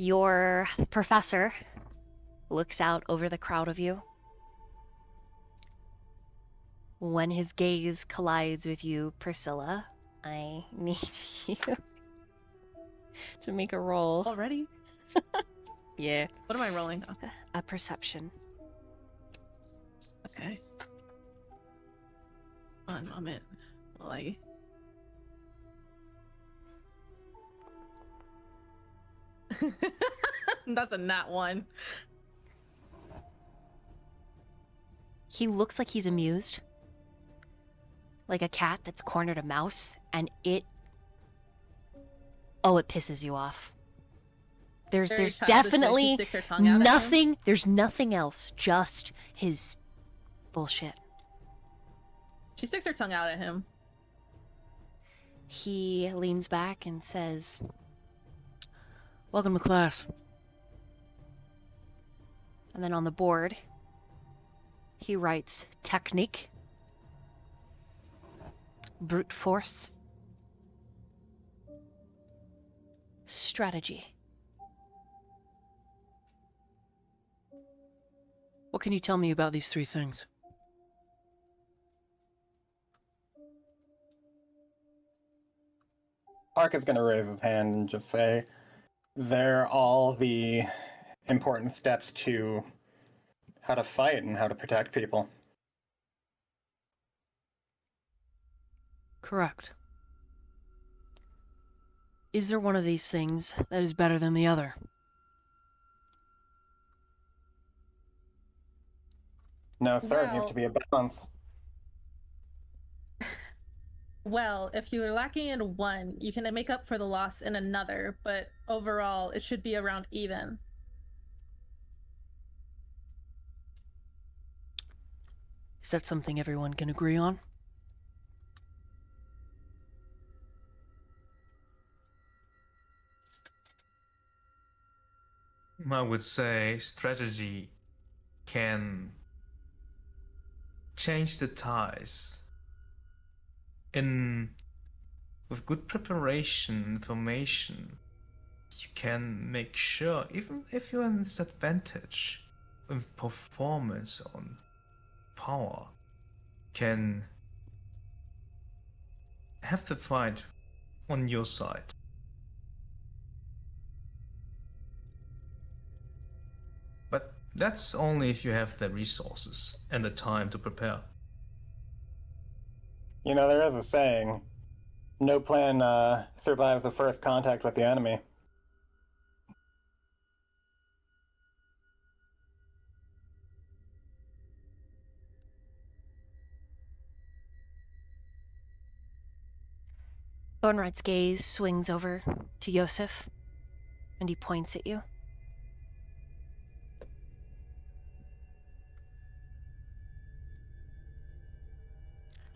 Your professor looks out over the crowd of you. When his gaze collides with you, Priscilla, I need you to make a roll. Already? Yeah. What am I rolling? A perception. Okay. One moment. Like. That's a nat one. He looks like he's amused. Like a cat that's cornered a mouse, and it pisses you off. There's Very childish, definitely like she sticks her tongue out at him. there's nothing else, just his bullshit. She sticks her tongue out at him. He leans back and says, "Welcome to class." And then on the board, he writes technique, brute force, strategy. What can you tell me about these three things? Arca's going to raise his hand and just say, they're all the important steps to how to fight and how to protect people. Correct. Is there one of these things that is better than the other? No, sir, it needs to be a balance. Well, if you're lacking in one, you can make up for the loss in another, but overall, it should be around even. Is that something everyone can agree on? I would say strategy can change the ties. With good preparation, information, you can make sure, even if you're in a disadvantage, with performance on power, can have the fight on your side. But that's only if you have the resources and the time to prepare. You know, there is a saying, no plan survives the first contact with the enemy. Thornright's gaze swings over to Yosef, and he points at you.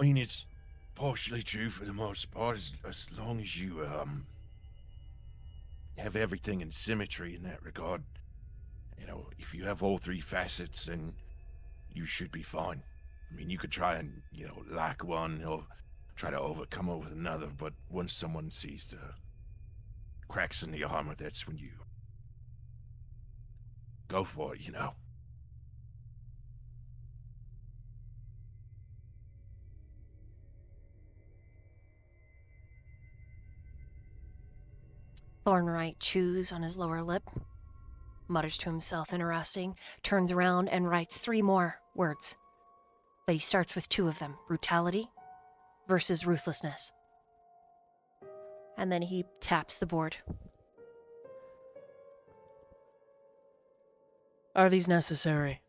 I mean, it's partially true for the most part, as long as you have everything in symmetry in that regard. You know, if you have all three facets, then you should be fine. I mean, you could try and, lack one or try to overcome it with another, but once someone sees the cracks in the armor, that's when you go for it, Thornright chews on his lower lip, mutters to himself, interesting, turns around and writes 3 more words. But he starts with 2 of them, brutality versus ruthlessness. And then he taps the board. Are these necessary?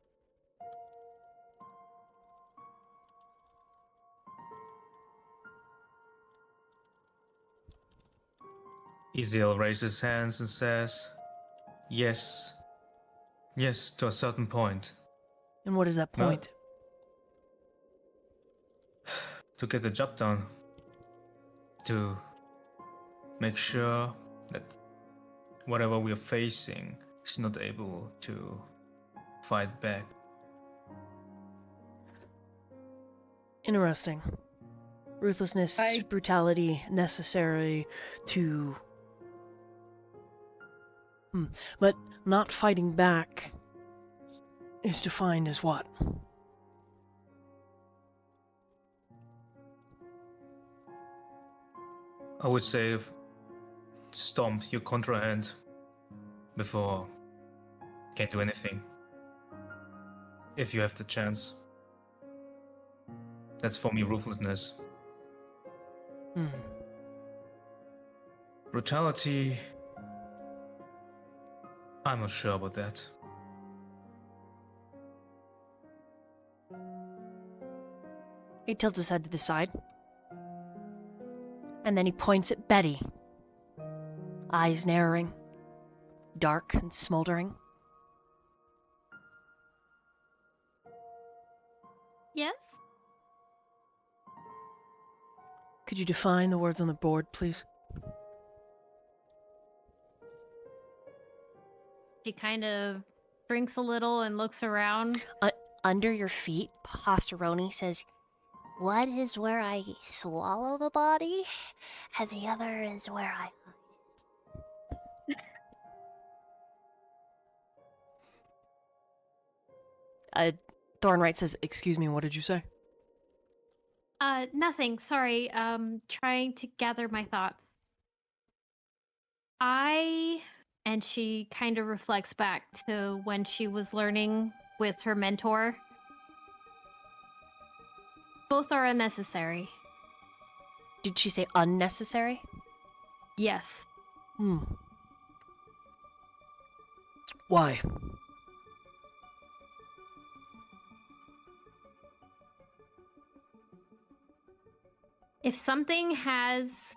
Ezeal raises his hands and says, yes. Yes, to a certain point. And what is that point? To get the job done. To make sure that whatever we're facing is not able to fight back. Interesting. Ruthlessness, brutality necessary to But not fighting back is defined as what? I would say stomp your contrahand before you can do anything. If you have the chance. That's for me ruthlessness. Brutality, I'm not sure about that. He tilts his head to the side. And then he points at Betty. Eyes narrowing, dark and smoldering. Yes? Could you define the words on the board, please? She kind of drinks a little and looks around. Under your feet, Posteroni says, "One is where I swallow the body, and the other is where I hide it." Thornwright says, "Excuse me, what did you say?" Nothing. Sorry. Trying to gather my thoughts. And she kind of reflects back to when she was learning with her mentor. Both are unnecessary. Did she say unnecessary? Yes. Why? If something has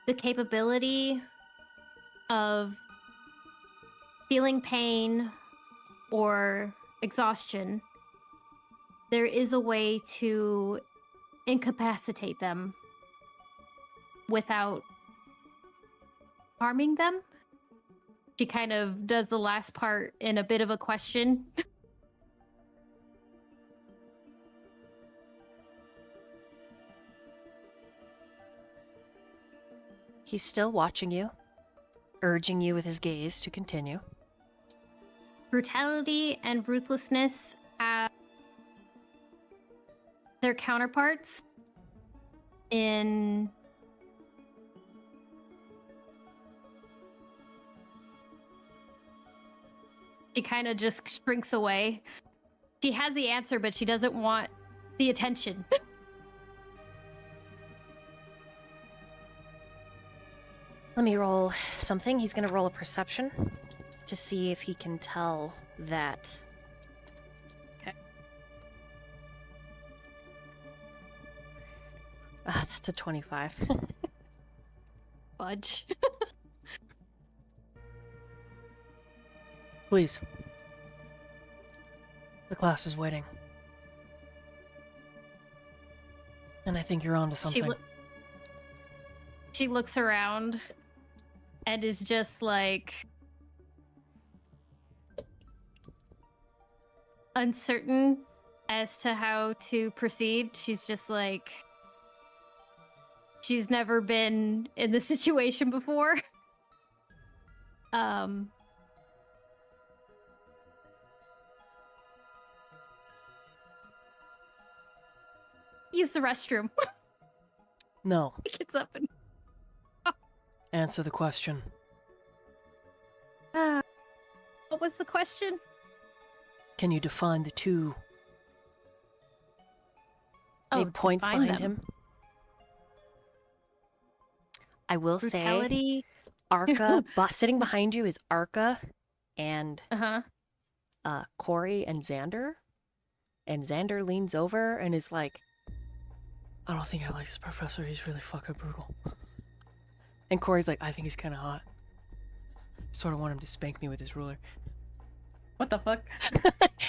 the capability of feeling pain or exhaustion, there is a way to incapacitate them without harming them. She kind of does the last part in a bit of a question. He's still watching you, urging you with his gaze to continue. Brutality and ruthlessness have their counterparts in she kind of just shrinks away. She has the answer, but she doesn't want the attention. Let me roll something. He's going to roll a perception to see if he can tell that. Okay. That's a 25. Fudge. Please. The class is waiting. And I think you're onto something. She looks around and is just like uncertain as to how to proceed. She's just like, she's never been in this situation before. Use the restroom. No. He gets up and Answer the question. what was the question? Can you define the two? Oh, He points define behind them. him. I will say, Brutality. Arca, sitting behind you is Arca and Uh-huh. Corey and Xander. And Xander leans over and is like, "I don't think I like this professor. He's really fucking brutal." And Corey's like, "I think he's kind of hot. Sort of want him to spank me with his ruler." What the fuck?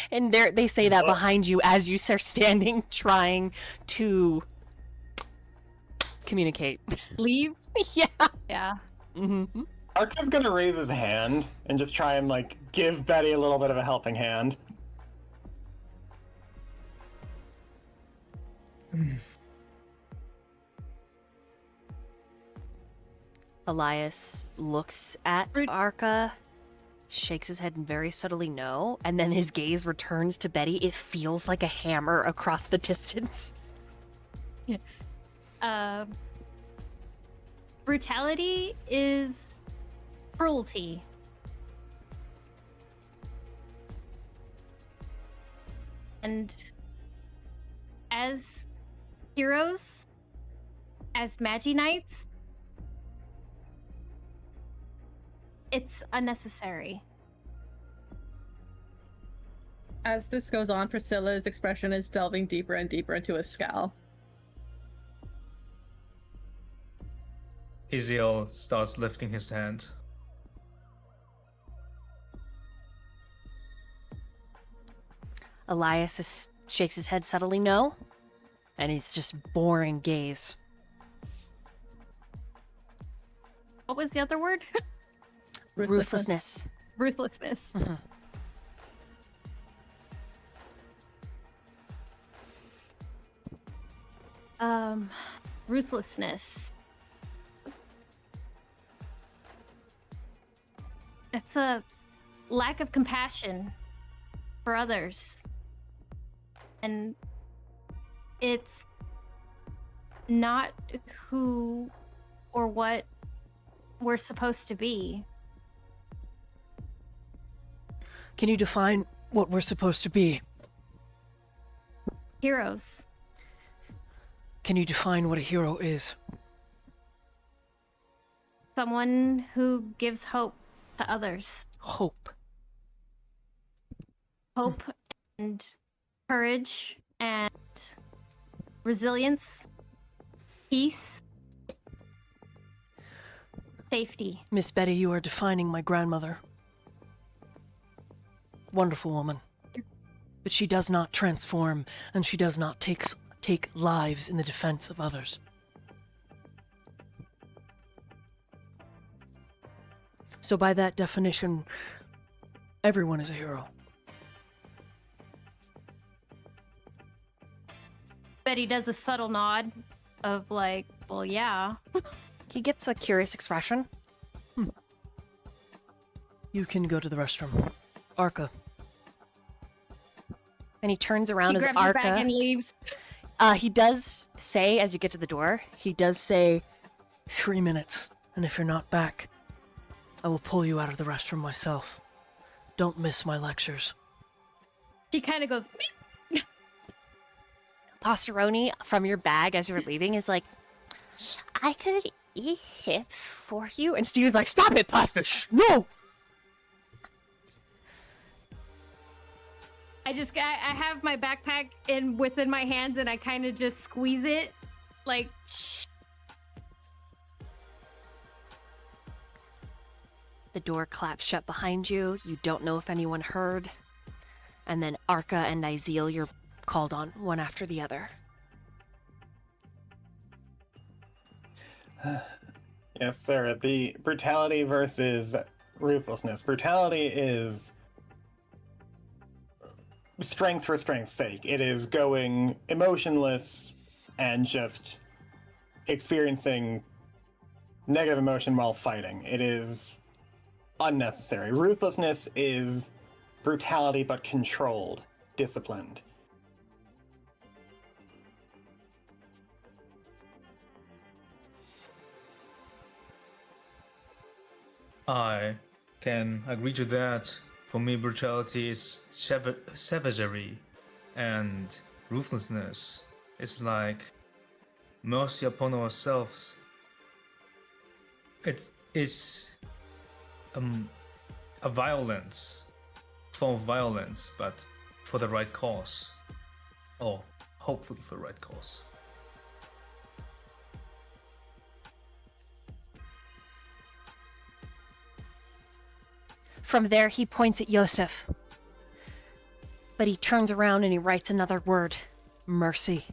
And they say that What? behind you as you are standing trying to communicate. Leave? Yeah. Yeah. Mm-hmm. Arca's gonna raise his hand and just try and like give Betty a little bit of a helping hand. Elias looks at Arca, shakes his head and very subtly no, and then his gaze returns to Betty. It feels like a hammer across the distance. Brutality is cruelty. And as heroes, as Magi-Knights, it's unnecessary. As this goes on, Priscilla's expression is delving deeper and deeper into his scowl. Iziel starts lifting his hand. Elias shakes his head subtly no, and he's just boring gaze. What was the other word? Ruthlessness. Ruthlessness. Mhm. Ruthlessness. It's a lack of compassion for others. And it's not who or what we're supposed to be. Can you define what we're supposed to be? Heroes. Can you define what a hero is? Someone who gives hope to others. Hope. Hope and courage and resilience, peace, safety. Miss Betty, you are defining my grandmother. Wonderful woman. But she does not transform, and she does not take lives in the defense of others. So by that definition, everyone is a hero. Betty does a subtle nod of like, well, yeah. He gets a curious expression. You can go to the restroom. Arca. And he turns around She as grabs her Arca. bag and leaves. He does say, as you get to the door, he does say, 3 minutes, and if you're not back, I will pull you out of the restroom myself. Don't miss my lectures. She kind of goes, beep. Passeroni, from your bag as you're leaving, is like, I could eat it for you. And Steven's like, stop it, Pasta! Shh, no! I have my backpack within my hands and I kind of just squeeze it like shh. The door claps shut behind you. You don't know if anyone heard. And then Arca and Iziel, you're called on one after the other. Yes, sir. The brutality versus ruthlessness. Brutality is strength for strength's sake. It is going emotionless and just experiencing negative emotion while fighting. It is unnecessary. Ruthlessness is brutality but controlled, disciplined. I can agree to that. For me, brutality is savagery, and ruthlessness is like mercy upon ourselves. It is a violence, form of violence, but for the right cause, or hopefully for the right cause. From there, he points at Yosef. But he turns around and he writes another word. Mercy.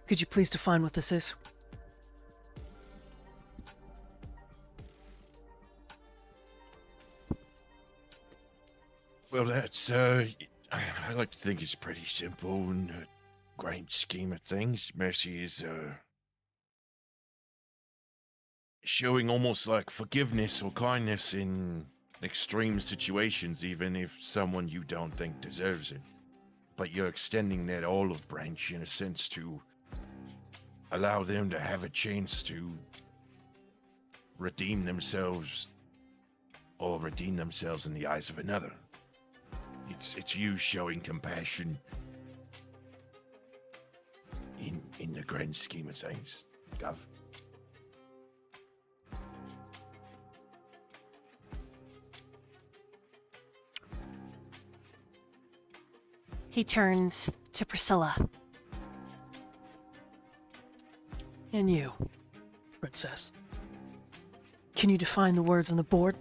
Could you please define what this is? Well, that's, I like to think it's pretty simple in the grand scheme of things. Mercy is, showing almost like forgiveness or kindness in extreme situations, even if someone you don't think deserves it. But you're extending that olive branch in a sense to allow them to have a chance to redeem themselves or redeem themselves in the eyes of another. It's you showing compassion in the grand scheme of things, Gov. He turns to Priscilla. And you, princess. Can you define the words on the board?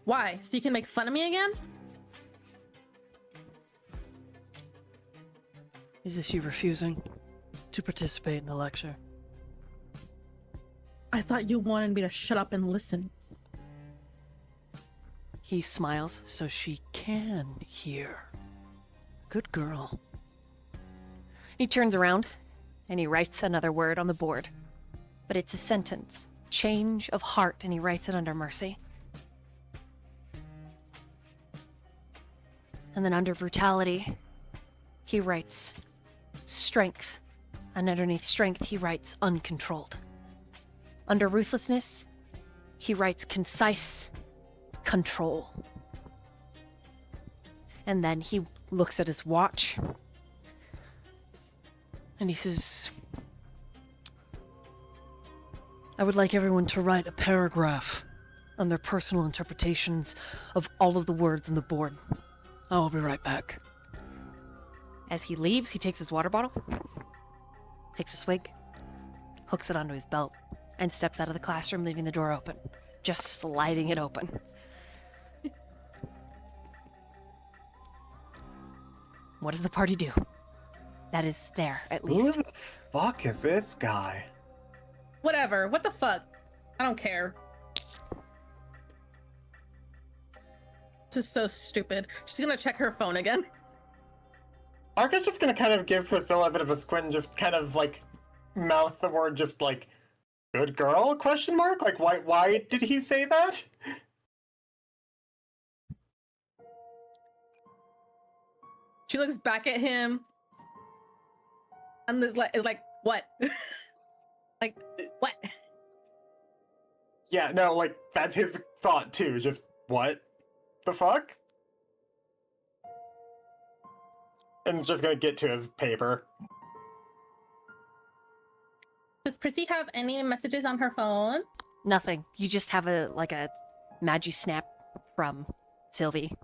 Why? So you can make fun of me again? Is this you refusing to participate in the lecture? I thought you wanted me to shut up and listen. He smiles so she can hear. Good girl. He turns around and he writes another word on the board. But it's a sentence. Change of heart, and he writes it under mercy. And then under brutality, he writes strength. And underneath strength, he writes uncontrolled. Under ruthlessness, he writes concise control. And then he looks at his watch And he says, I would like everyone to write a paragraph on their personal interpretations of all of the words on the board. I will be right back. As he leaves, he takes his water bottle, takes a swig, hooks it onto his belt, and steps out of the classroom, leaving the door open, just sliding it open. What does the party do? That is there, at Who least. the fuck is this guy? Whatever. What the fuck? I don't care. This is so stupid. She's gonna check her phone again. Arca's just gonna kind of give Priscilla a bit of a squint, just kind of like mouth the word, just like, good girl, question mark? Like, why did he say that? She looks back at him and is like, what? Like, what? Yeah, no, like, that's his thought too, just, what the fuck? And it's just gonna get to his paper. Does Prissy have any messages on her phone? Nothing. You just have a Magi-Snap from Sylvie,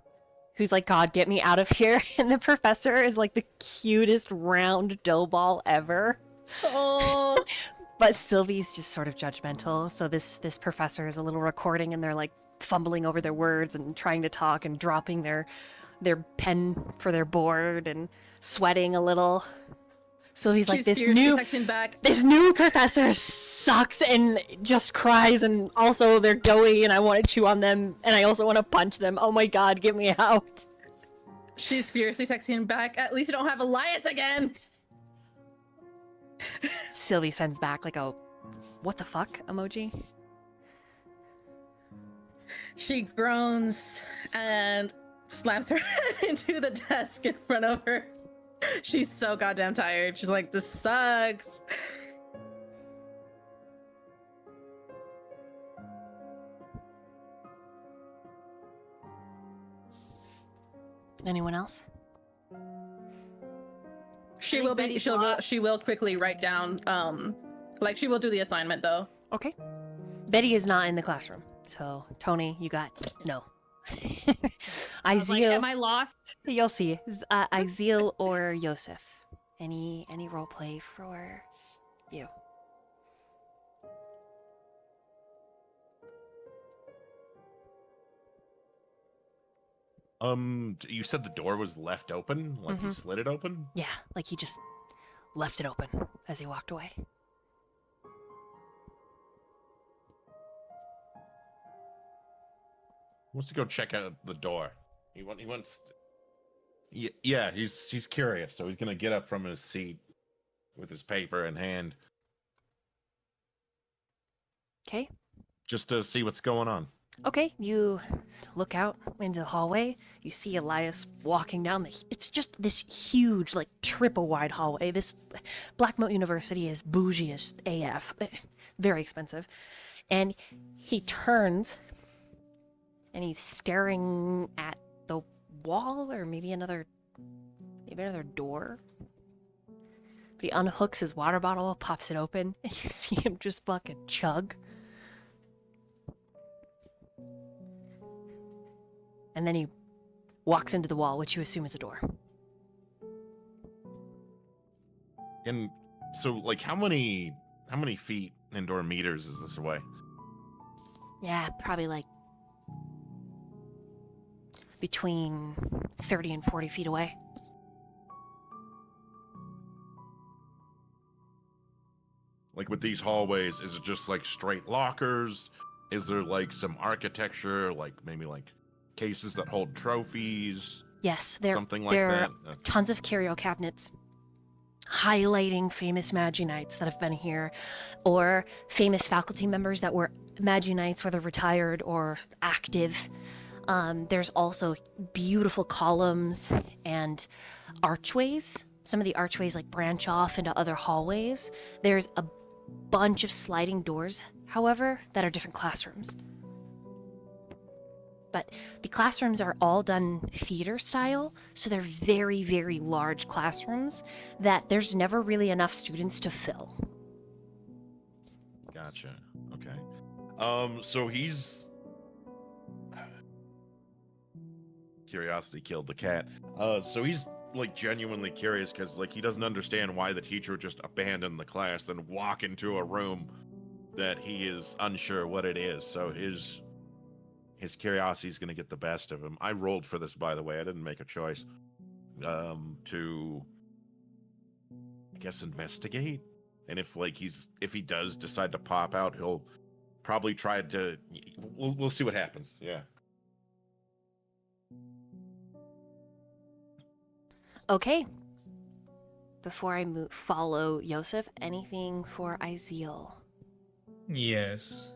who's like, God, get me out of here. And the professor is like the cutest round dough ball ever. Oh. But Sylvie's just sort of judgmental. So this professor is a little recording, and they're like fumbling over their words and trying to talk and dropping their pen for their board and sweating a little. Sylvie's like, this new professor sucks and just cries, and also they're doughy and I want to chew on them and I also want to punch them. Oh my God, get me out. She's furiously texting back. At least you don't have Elias again. Sylvie sends back like a what the fuck emoji. She groans and slams her head into the desk in front of her. She's so goddamn tired. She's like, this sucks. Anyone else? She will quickly write down, like she will do the assignment though. Okay. Betty is not in the classroom. So, Tony, you got no. Am I lost? You'll see. Izeel or Yosef. Any role play for you? You said the door was left open? Like he slid it open? Yeah, like he just left it open as he walked away. He wants to go check out the door. He wants. Yeah, he's curious, so he's gonna get up from his seat, with his paper in hand, Okay. just to see what's going on. Okay, you look out into the hallway. You see Elias walking down the. It's just this huge, like triple wide hallway. This Blackmount University is bougie as AF, very expensive. And he turns, and he's staring at the wall, or maybe another door. But he unhooks his water bottle, pops it open, and you see him just fucking chug. And then he walks into the wall, which you assume is a door. And so, like, how many feet indoor meters is this away? Yeah, probably like between 30 and 40 feet away. Like, with these hallways, is it just like straight lockers? Is there like some architecture, like maybe like cases that hold trophies? Yes, there Something like are that? tons of curio cabinets highlighting famous Magi-Knights that have been here, or famous faculty members that were Magi-Knights, whether retired or active. There's also beautiful columns and archways. Some of the archways like branch off into other hallways. There's a bunch of sliding doors, however, that are different classrooms. But the classrooms are all done theater style, so they're very, very large classrooms that there's never really enough students to fill. Gotcha. Okay. So he's curiosity killed the cat. So he's like genuinely curious because like he doesn't understand why the teacher would just abandon the class and walk into a room that he is unsure what it is. So his curiosity is going to get the best of him. I rolled for this, by the way. I didn't make a choice. To, I guess, investigate. And if he does decide to pop out, he'll probably try to. We'll see what happens. Yeah. Okay. Before I follow Yosef, anything for Iziel? Yes.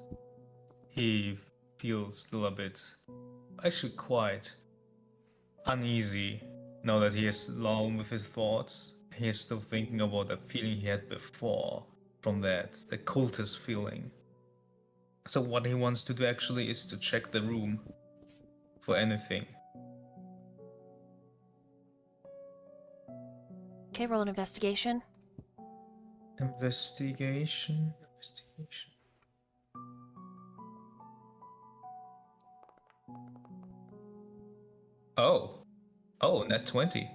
He feels still a bit, actually quite uneasy now that he is alone with his thoughts. He is still thinking about that feeling he had before from the cultist feeling. So what he wants to do actually is to check the room for anything. Okay, roll an investigation. Investigation. Oh, net 20.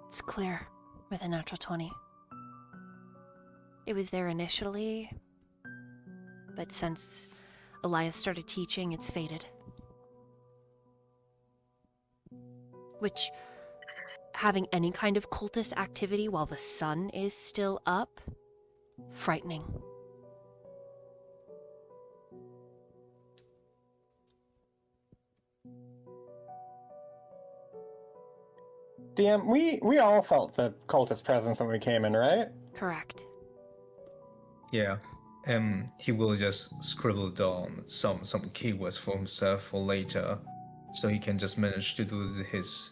It's clear with a natural 20. It was there initially, but since Elias started teaching, it's faded. Which, having any kind of cultist activity while the sun is still up, frightening. DM, we all felt the cultist presence when we came in, right? Correct. Yeah. He will just scribble down some keywords for himself for later, so he can just manage to do his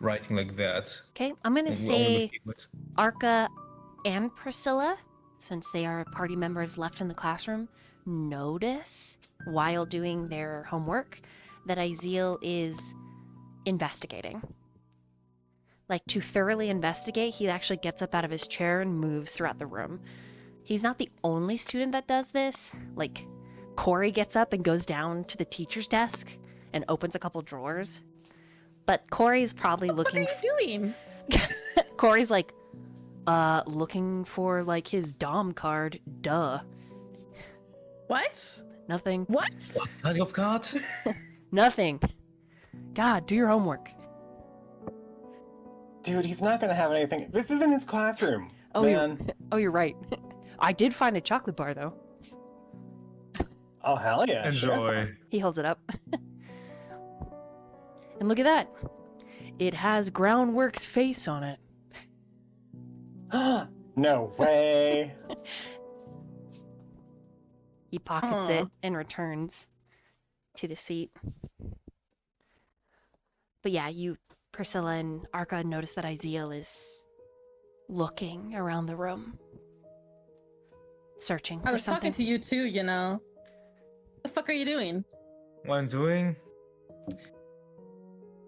writing like that. Okay, I'm gonna And only with say keywords. Arca and Priscilla, since they are party members left in the classroom, notice while doing their homework that Iziel is investigating. Like, to thoroughly investigate, he actually gets up out of his chair and moves throughout the room. He's not the only student that does this. Like, Corey gets up and goes down to the teacher's desk and opens a couple drawers. But Corey's probably looking... What are you doing? Corey's like, looking for, like, his Dom card. Duh. What? Nothing. What? What kind of card? Nothing. God, do your homework. Dude, he's not gonna have anything. This isn't his classroom, Oh, man. you're right. I did find a chocolate bar, though. Oh, hell yeah. Enjoy. He holds it up. And look at that. It has Groundwork's face on it. No way. He pockets Aw. it and returns to the seat. But yeah, Priscilla and Arca notice that Iziel is looking around the room, searching for I was something. talking to you too, you know. The fuck are you doing? What I'm doing?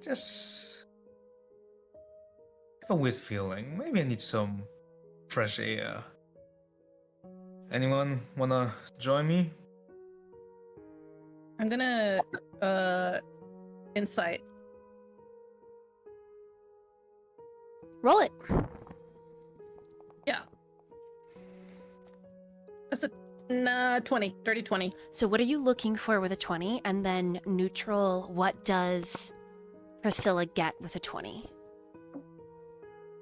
Just have a weird feeling. Maybe I need some fresh air. Anyone wanna join me? I'm gonna insight. Roll it. Yeah. That's a 20. Dirty 20. So what are you looking for with a 20? And then neutral, what does Priscilla get with a 20?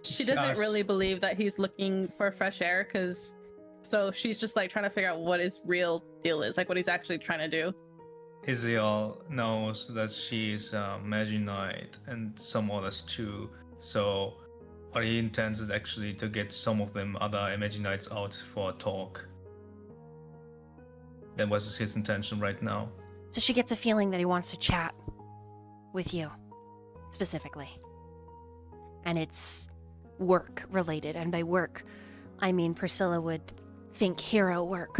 She doesn't Yes. really believe that he's looking for fresh air, so she's just like trying to figure out what his real deal is, like what he's actually trying to do. Iziel knows that she's Magi-Knight and some others too. So what he intends is actually to get some of them other Magi-Knights out for a talk. That was his intention right now. So she gets a feeling that he wants to chat with you, specifically. And it's work related. And by work, I mean Priscilla would think hero work.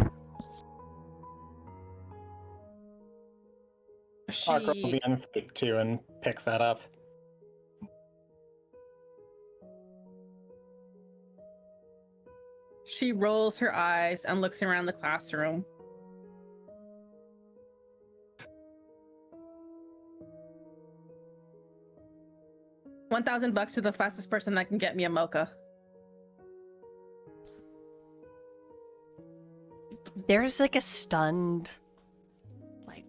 Arca will be insight too and picks that up. She rolls her eyes and looks around the classroom. $1,000 to the fastest person that can get me a mocha. There's like a stunned, like,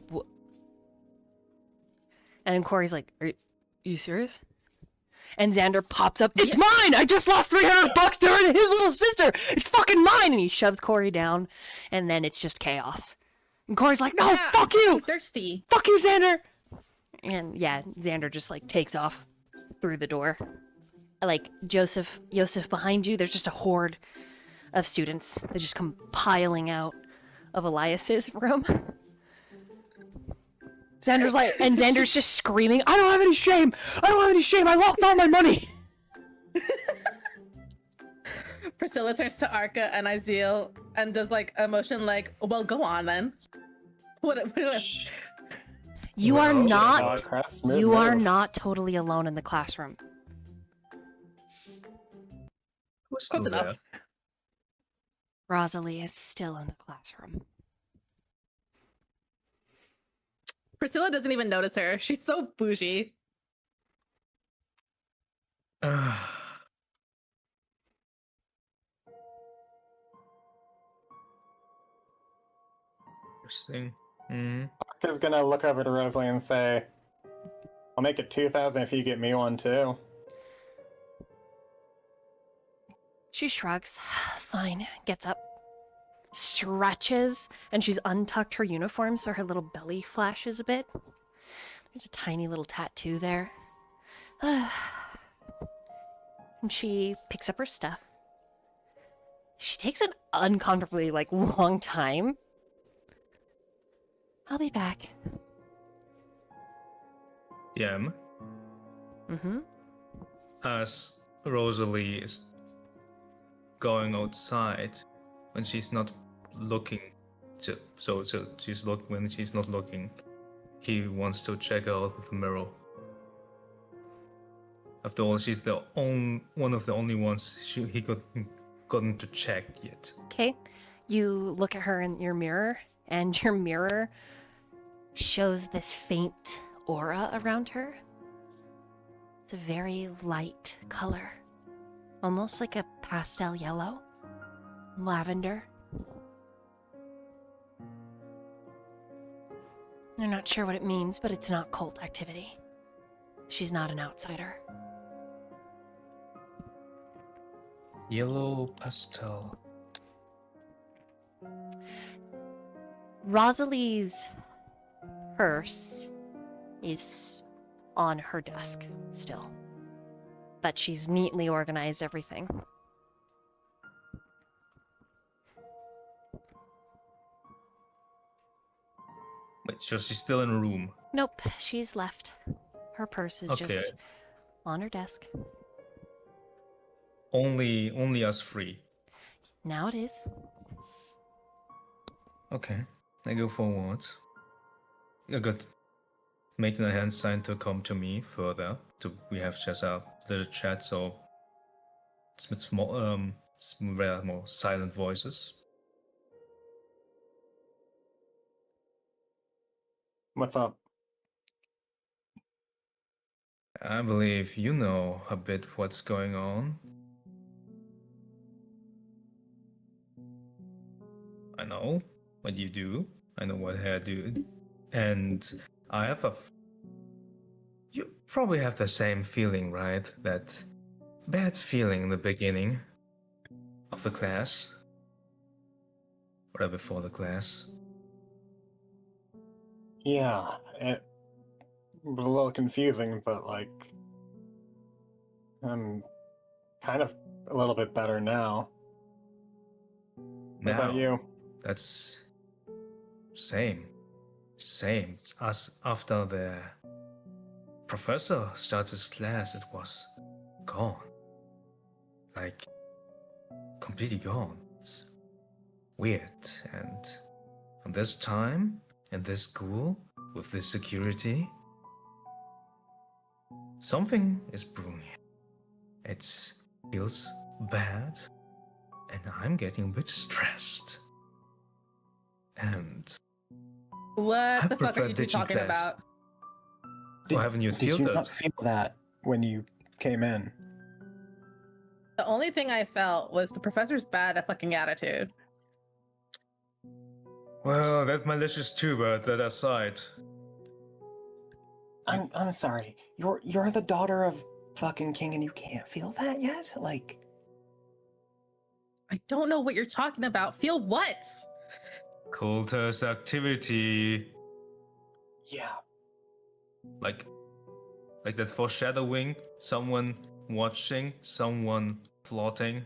and then Corey's like, are you serious? And Xander pops up, it's mine! I just lost $300 to her and his little sister! It's fucking mine! And he shoves Corey down, and then it's just chaos. And Corey's like, no, Yeah, fuck you! I'm thirsty. Fuck you, Xander! And yeah, Xander just like takes off through the door. Like, Joseph behind you, there's just a horde of students that just come piling out of Elias's room. Xander's just screaming, I don't have any shame! I don't have any shame! I lost all my money! Priscilla turns to Arca and Iziel and does like a motion like, well, go on then. What? You are Well, not Smooth you are move. not totally alone in the classroom. Who's still Close enough. there? Rosalie is still in the classroom. Priscilla doesn't even notice her. She's so bougie. Interesting. Hmm. Arca's gonna look over to Rosalie and say, I'll make it 2,000 if you get me one too. She shrugs. Fine. Gets up. Stretches. And she's untucked her uniform so her little belly flashes a bit. There's a tiny little tattoo there. And she picks up her stuff. She takes an uncomfortably, long time. I'll be back. Yeah. Mm-hmm. As Rosalie is going outside when she's not looking, when she's not looking, he wants to check her out with the mirror. After all, she's one of the only ones he gotten to check yet. Okay. You look at her in your mirror, and your mirror shows this faint aura around her. It's a very light color. Almost like a pastel yellow. Lavender. They're not sure what it means, but it's not cult activity. She's not an outsider. Yellow pastel. Rosalie's purse is on her desk still. But she's neatly organized everything. Wait, so she's still in a room. Nope, she's left. Her purse is Okay. just on her desk. Only us three. Now it is. Okay. I go forward. I got making a hand sign to come to me further. We have just a little chat, so it's more more silent voices. What's up? I believe you know a bit what's going on. I know what you do. I know what I do. And I have you probably have the same feeling, right? That bad feeling in the beginning of the class. Or before the class. Yeah, it was a little confusing, but like, I'm kind of a little bit better now. What about you? That's same. It's us after the professor started his class, it was gone. Like, completely gone. It's weird. And this time, in this school, with this security, something is brewing. It feels bad, and I'm getting a bit stressed. And What the fuck are you two ditching talking class. about? Or haven't you Did feel you that? not feel that when you came in? The only thing I felt was the professor's bad at fucking attitude. Well, that's malicious too, but that aside. I'm sorry. You're the daughter of fucking king and you can't feel that yet? Like, I don't know what you're talking about. Feel what? Cultist activity. yeah. Like that foreshadowing, someone watching, someone plotting.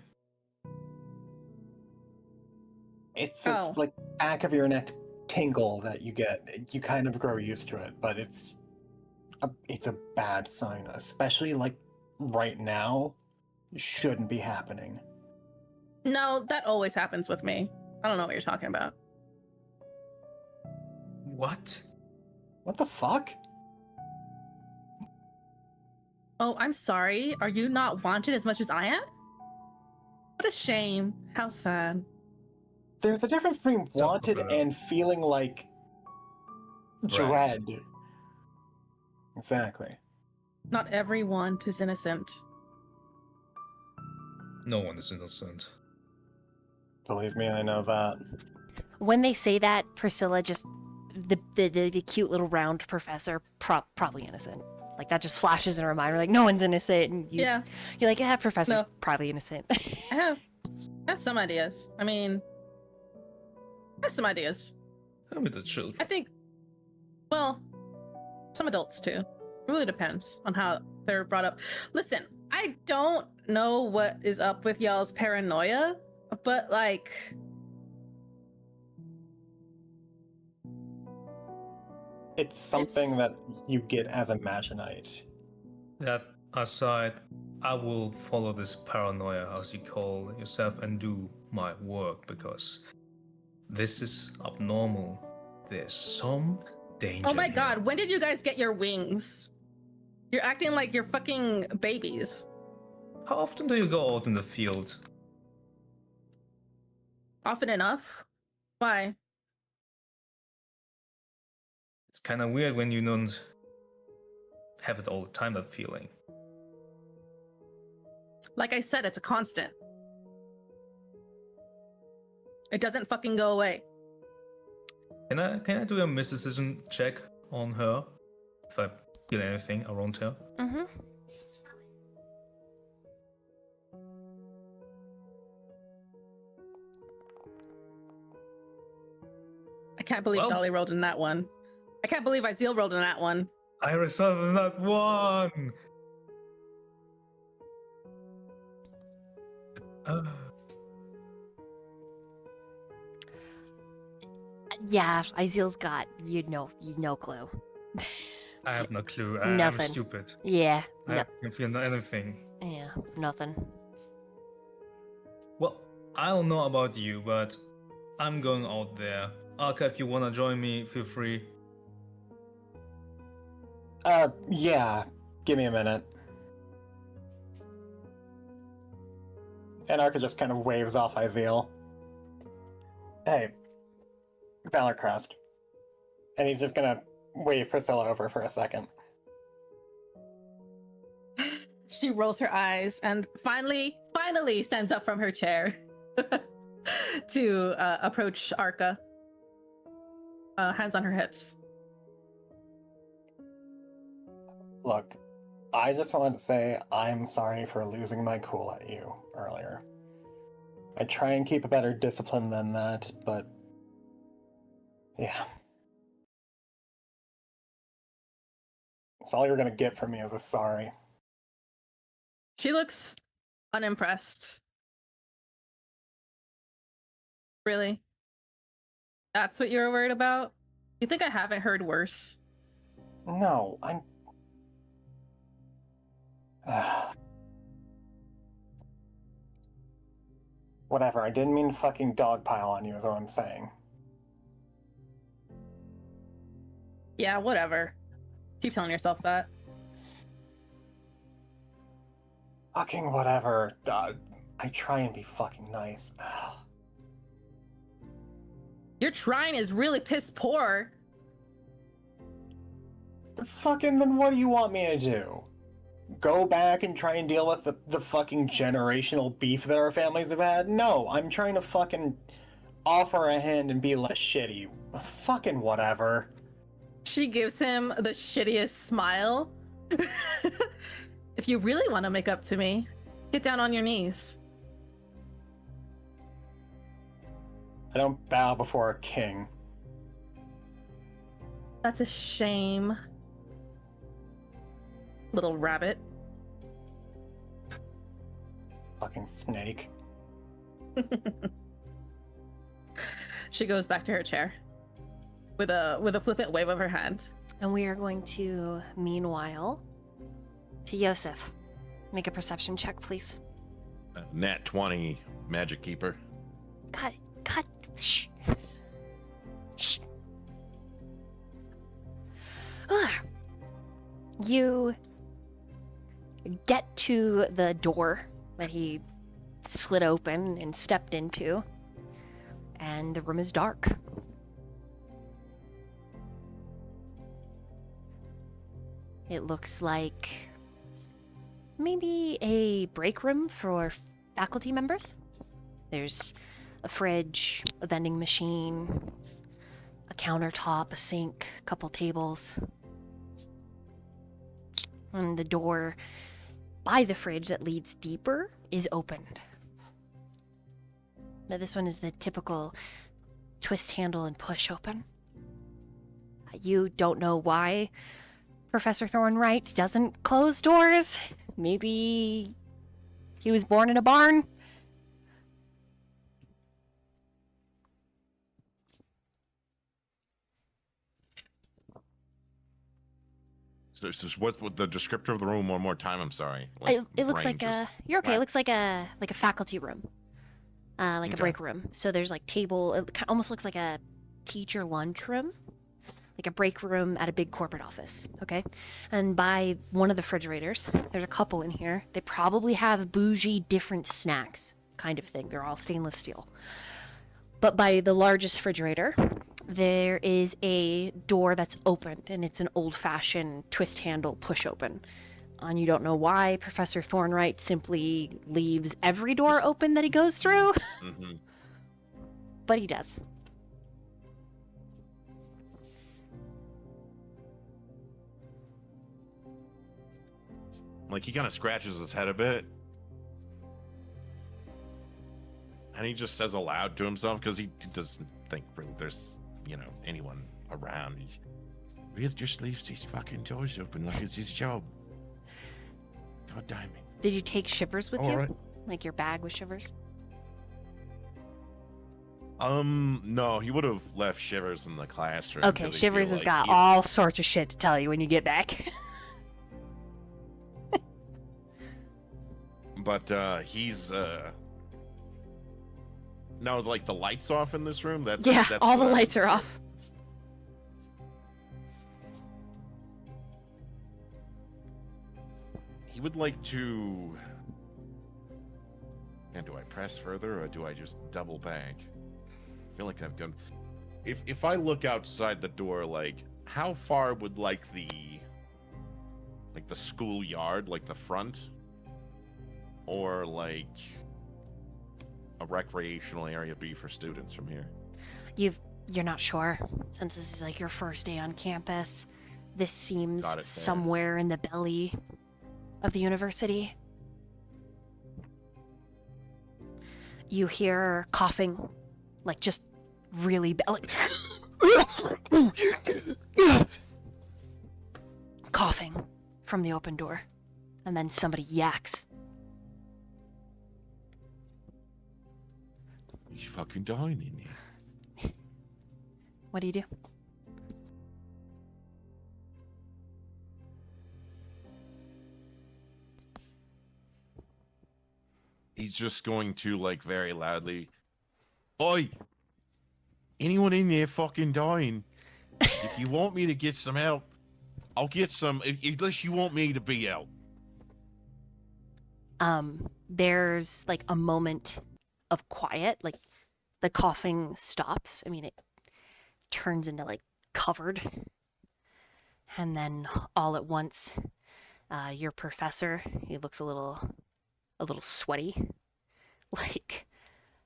It's this like back of your neck tingle that you get. You kind of grow used to it, but it's a bad sign, especially like right now. Shouldn't be happening. No, that always happens with me. I don't know what you're talking about. What? What the fuck? Oh, I'm sorry. Are you not wanted as much as I am? What a shame. How sad. There's a difference between So, wanted and feeling like dread. Exactly. Not everyone is innocent. No one is innocent. Believe me, I know that. When they say that, Priscilla just the cute little round professor probably innocent. Like that just flashes in her mind. We're like, no one's innocent, and you're like, yeah, professor's No. probably innocent. I have some ideas. I mean, I have some ideas. How with the children? I think, well, some adults too. It really depends on how they're brought up. Listen, I don't know what is up with y'all's paranoia, but like, It's something that you get as a Magi-Knight. That aside, I will follow this paranoia, as you call yourself, and do my work because this is abnormal. There's some danger. oh my here. god, when did you guys get your wings? You're acting like you're fucking babies. How often do you go out in the field? Often enough? Why? It's kind of weird when you don't have it all the time, that feeling. Like I said, it's a constant. It doesn't fucking go away. Can I do a mysticism check on her? If I feel anything around her? Mm-hmm. I can't believe Well- Dolly rolled in that one. I can't believe Izeel rolled in that one. I resolved that one. Yeah, Isil's got you no clue. I have no clue. I'm Nothing. stupid. Yeah, I don't feel anything. yeah, nothing. Well, I don't know about you, but I'm going out there. Arca, if you wanna join me, feel free. Yeah. Give me a minute. And Arca just kind of waves off Izil. Hey, Valor Crest. And he's just gonna wave Priscilla over for a second. She rolls her eyes and finally stands up from her chair to approach Arca. Hands on her hips. Look, I just wanted to say I'm sorry for losing my cool at you earlier. I try and keep a better discipline than that, but yeah. That's all you're gonna get from me is a sorry. She looks unimpressed. Really? That's what you were worried about? You think I haven't heard worse? No, I'm... Whatever, I didn't mean to fucking dogpile on you is what I'm saying. Yeah, whatever. Keep telling yourself that. Fucking whatever. I try and be fucking nice. Your trying is really piss poor. Fucking, then what do you want me to do? Go back and try and deal with the fucking generational beef that our families have had? No, I'm trying to fucking offer a hand and be less shitty. Fucking whatever. She gives him the shittiest smile. If you really want to make up to me, get down on your knees. I don't bow before a king. That's a shame. Little rabbit. Fucking snake. She goes back to her chair with a flippant wave of her hand. And we are going to, meanwhile, to Yosef. Make a perception check, please. Nat 20, Magic Keeper. Cut. Shh. Shh. You get to the door that he slid open and stepped into, and the room is dark. It looks like maybe a break room for faculty members. There's a fridge, a vending machine, a countertop, a sink, a couple tables. And the door by the fridge that leads deeper is opened. Now this one is the typical twist handle and push open. You don't know why Professor Thornwright doesn't close doors. Maybe he was born in a barn. So what's the descriptor of the room one more time? I'm sorry. It looks like you're okay. It looks like a faculty room, like a break room. So there's like table. It almost looks like a teacher lunchroom, like a break room at a big corporate office. Okay, and by one of the refrigerators, there's a couple in here. They probably have bougie different snacks, kind of thing. They're all stainless steel. But by the largest refrigerator, there is a door that's opened, and it's an old-fashioned twist handle push open. And you don't know why Professor Thornwright simply leaves every door open that he goes through. Mm-hmm. But he does. Like, he kind of scratches his head a bit. And he just says aloud to himself, because he doesn't think there's, anyone around. He just leaves these fucking doors open like it's his job. God damn it. Did you take shivers with you? All right. Like your bag with shivers? No, he would have left Shivers in the classroom. Okay, 'cause I Shivers feel has like got he- all sorts of shit to tell you when you get back. But he's no, like the lights off in this room. That's Yeah, all the what I- lights are off. He would like to. And do I press further or do I just double back? I feel like I've gone. If I look outside the door, like how far would like the schoolyard, like the front, or like a recreational area be for students from here? You're not sure, since this is like your first day on campus. This seems Got it, fair. somewhere in the belly of the university. You hear coughing, like just really bad, like coughing from the open door, and then somebody yaks. He's fucking dying in there. What do you do? He's just going to like very loudly, "Oi! Anyone in there fucking dying? If you want me to get some help, I'll get some. Unless you want me to be out." There's like a moment of quiet, like the coughing stops. I mean, it turns into like covered, and then all at once, your professor, he looks a little sweaty. Like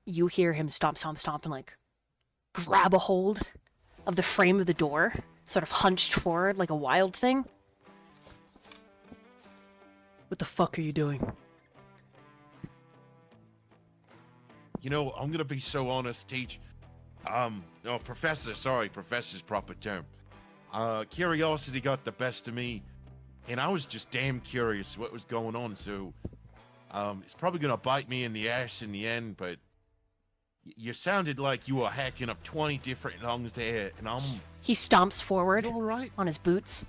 you hear him stomp, and like grab a hold of the frame of the door, sort of hunched forward like a wild thing. What the fuck are you doing? You know, I'm gonna be so honest, Teach. No, Professor. Sorry, Professor's proper term. Curiosity got the best of me, and I was just damn curious what was going on. So, it's probably gonna bite me in the ass in the end. But you sounded like you were hacking up 20 different lungs there, and I'm. He stomps forward You all right? on his boots,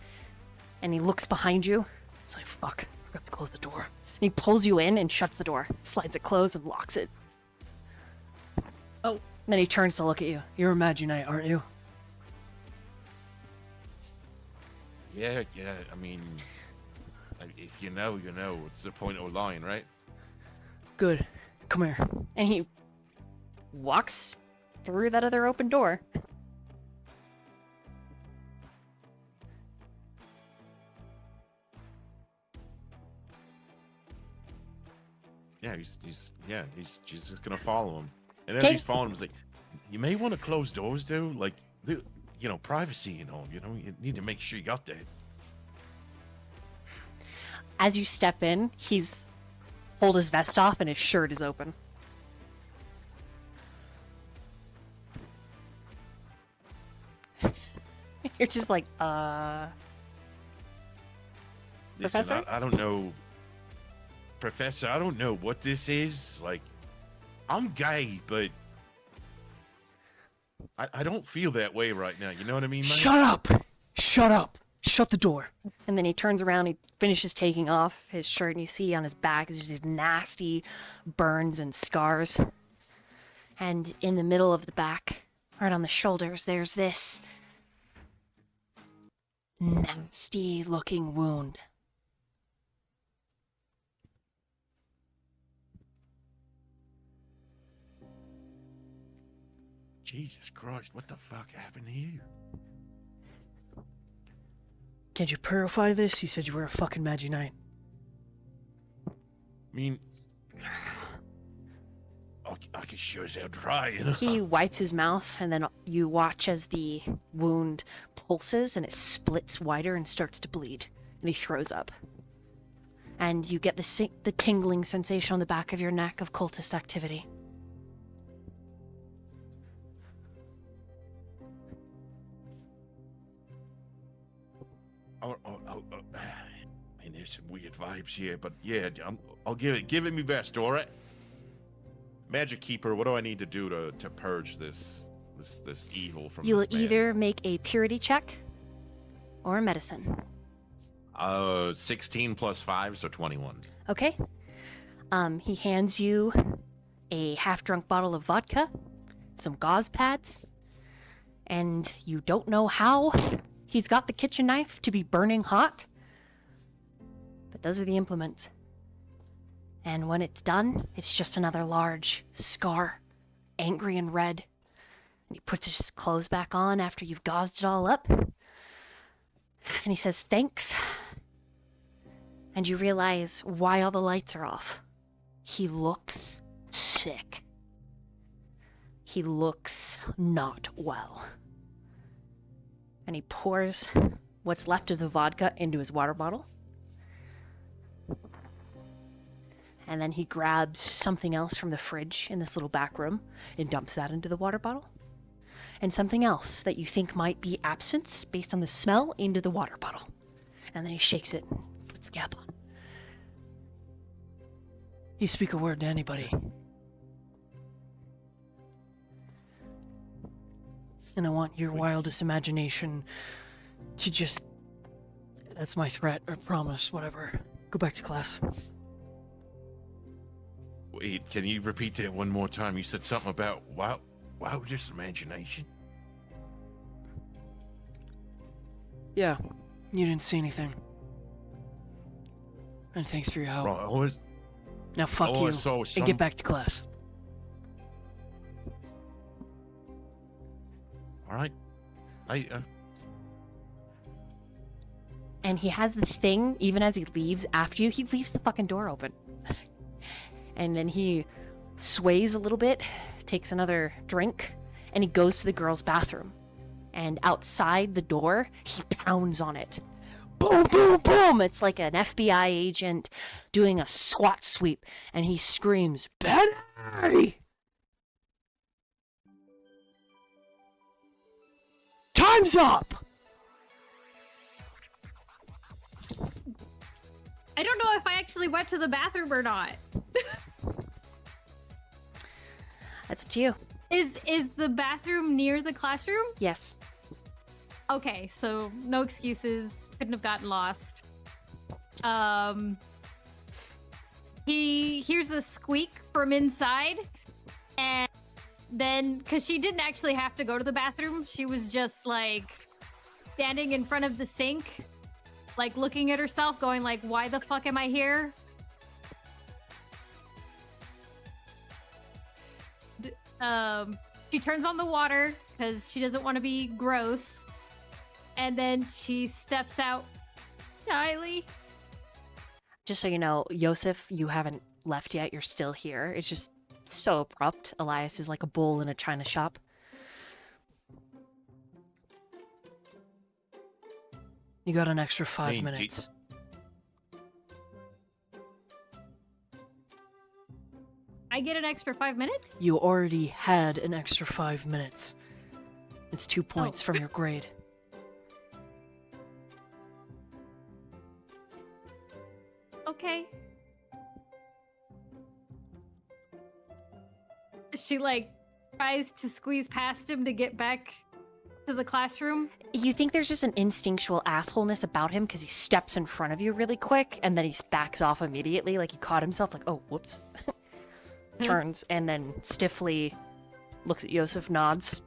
and he looks behind you. It's like, fuck, I forgot to close the door. And he pulls you in and shuts the door, slides it closed and locks it. Oh. And then he turns to look at you. You're a Magi-Knight, aren't you? Yeah. I mean, if you know, you know. What's the point of lying, right? Good. Come here. And he walks through that other open door. Yeah, he's just gonna follow him, and as Okay. he's following him, he's like, "You may want to close doors, though. Like, privacy. You need to make sure you got that." As you step in, he's pulled his vest off and his shirt is open. You're just like, Listen, Professor? I don't know, Professor. I don't know what this is. Like, I'm gay, but I don't feel that way right now. You know what I mean, mate? Shut up! Shut up! Shut the door! And then he turns around, he finishes taking off his shirt, and you see on his back is just these nasty burns and scars. And in the middle of the back, right on the shoulders, there's this nasty looking wound. Jesus Christ, what the fuck happened here? Can't you purify this? You said you were a fucking Magi-Knight. I mean, I can sure as hell try, you know? He wipes his mouth, and then you watch as the wound pulses and it splits wider and starts to bleed. And he throws up. And you get the tingling sensation on the back of your neck of cultist activity. mean, there's some weird vibes here, but yeah, I'll give it me best. All right. Magic Keeper, what do I need to do to purge this evil from? You will this man? either make a purity check or a medicine. 16 plus 5, so 21. Okay. He hands you a half-drunk bottle of vodka, some gauze pads, and you don't know how he's got the kitchen knife to be burning hot, but those are the implements. And when it's done, it's just another large scar, angry and red. And he puts his clothes back on after you've gauzed it all up. And he says, thanks. And you realize why all the lights are off. He looks sick. He looks not well. And he pours what's left of the vodka into his water bottle. And then he grabs something else from the fridge in this little back room and dumps that into the water bottle. And something else that you think might be absinthe based on the smell into the water bottle. And then he shakes it and puts the cap on. You speak a word to anybody. And I want your wildest imagination to just... That's my threat, or promise, whatever. Go back to class. Wait, can you repeat that one more time? You said something about wildest imagination? Yeah, you didn't see anything. And thanks for your help. Right, Now fuck you, and get back to class. Alright. And he has this thing, even as he leaves after you, he leaves the fucking door open. And then he sways a little bit, takes another drink, and he goes to the girls' bathroom. And outside the door, he pounds on it. Boom, boom, boom! It's like an FBI agent doing a SWAT sweep. And he screams, Betty! Time's up! I don't know if I actually went to the bathroom or not. That's up to you. Is the bathroom near the classroom? Yes. Okay, so no excuses. Couldn't have gotten lost. He hears a squeak from inside, and then, because she didn't actually have to go to the bathroom, she was just like standing in front of the sink, like looking at herself, going like, why the fuck am I here? She turns on the water because she doesn't want to be gross, and then she steps out shyly. Just so you know, Yosef, you haven't left yet. You're still here. It's just so abrupt. Elias is like a bull in a china shop. You got an extra 5 minutes. I get an extra 5 minutes? You already had an extra 5 minutes. It's 2 points from your grade. Okay. She like tries to squeeze past him to get back to the classroom. You think there's just an instinctual assholeness about him because he steps in front of you really quick and then he backs off immediately, like he caught himself, like, oh, whoops. Turns and then stiffly looks at Yosef, nods,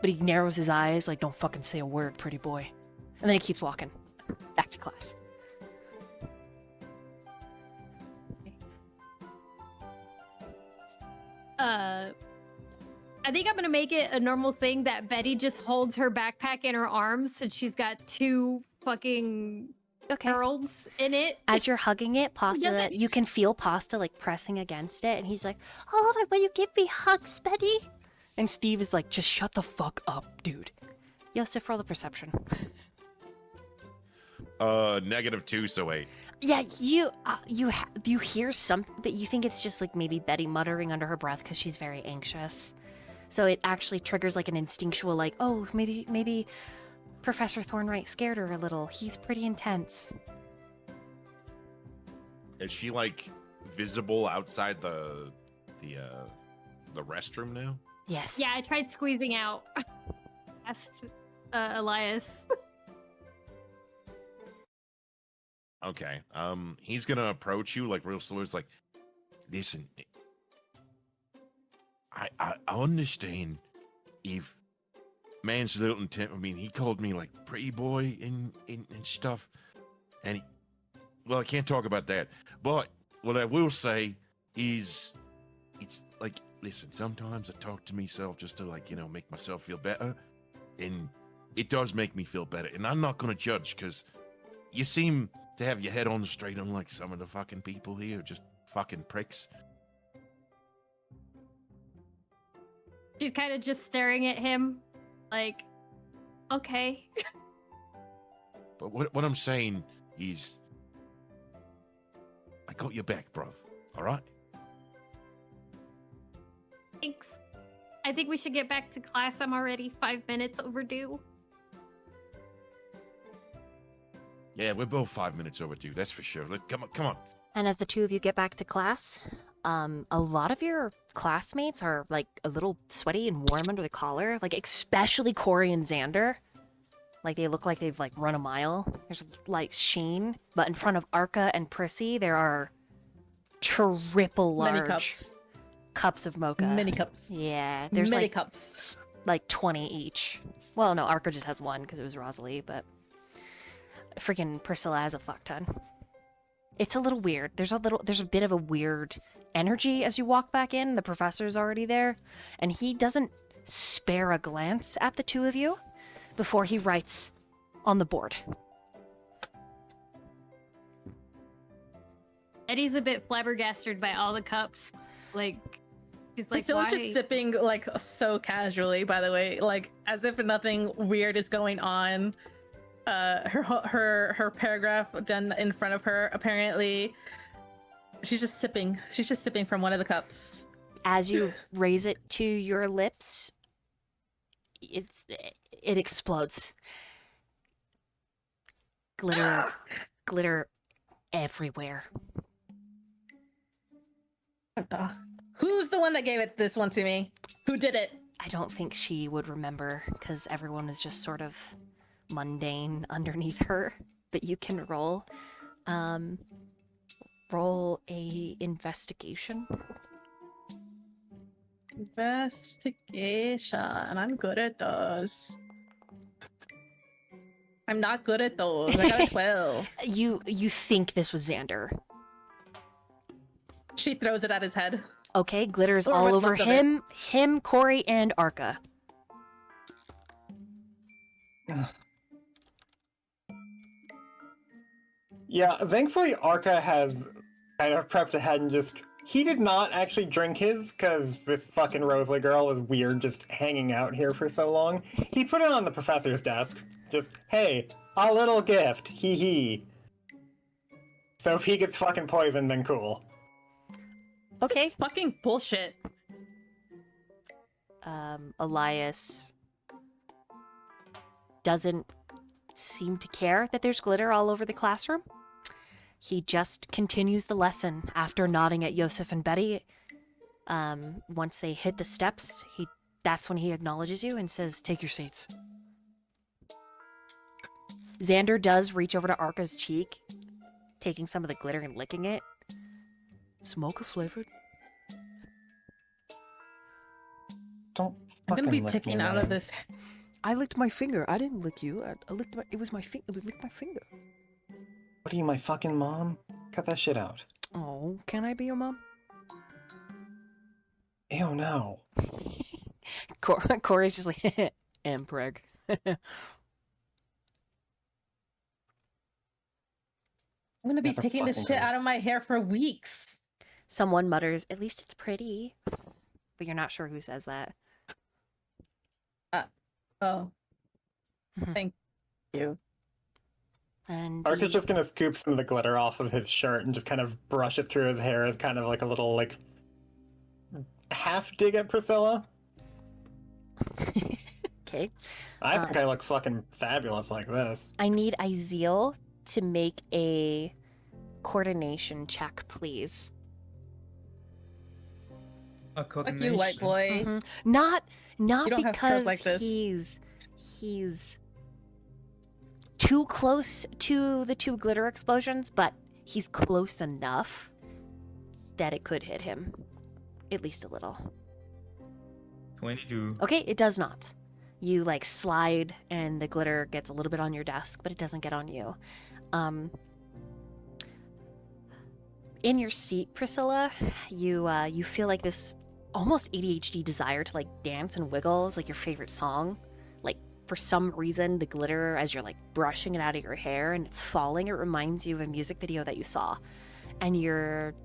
but he narrows his eyes like, don't fucking say a word, pretty boy. And then he keeps walking back to class. I think I'm gonna make it a normal thing that Betty just holds her backpack in her arms since she's got 2 fucking girls in it. As you're hugging it, Pasta, you can feel Pasta like pressing against it, and he's like, "Oh, will you give me hugs, Betty?" And Steve is like, "Just shut the fuck up, dude." Yosef, roll the perception. -2, so 8. Yeah, you hear something, but you think it's just like maybe Betty muttering under her breath because she's very anxious. So it actually triggers like an instinctual like, oh, maybe Professor Thornwright scared her a little. He's pretty intense. Is she like visible outside the restroom now? Yes. Yeah, I tried squeezing out. Asked Elias. Okay. He's gonna approach you like real slow. It's like, listen, I understand if man's a little intent. I mean, he called me like pretty boy and stuff, and well, I can't talk about that. But what I will say is, it's like, listen, sometimes I talk to myself just to like, make myself feel better, and it does make me feel better. And I'm not gonna judge because you seem to have your head on straight, unlike some of the fucking people here, just fucking pricks. She's kind of just staring at him, like, okay. But what I'm saying is, I got your back, bruv. All right? Thanks. I think we should get back to class. I'm already 5 minutes overdue. Yeah, we're both 5 minutes overdue, that's for sure. Come on. And as the two of you get back to class, a lot of your classmates are like a little sweaty and warm under the collar, like especially Corey and Xander. Like they look like they've like run a mile. There's like sheen, but in front of Arca and Prissy, there are triple large Many cups of mocha. Many cups. Yeah, there's Many like cups. like 20 each. Well, no, Arca just has one because it was Rosalie, but freaking Priscilla has a fuck ton. It's a little weird. There's a bit of a weird energy as you walk back in. The professor's already there, and he doesn't spare a glance at the two of you before he writes on the board. Eddie's a bit flabbergasted by all the cups. Like, she's like, Priscilla's why? just sipping like so casually, by the way, like as if nothing weird is going on. Her paragraph done in front of her, apparently. She's just sipping from one of the cups. As you raise it to your lips, it explodes. Glitter everywhere. Who's the one that gave this one to me? Who did it? I don't think she would remember because everyone is just sort of mundane underneath her, but you can roll a investigation. Investigation. I'm good at those. I'm not good at those. I got a 12. You think this was Xander. She throws it at his head. Okay, glitters Or all what's over left of him, Corey, and Arca. Yeah, thankfully Arca has kind of prepped ahead and just... He did not actually drink his, because this fucking Rosalie girl was weird just hanging out here for so long. He put it on the professor's desk. Just, hey, a little gift, hee hee. So if he gets fucking poisoned, then cool. Okay. This is fucking bullshit. Elias doesn't seem to care that there's glitter all over the classroom. He just continues the lesson after nodding at Yosef and Betty. Once they hit the steps, that's when he acknowledges you and says, "Take your seats." Xander does reach over to Arca's cheek, taking some of the glitter and licking it. Smoker flavored. Don't I'm gonna fucking be lick picking me, out of man. this. I licked my finger. I didn't lick you. I licked my. It was my finger. It was licked my finger. What are you, my fucking mom? Cut that shit out. Oh, can I be your mom? Ew, no. Corey's just like, "Preg." I'm gonna be Never picking this fucking shit out goes. of my hair for weeks. Someone mutters, "At least it's pretty," but you're not sure who says that. Oh. Mhm. Thank you. And Arca's just gonna scoop some of the glitter off of his shirt and just kind of brush it through his hair as kind of like a little, like, half dig at Priscilla. Okay. I think I look fucking fabulous like this. I need Izeal to make a coordination check, please. A Fuck you, white coordination. boy. Mhm. Not You don't have because curves like this. he's too close to the two glitter explosions, but he's close enough that it could hit him. At least a little. 22. Okay, it does not. You like slide and the glitter gets a little bit on your desk, but it doesn't get on you. In your seat, Priscilla, you feel like this almost ADHD desire to like dance and wiggle is like your favorite song. Like for some reason, the glitter as you're like brushing it out of your hair and it's falling, it reminds you of a music video that you saw, and you're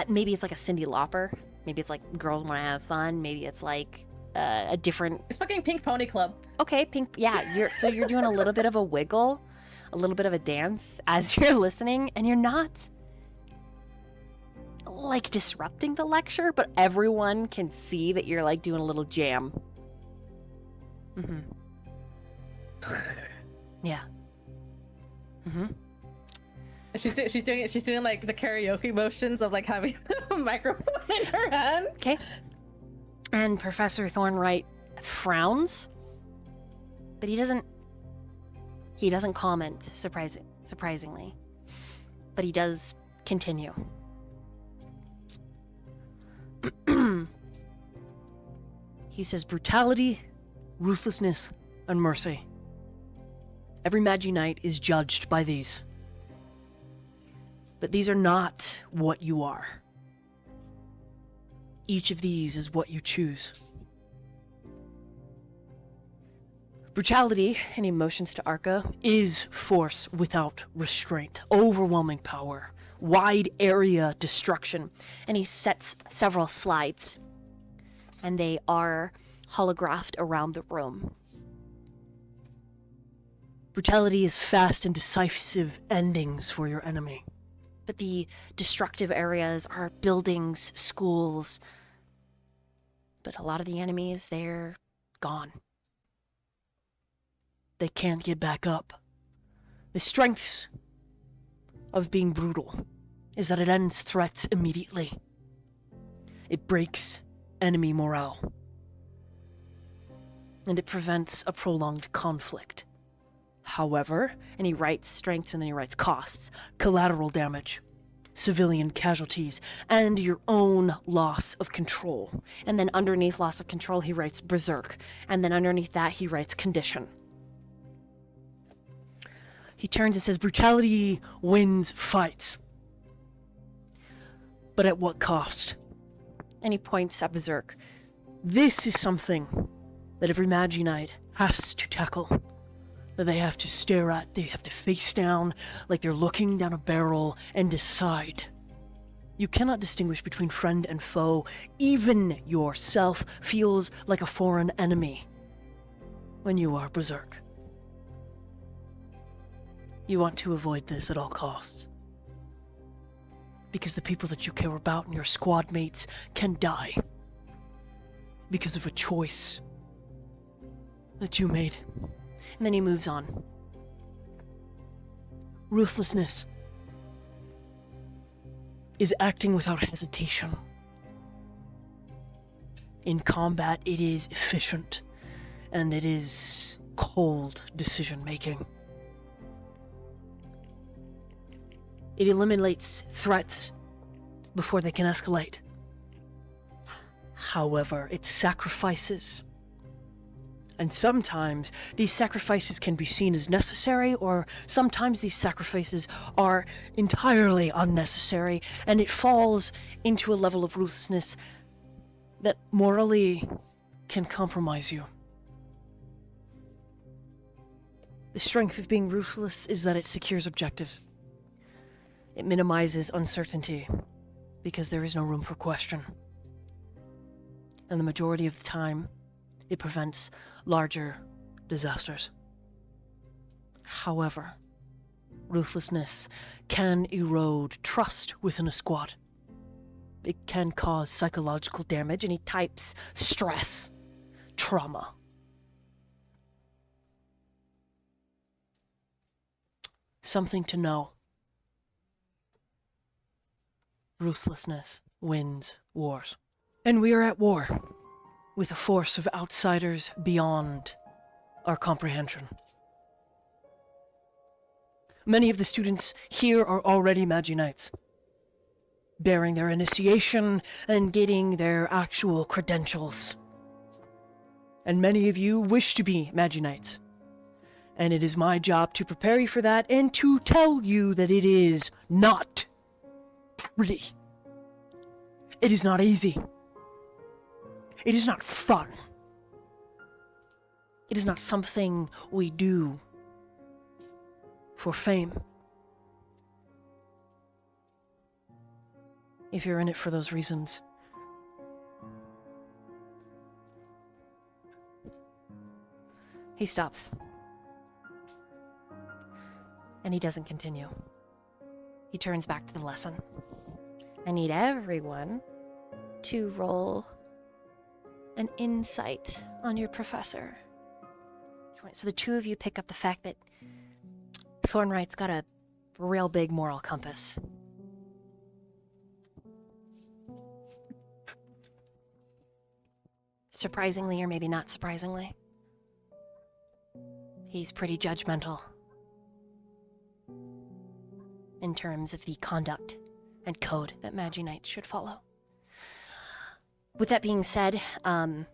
maybe it's like a Cyndi Lauper. Maybe it's like Girls Wanna Have Fun. Maybe it's like a different. It's fucking Pink Pony Club. Okay, pink. Yeah, you're doing a little bit of a wiggle, a little bit of a dance as you're listening, and you're not like disrupting the lecture, but everyone can see that you're like doing a little jam. Mhm. Yeah. Mhm. She's doing like the karaoke motions of like having a microphone in her hand. Okay. And Professor Thornwright frowns, but he doesn't comment, surprisingly. But he does continue. He says brutality, ruthlessness, and mercy. Every Magi-Knight is judged by these. But these are not what you are. Each of these is what you choose. Brutality, and he motions to Arca, is force without restraint, overwhelming power, wide area destruction. And he sets several slides, and they are holographed around the room. Brutality is fast and decisive endings for your enemy. But the destructive areas are buildings, schools. But a lot of the enemies, they're gone. They can't get back up. The strengths of being brutal is that it ends threats immediately. It breaks enemy morale. And it prevents a prolonged conflict. However, and he writes strengths and then he writes costs, collateral damage, civilian casualties, and your own loss of control. And then underneath loss of control, he writes berserk. And then underneath that, he writes condition. He turns and says, brutality wins fights. But at what cost? And he points at berserk. This is something that every Magi-Knight has to tackle. That they have to stare at, they have to face down, like they're looking down a barrel and decide. You cannot distinguish between friend and foe. Even yourself feels like a foreign enemy when you are berserk. You want to avoid this at all costs. Because the people that you care about and your squad mates can die. Because of a choice that you made. And then he moves on. Ruthlessness is acting without hesitation. In combat, it is efficient, and it is cold decision-making. It eliminates threats before they can escalate. However, it sacrifices. And sometimes these sacrifices can be seen as necessary, or sometimes these sacrifices are entirely unnecessary, and it falls into a level of ruthlessness that morally can compromise you. The strength of being ruthless is that it secures objectives. It minimizes uncertainty, because there is no room for question. And the majority of the time, it prevents larger disasters. However, ruthlessness can erode trust within a squad. It can cause psychological damage, and he types stress, trauma, something to know. Ruthlessness wins wars. And we are at war with a force of outsiders beyond our comprehension. Many of the students here are already Magi-Knights, bearing their initiation and getting their actual credentials. And many of you wish to be Magi-Knights. And it is my job to prepare you for that and to tell you that it is not pretty. It is not easy. It is not fun. It is not something we do for fame. If you're in it for those reasons, he stops. And he doesn't continue. He turns back to the lesson. I need everyone to roll an insight on your professor. So the two of you pick up the fact that Thornright's got a real big moral compass. Surprisingly, or maybe not surprisingly, he's pretty judgmental in terms of the conduct and code that Magi-Knight should follow. With that being said, the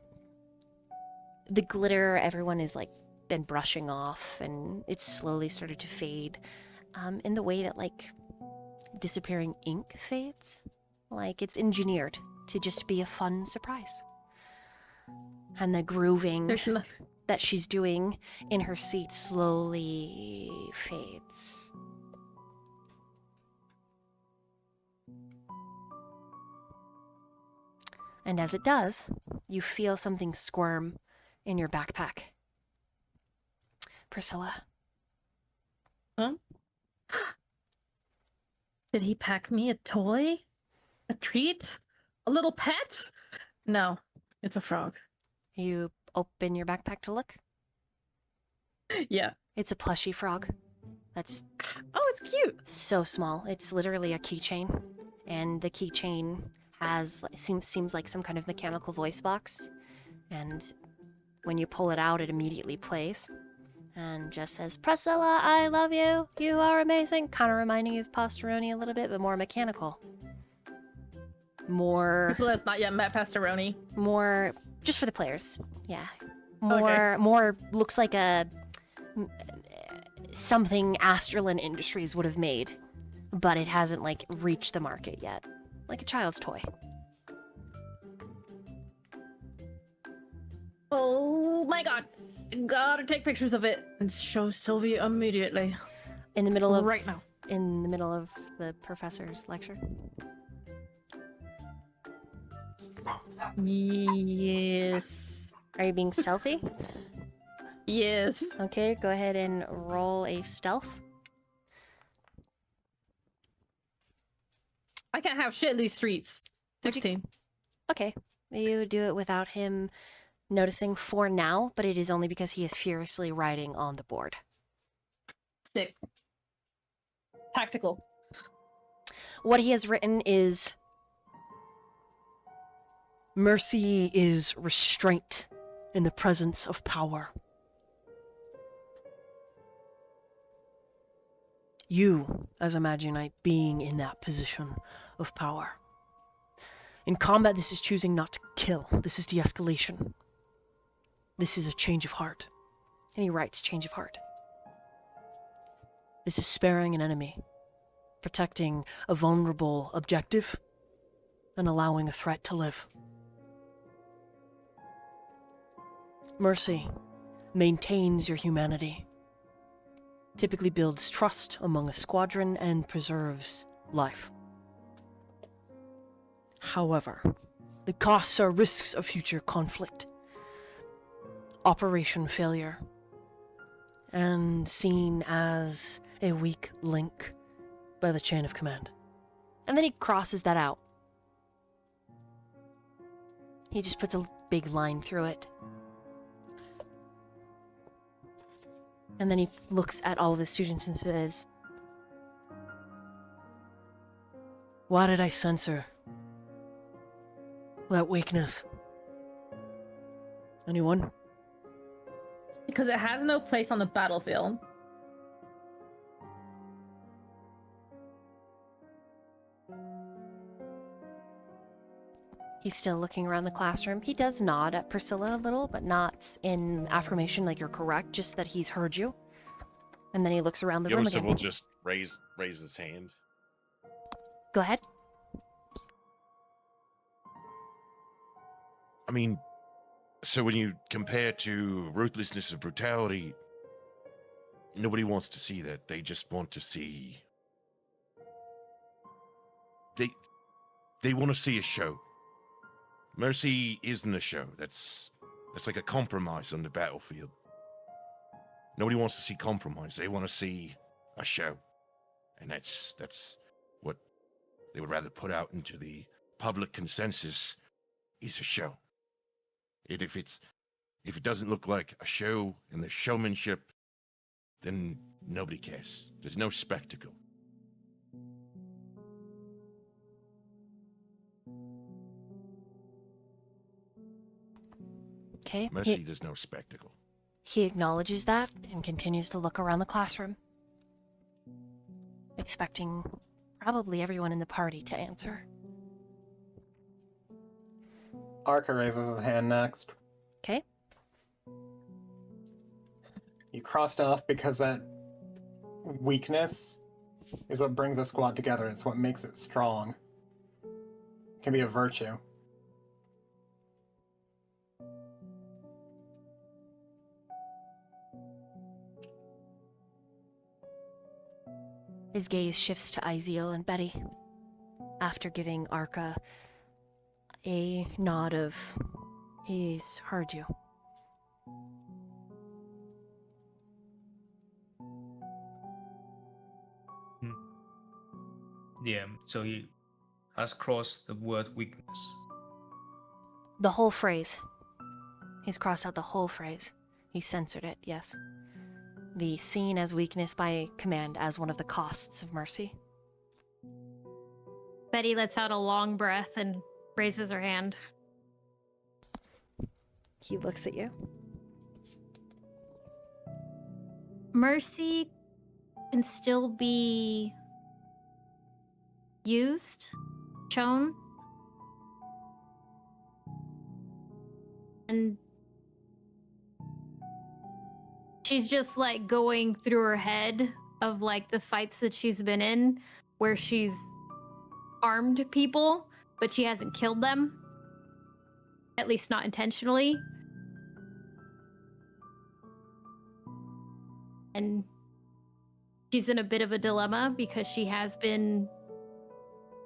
glitter everyone is like been brushing off, and it's slowly started to fade in the way that like disappearing ink fades. Like it's engineered to just be a fun surprise. And the grooving that she's doing in her seat slowly fades. And as it does, you feel something squirm in your backpack. Priscilla. Huh? Did he pack me a toy? A treat? A little pet? No, it's a frog. You open your backpack to look? Yeah. It's a plushy frog. That's Oh, it's cute. so small. It's literally a keychain. And the keychain has seems like some kind of mechanical voice box. And when you pull it out, it immediately plays. And just says, Priscilla, I love you. You are amazing. Kind of reminding you of Pastoroni a little bit, but more mechanical. More... Priscilla's not yet met Pastoroni. More... Just for the players. Yeah. Okay. More looks like a... something Astralin Industries would have made. But it hasn't, like, reached the market yet. Like a child's toy. Oh my god. Gotta take pictures of it and show Sylvia immediately. In the middle of... Right now. In the middle of the professor's lecture. Yes. Are you being stealthy? Yes. Okay, go ahead and roll a stealth. I can't have shit in these streets. 16. Okay, you do it without him noticing for now, but it is only because he is furiously writing on the board. Sick. Tactical. What he has written is... Mercy is restraint in the presence of power. You, as a Magi-Knight, being in that position of power. In combat, this is choosing not to kill. This is de-escalation. This is a change of heart. And he writes change of heart. This is sparing an enemy, protecting a vulnerable objective, and allowing a threat to live. Mercy maintains your humanity, typically builds trust among a squadron, and preserves life. However, the costs are risks of future conflict, operation failure, and seen as a weak link by the chain of command. And then he crosses that out. He just puts a big line through it. And then he looks at all of his students and says, Why did I censor that weakness? Anyone? Because it has no place on the battlefield. He's still looking around the classroom. He does nod at Priscilla a little, but not in affirmation like you're correct, just that he's heard you. And then he looks around the room Yosa again. will just raise his hand. Go ahead. I mean, so when you compare to ruthlessness and brutality, nobody wants to see that. They just want to see... They want to see a show. Mercy isn't a show. That's like a compromise on the battlefield. Nobody wants to see compromise. They want to see a show. And that's what they would rather put out into the public consensus is a show. If it doesn't look like a show and the showmanship, then nobody cares. There's no spectacle. Okay. Mercy, there's no spectacle. He acknowledges that and continues to look around the classroom, expecting probably everyone in the party to answer. Arca raises his hand next. Okay. You crossed off because that weakness is what brings the squad together. It's what makes it strong. It can be a virtue. His gaze shifts to Iziel and Betty, after giving Arca a nod of, he's heard you. Yeah, so he has crossed the word weakness. The whole phrase. He's crossed out the whole phrase. He censored it, yes. The seen as weakness by command as one of the costs of mercy. Betty lets out a long breath and raises her hand. He looks at you. Mercy can still be used, shown, and she's just like going through her head of like the fights that she's been in where she's harmed people, but she hasn't killed them, at least not intentionally. And she's in a bit of a dilemma because she has been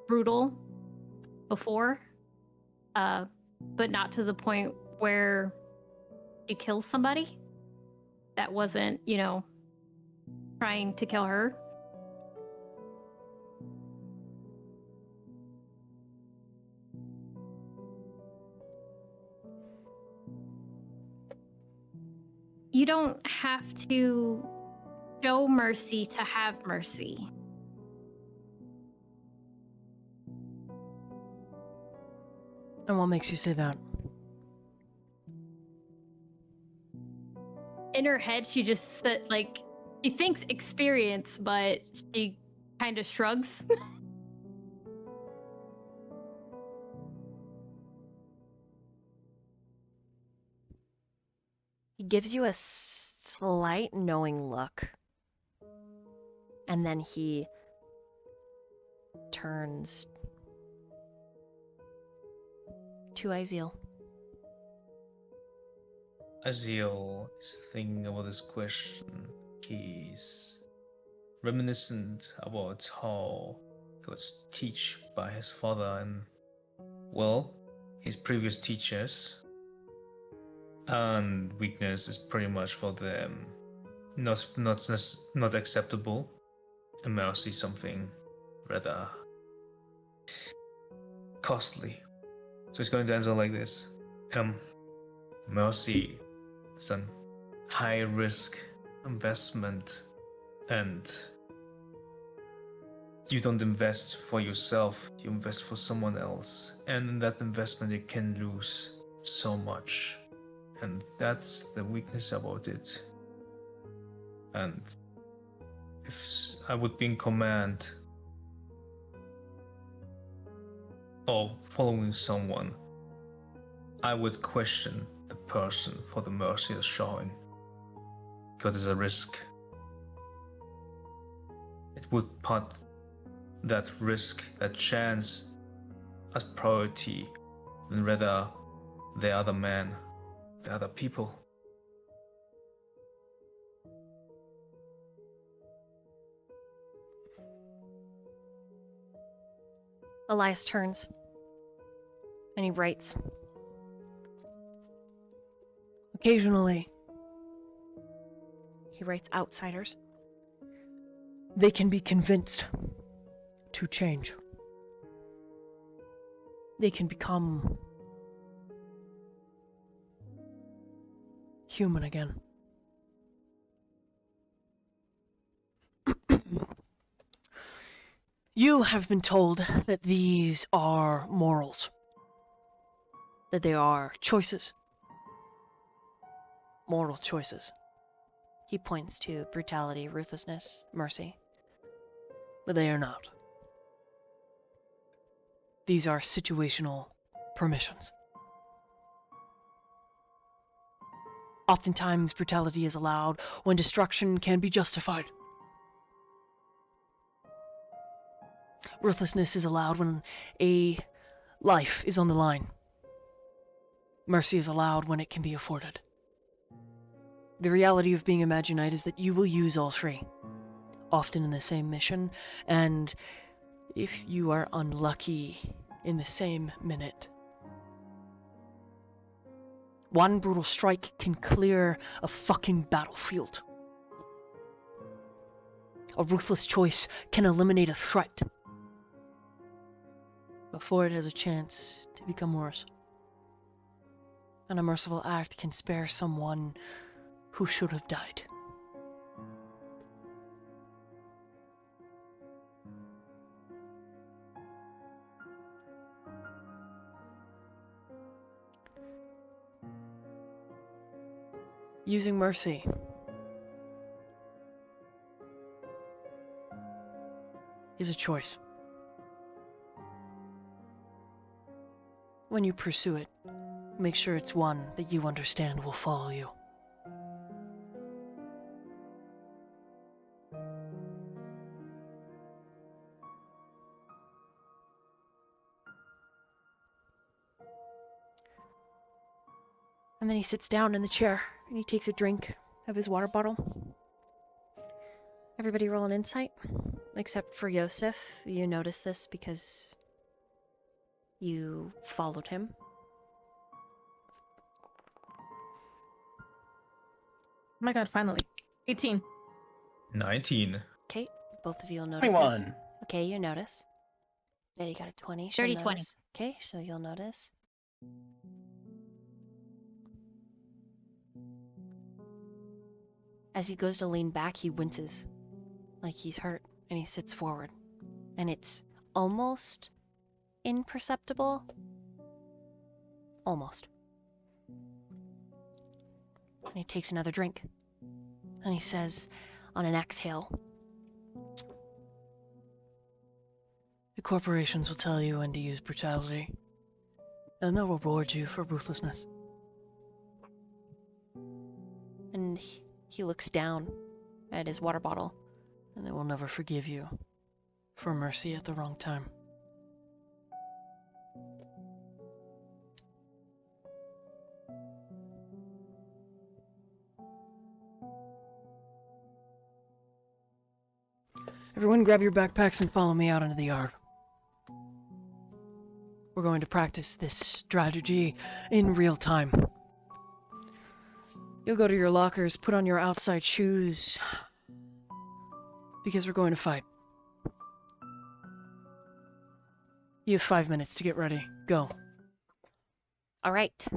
brutal before, but not to the point where she kills somebody that wasn't, trying to kill her. You don't have to show mercy to have mercy. And what makes you say that? In her head, she just said, she thinks experience, but she kind of shrugs. He gives you a slight knowing look. And then he turns to Iziel. Iziel is thinking about this question. He's reminiscent about how he was taught by his father and, well, his previous teachers. And weakness is pretty much for them not acceptable. And mercy something rather costly. So it's going to answer like this. Mercy is a high risk investment, and you don't invest for yourself, you invest for someone else. And in that investment, you can lose so much. And that's the weakness about it. And if I would be in command or following someone, I would question the person for the mercy they're showing. Because it's a risk. It would put that risk, that chance, as priority than rather the other man, the other people. Elias turns and he writes. Occasionally, He writes outsiders. they can be convinced to change. They can become human again. You have been told that these are morals, that they are choices, moral choices. He points to brutality, ruthlessness, mercy. But they are not. These are situational permissions. Oftentimes, brutality is allowed when destruction can be justified. Ruthlessness is allowed when a life is on the line. Mercy is allowed when it can be afforded. The reality of being a Magi-Knight is that you will use all three, often in the same mission, and if you are unlucky, in the same minute. One brutal strike can clear a fucking battlefield. A ruthless choice can eliminate a threat before it has a chance to become worse. An unmerciful act can spare someone who should have died. Using mercy is a choice. When you pursue it, make sure it's one that you understand will follow you. And then he sits down in the chair and he takes a drink of his water bottle. Everybody roll an insight, except for Yosef. You notice this because you followed him. Oh my god, finally. 18. 19. Okay, both of you will notice 21. this. Okay, you notice. Betty got a 20. Dirty 20. Okay, so you'll notice. As he goes to lean back, he winces, like he's hurt, and he sits forward. And it's almost imperceptible. Almost. And he takes another drink. And he says, on an exhale, The corporations will tell you when to use brutality, and they'll reward you for ruthlessness. and he looks down at his water bottle. And they will never forgive you for mercy at the wrong time. Everyone grab your backpacks and follow me out into the yard. We're going to practice this strategy in real time. You'll go to your lockers, put on your outside shoes, because we're going to fight. You have 5 minutes to get ready. Go. All right.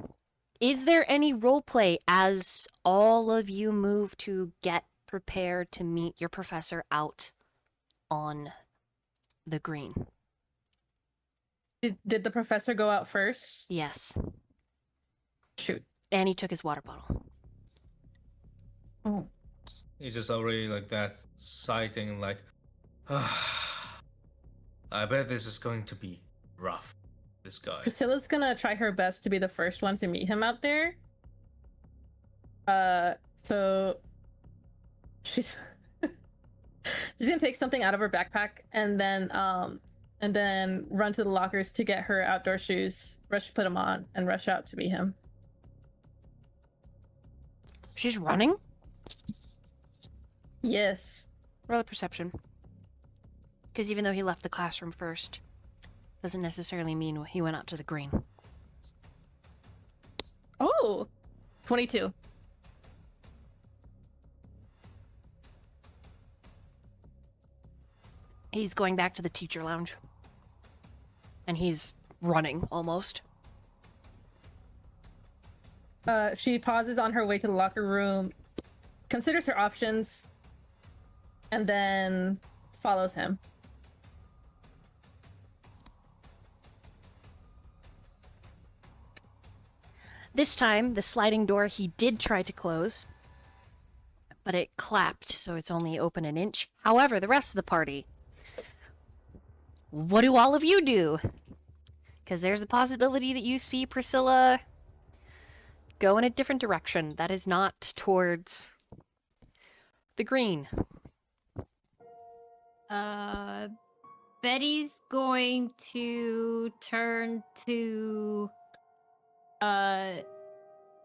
Is there any roleplay as all of you move to get prepared to meet your professor out on the green. Did the professor go out first? Yes. Shoot. And he took his water bottle. Oh. He's just already like that, sighting like, I bet this is going to be rough. This guy. Priscilla's gonna try her best to be the first one to meet him out there. So she's she's gonna take something out of her backpack and then run to the lockers to get her outdoor shoes, put them on, and rush out to meet him. She's running? Yes. Roll a perception. Because even though he left the classroom first, doesn't necessarily mean he went out to the green. Oh, 22. He's going back to the teacher lounge. And he's running, almost. She pauses on her way to the locker room, considers her options, and then follows him. This time, the sliding door he did try to close, but it clapped, so it's only open an inch. However, the rest of the party, what do all of you do? Because there's a possibility that you see Priscilla go in a different direction. That is not towards the green. Betty's going to turn to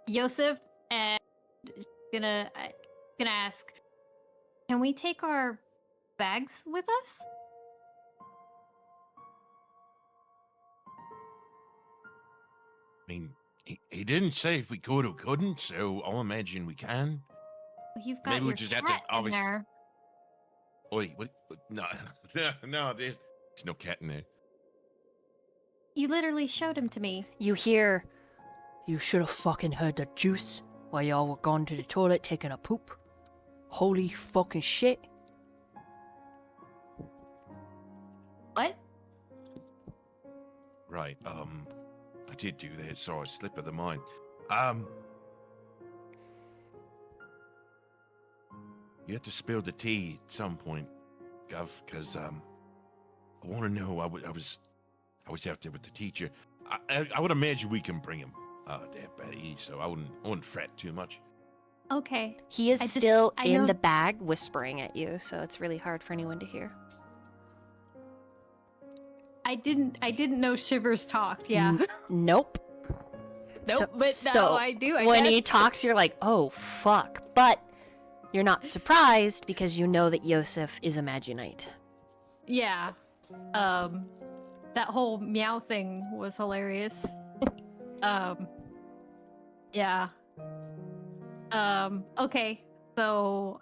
Yosef and gonna ask, can we take our bags with us? I mean, he didn't say if we could or couldn't, so I'll imagine we can. You've got Maybe we your just have cat to in there. Wait, what? No, no, there's no cat in there. You literally showed him to me. You hear, you should have fucking heard the juice while y'all were gone to the toilet taking a poop. Holy fucking shit. What? Right, I did do that, sorry, slip of the mind. You have to spill the tea at some point, Gov, because I want to know. I was out there with the teacher. I would imagine we can bring him there, Betty. So I wouldn't fret too much. Okay. He is I still in know- the bag whispering at you, so it's really hard for anyone to hear. I didn't know Shivers talked. Yeah. Nope. Nope. But so now I do. I when guess. he talks, you're like, oh fuck. But you're not surprised because you know that Yosef is a Magi-Knight. Yeah. That whole meow thing was hilarious. Yeah. Okay. So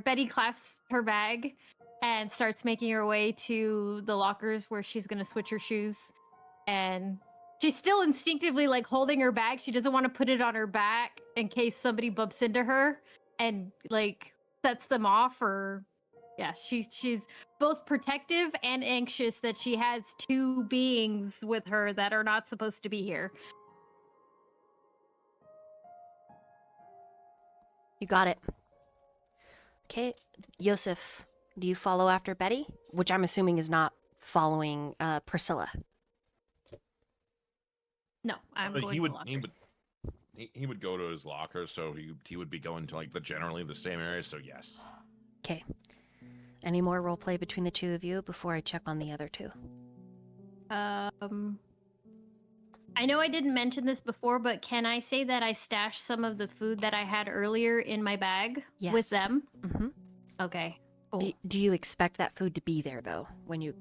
Betty clasps her bag and starts making her way to the lockers where she's gonna switch her shoes. And she's still instinctively like holding her bag. She doesn't want to put it on her back in case somebody bumps into her and like sets them off, or yeah, she's both protective and anxious that she has two beings with her that are not supposed to be here. You got it. Okay, Yosef, do you follow after Betty? Which I'm assuming is not following Priscilla. No, I'm But going he to would the lockers. he would go to his locker, so he would be going to like generally the same area. So yes. Okay. Any more roleplay between the two of you before I check on the other two? I know I didn't mention this before, but can I say that I stashed some of the food that I had earlier in my bag Yes. with them? Mm-hmm. Okay. Cool. Do you expect that food to be there, though, when you...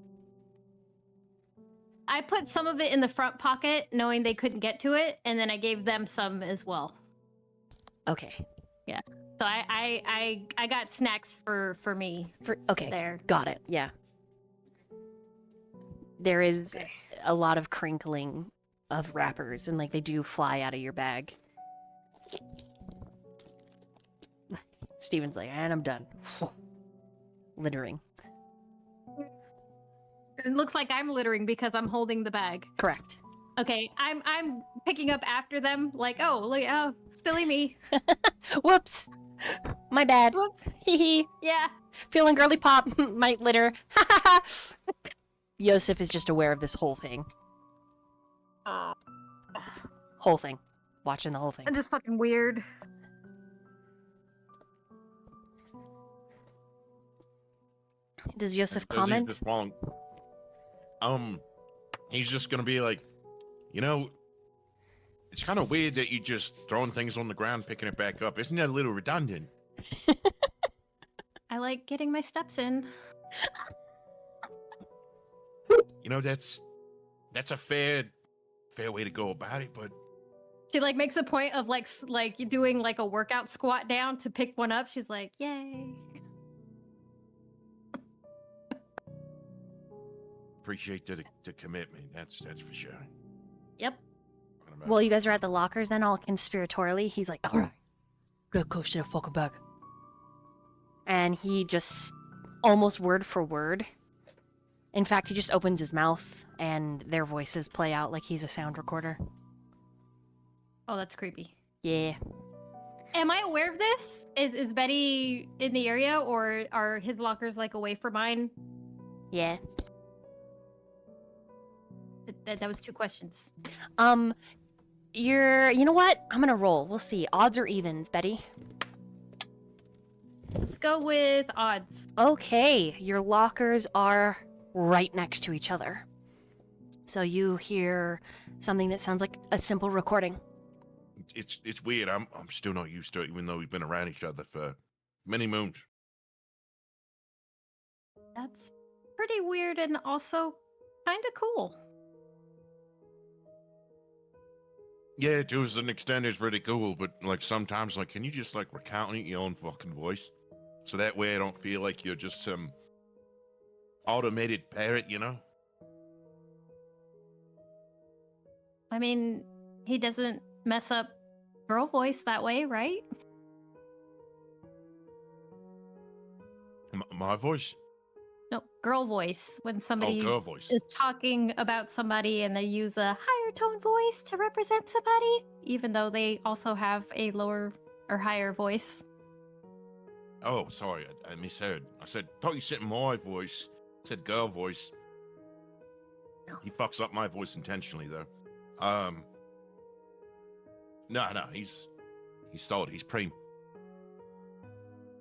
I put some of it in the front pocket, knowing they couldn't get to it, and then I gave them some as well. Okay. So I got snacks for me Okay, there. got it, yeah. There is Okay. a lot of crinkling of wrappers, and, like, they do fly out of your bag. Steven's like, and I'm done. Littering. It looks like I'm littering because I'm holding the bag. Correct. Okay, I'm picking up after them, like, oh, silly me. Whoops. My bad. Whoops. Hee Yeah. Feeling girly pop. Might litter. Yosef is just aware of this whole thing. Whole thing. Watching the whole thing. I'm just fucking weird. Does Yosef Because comment? He's just wrong. He's just gonna be like, it's kind of weird that you just throwing things on the ground, picking it back up. Isn't that a little redundant? I like getting my steps in. That's a fair way to go about it, but She like makes a point of like you doing like a workout squat down to pick one up. She's like, yay. appreciate the commitment. That's for sure. Yep. Well, you guys are at the lockers then, all conspiratorially. He's like, alright, Get close to the fucking bag. and he just almost word for word. In fact, he just opens his mouth and their voices play out like he's a sound recorder. Oh, that's creepy. Yeah. Am I aware of this? Is Betty in the area, or are his lockers like away from mine? Yeah. That was 2 questions. You know what? I'm gonna roll. We'll see. Odds or evens, Betty? Let's go with odds. Okay, your lockers are right next to each other. So you hear something that sounds like a simple recording. It's weird. I'm still not used to it, even though we've been around each other for many moons. That's pretty weird and also kind of cool. Yeah, to an extent, it's pretty cool, but like sometimes, like, can you just like recount it in your own fucking voice, so that way I don't feel like you're just some automated parrot, I mean, he doesn't mess up girl voice that way, right? My voice. No, girl voice. When somebody Girl voice. is talking about somebody and they use a higher tone voice to represent somebody, even though they also have a lower or higher voice. Oh, sorry, I misheard. I thought you said my voice. I said girl voice. No. He fucks up my voice intentionally, though. No, he's solid. He's pretty.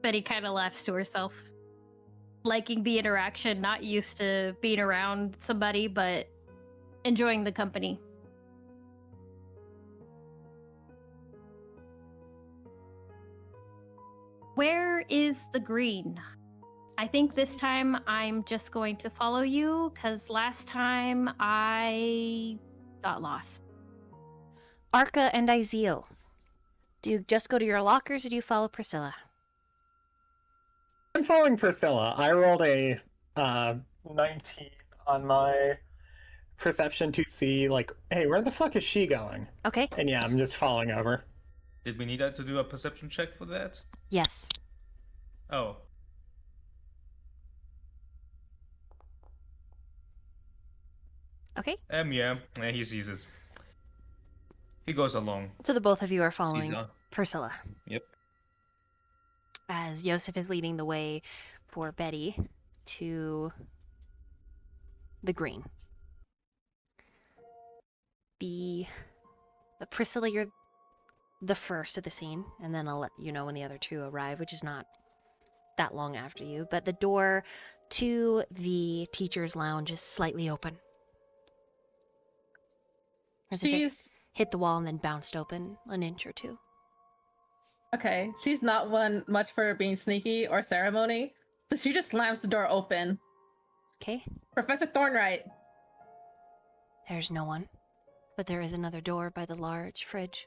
Betty kind of laughs to herself, liking the interaction, not used to being around somebody, but enjoying the company. Where is the green? I think this time I'm just going to follow you, because last time I got lost. Arca and Izeal, do you just go to your lockers or do you follow Priscilla? I'm following Priscilla. I rolled a 19 on my perception to see, like, hey, where the fuck is she going? Okay. And yeah, I'm just following over. Did we need to do a perception check for that? Yes. Oh. Okay. Yeah, he sees us. He goes along. So the both of you are following Caesar. Priscilla. Yep. As Yosef is leading the way for Betty to the green. But Priscilla, you're the first at the scene, and then I'll let you know when the other 2 arrive, which is not that long after you. But the door to the teacher's lounge is slightly open. As if it hit the wall and then bounced open an inch or 2. Okay, she's not one much for being sneaky or ceremony, so she just slams the door open. Okay. Professor Thornwright. There's no one, but there is another door by the large fridge.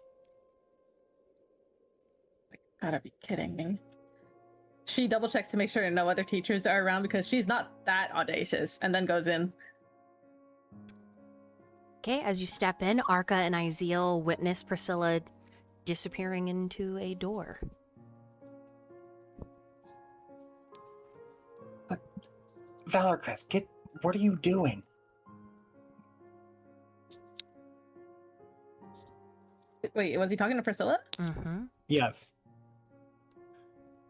Gotta be kidding me. She double checks to make sure no other teachers are around because she's not that audacious, and then goes in. Okay, as you step in, Arca and Izeal witness Priscilla disappearing into a door. Valorcrest, What are you doing? Wait, was he talking to Priscilla? Mm-hmm. Yes.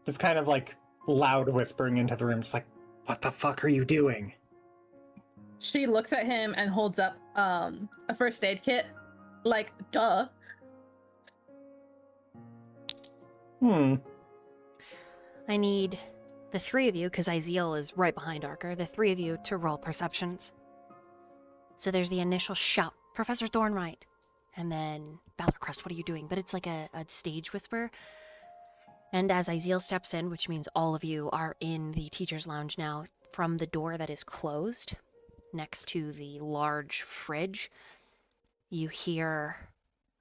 Just kind of like loud whispering into the room, just like, what the fuck are you doing? She looks at him and holds up a first aid kit. Like, duh. I need the three of you, because Iziel is right behind Arca, the three of you to roll perceptions. So there's the initial shout, Professor Thornwright, and then Valorcrest, what are you doing? But it's like a stage whisper. And as Iziel steps in, which means all of you are in the teacher's lounge now, from the door that is closed, next to the large fridge, you hear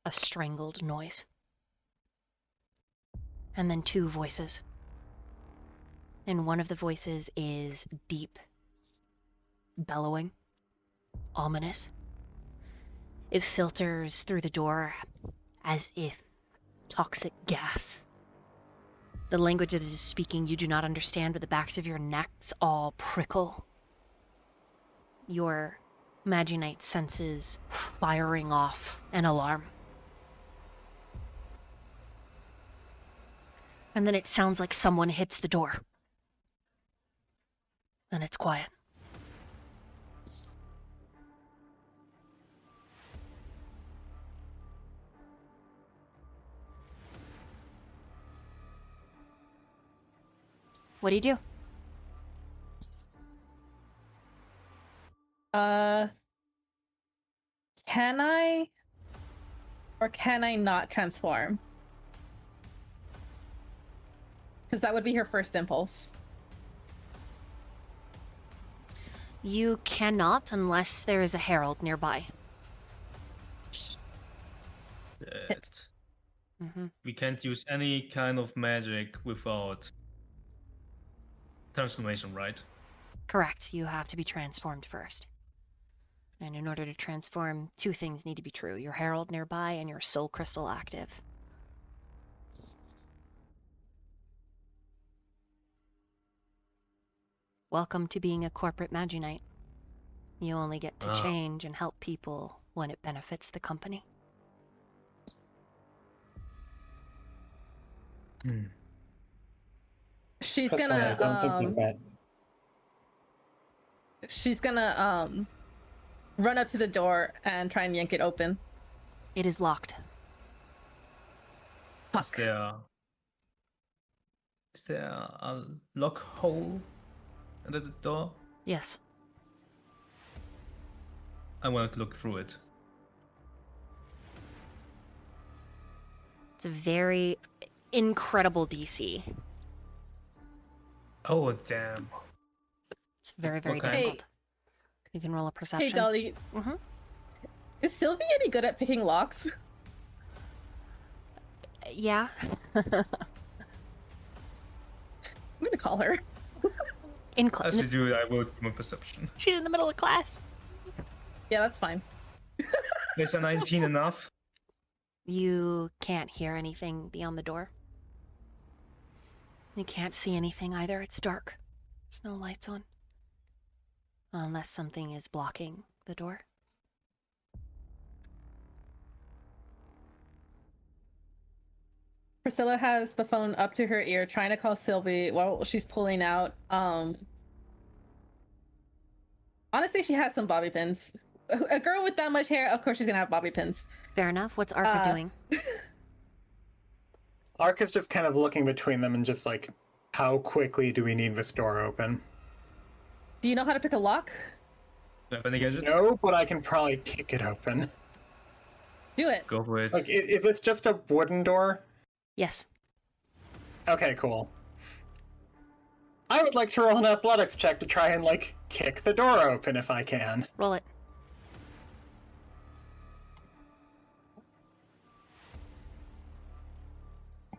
a strangled noise. And then two voices. And one of the voices is deep, bellowing, ominous. It filters through the door as if toxic gas. The language that it is speaking you do not understand, but the backs of your necks all prickle. Your Magi-Knight senses firing off an alarm. And then it sounds like someone hits the door. And it's quiet. What do you do? Can I or can I not transform? Because that would be her first impulse. You cannot unless there is a herald nearby. That Mm-hmm. we can't use any kind of magic without transformation, right? Correct. You have to be transformed first. And in order to transform, two things need to be true. Your herald nearby and your soul crystal active. Welcome to being a corporate Magi-Knight. You only get to change and help people when it benefits the company. She's Priscilla, gonna I don't think that she's gonna run up to the door and try and yank it open. It is locked. Is there a lock hole under the door? Yes. I want to look through it. It's a very incredible DC. Oh, damn. It's very, very What kind? difficult. You can roll a perception. Hey, Dolly. Mm-hmm. Is Sylvie any good at picking locks? Yeah. I'm gonna call her. As you do, I will do my perception. She's in the middle of class. Yeah, that's fine. Is a 19 enough? You can't hear anything beyond the door. You can't see anything either. It's dark. There's no lights on. Unless something is blocking the door. Priscilla has the phone up to her ear, trying to call Sylvie while she's pulling out. Honestly, she has some bobby pins. A girl with that much hair, of course she's gonna have bobby pins. Fair enough. What's Arca doing? Arca's just kind of looking between them and just like, how quickly do we need this door open? Do you know how to pick a lock? Do you have any gadget? No, but I can probably kick it open. Do it. Go for it. Like, is this just a wooden door? Yes. Okay, cool. I would like to roll an athletics check to try and, like, kick the door open if I can. Roll it.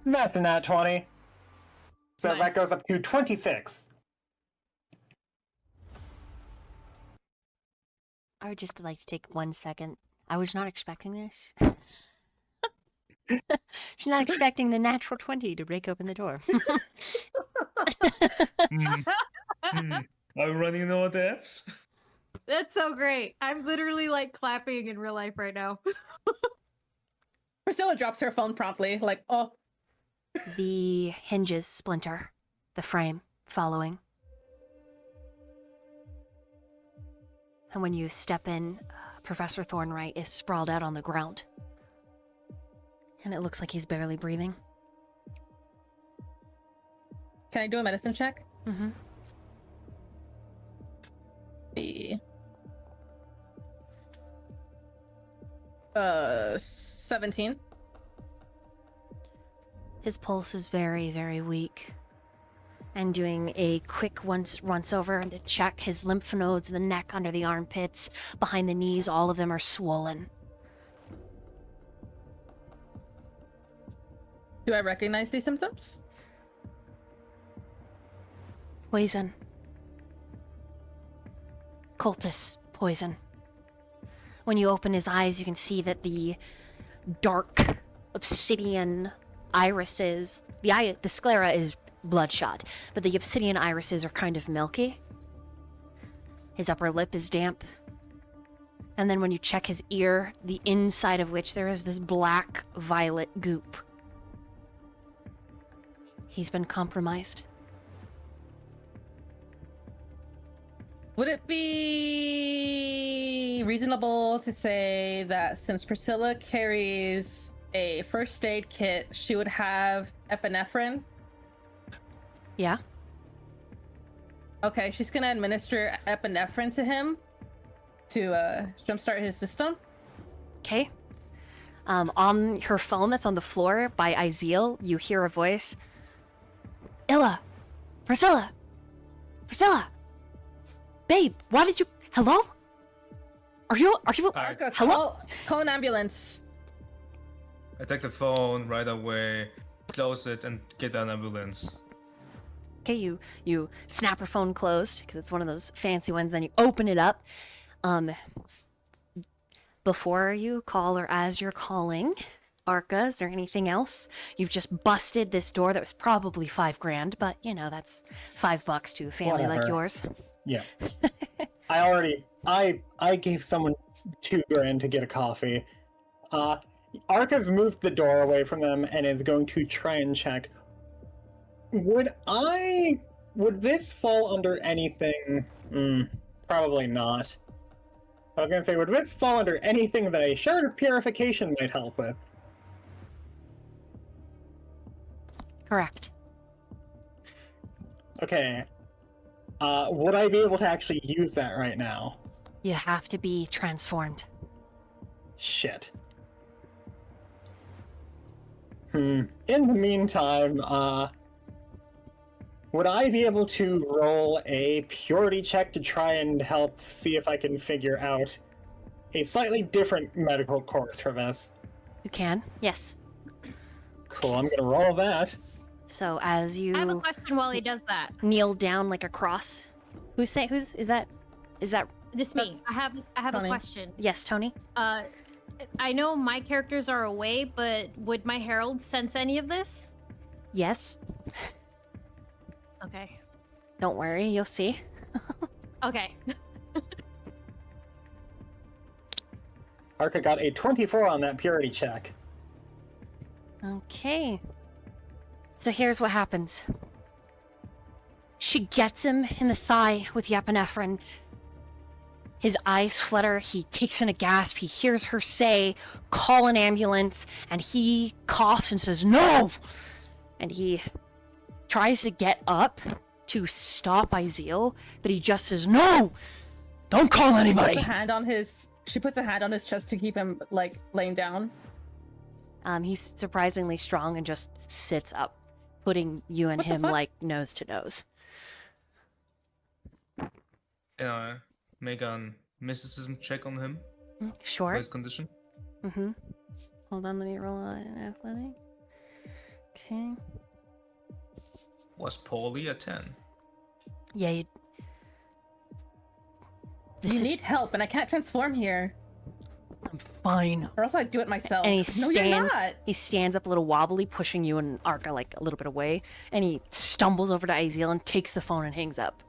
That's a nat 20. So Nice. that goes up to 26. I would just like to take 1 second. I was not expecting this. She's not expecting the natural 20 to break open the door. Are we running no depths? That's so great. I'm literally like clapping in real life right now. Priscilla drops her phone promptly, like, oh. The hinges splinter, the frame following. And when you step in, Professor Thornwright is sprawled out on the ground. And it looks like he's barely breathing. Can I do a medicine check? Mm-hmm. 17. His pulse is very, very weak. And doing a quick once over to check his lymph nodes, the neck, under the armpits, behind the knees, all of them are swollen. Do I recognize these symptoms? Poison. Cultist poison. When you open his eyes, you can see that the dark obsidian irises, the sclera is bloodshot, but the obsidian irises are kind of milky. His upper lip is damp. And then when you check his ear, the inside of which there is this black violet goop. He's been compromised. Would it be reasonable to say that since Priscilla carries a first aid kit, she would have epinephrine? Yeah? Okay, she's gonna administer epinephrine to him to jumpstart his system. Okay. On her phone that's on the floor by Izeal, you hear a voice. Illa! Priscilla! Priscilla! Babe, why did you... Hello? Are you... Arca, Hello? Call an ambulance. I take the phone right away, close it, and get an ambulance. Okay, you snap her phone closed, because it's one of those fancy ones, then you open it up. Before you call, or as you're calling, Arca, is there anything else? You've just busted this door that was probably $5,000, but, you know, that's $5 to a family like yours. Yeah. I gave someone $2,000 to get a coffee. Arca's moved the door away from them and is going to try and check. Would this fall under anything? Probably not. I was gonna say, would this fall under anything that a shard of purification might help with? Correct. Okay. Would I be able to actually use that right now? You have to be transformed. Shit. In the meantime, would I be able to roll a purity check to try and help see if I can figure out a slightly different medical course for this? You can, yes. Cool, I'm gonna roll that. So as you I have a question while he does that. kneel down like a cross. Is that This me. I have Tony. a question. yes, Tony? I know my characters are away, but would my herald sense any of this? Yes. Okay. Don't worry, you'll see. Okay. Arca got a 24 on that purity check. Okay. So here's what happens. She gets him in the thigh with the epinephrine. His eyes flutter, he takes in a gasp, he hears her say, call an ambulance, and he coughs and says, no! And he tries to get up to stop Izeal, but he just says, no! Don't call anybody! She puts a hand on his chest to keep him, like, laying down. He's surprisingly strong and just sits up, putting you and him, like, nose to nose. Make a mysticism check on him for Sure. his condition. Mm-hmm. Hold on, let me roll an athletic. Okay. Was poorly a 10. Yeah, You need help, and I can't transform here. I'm fine. Or else I'd do it myself. And he No, you're stands. not. He stands up a little wobbly, pushing you and Arca like a little bit away, and he stumbles over to Izeal and takes the phone and hangs up.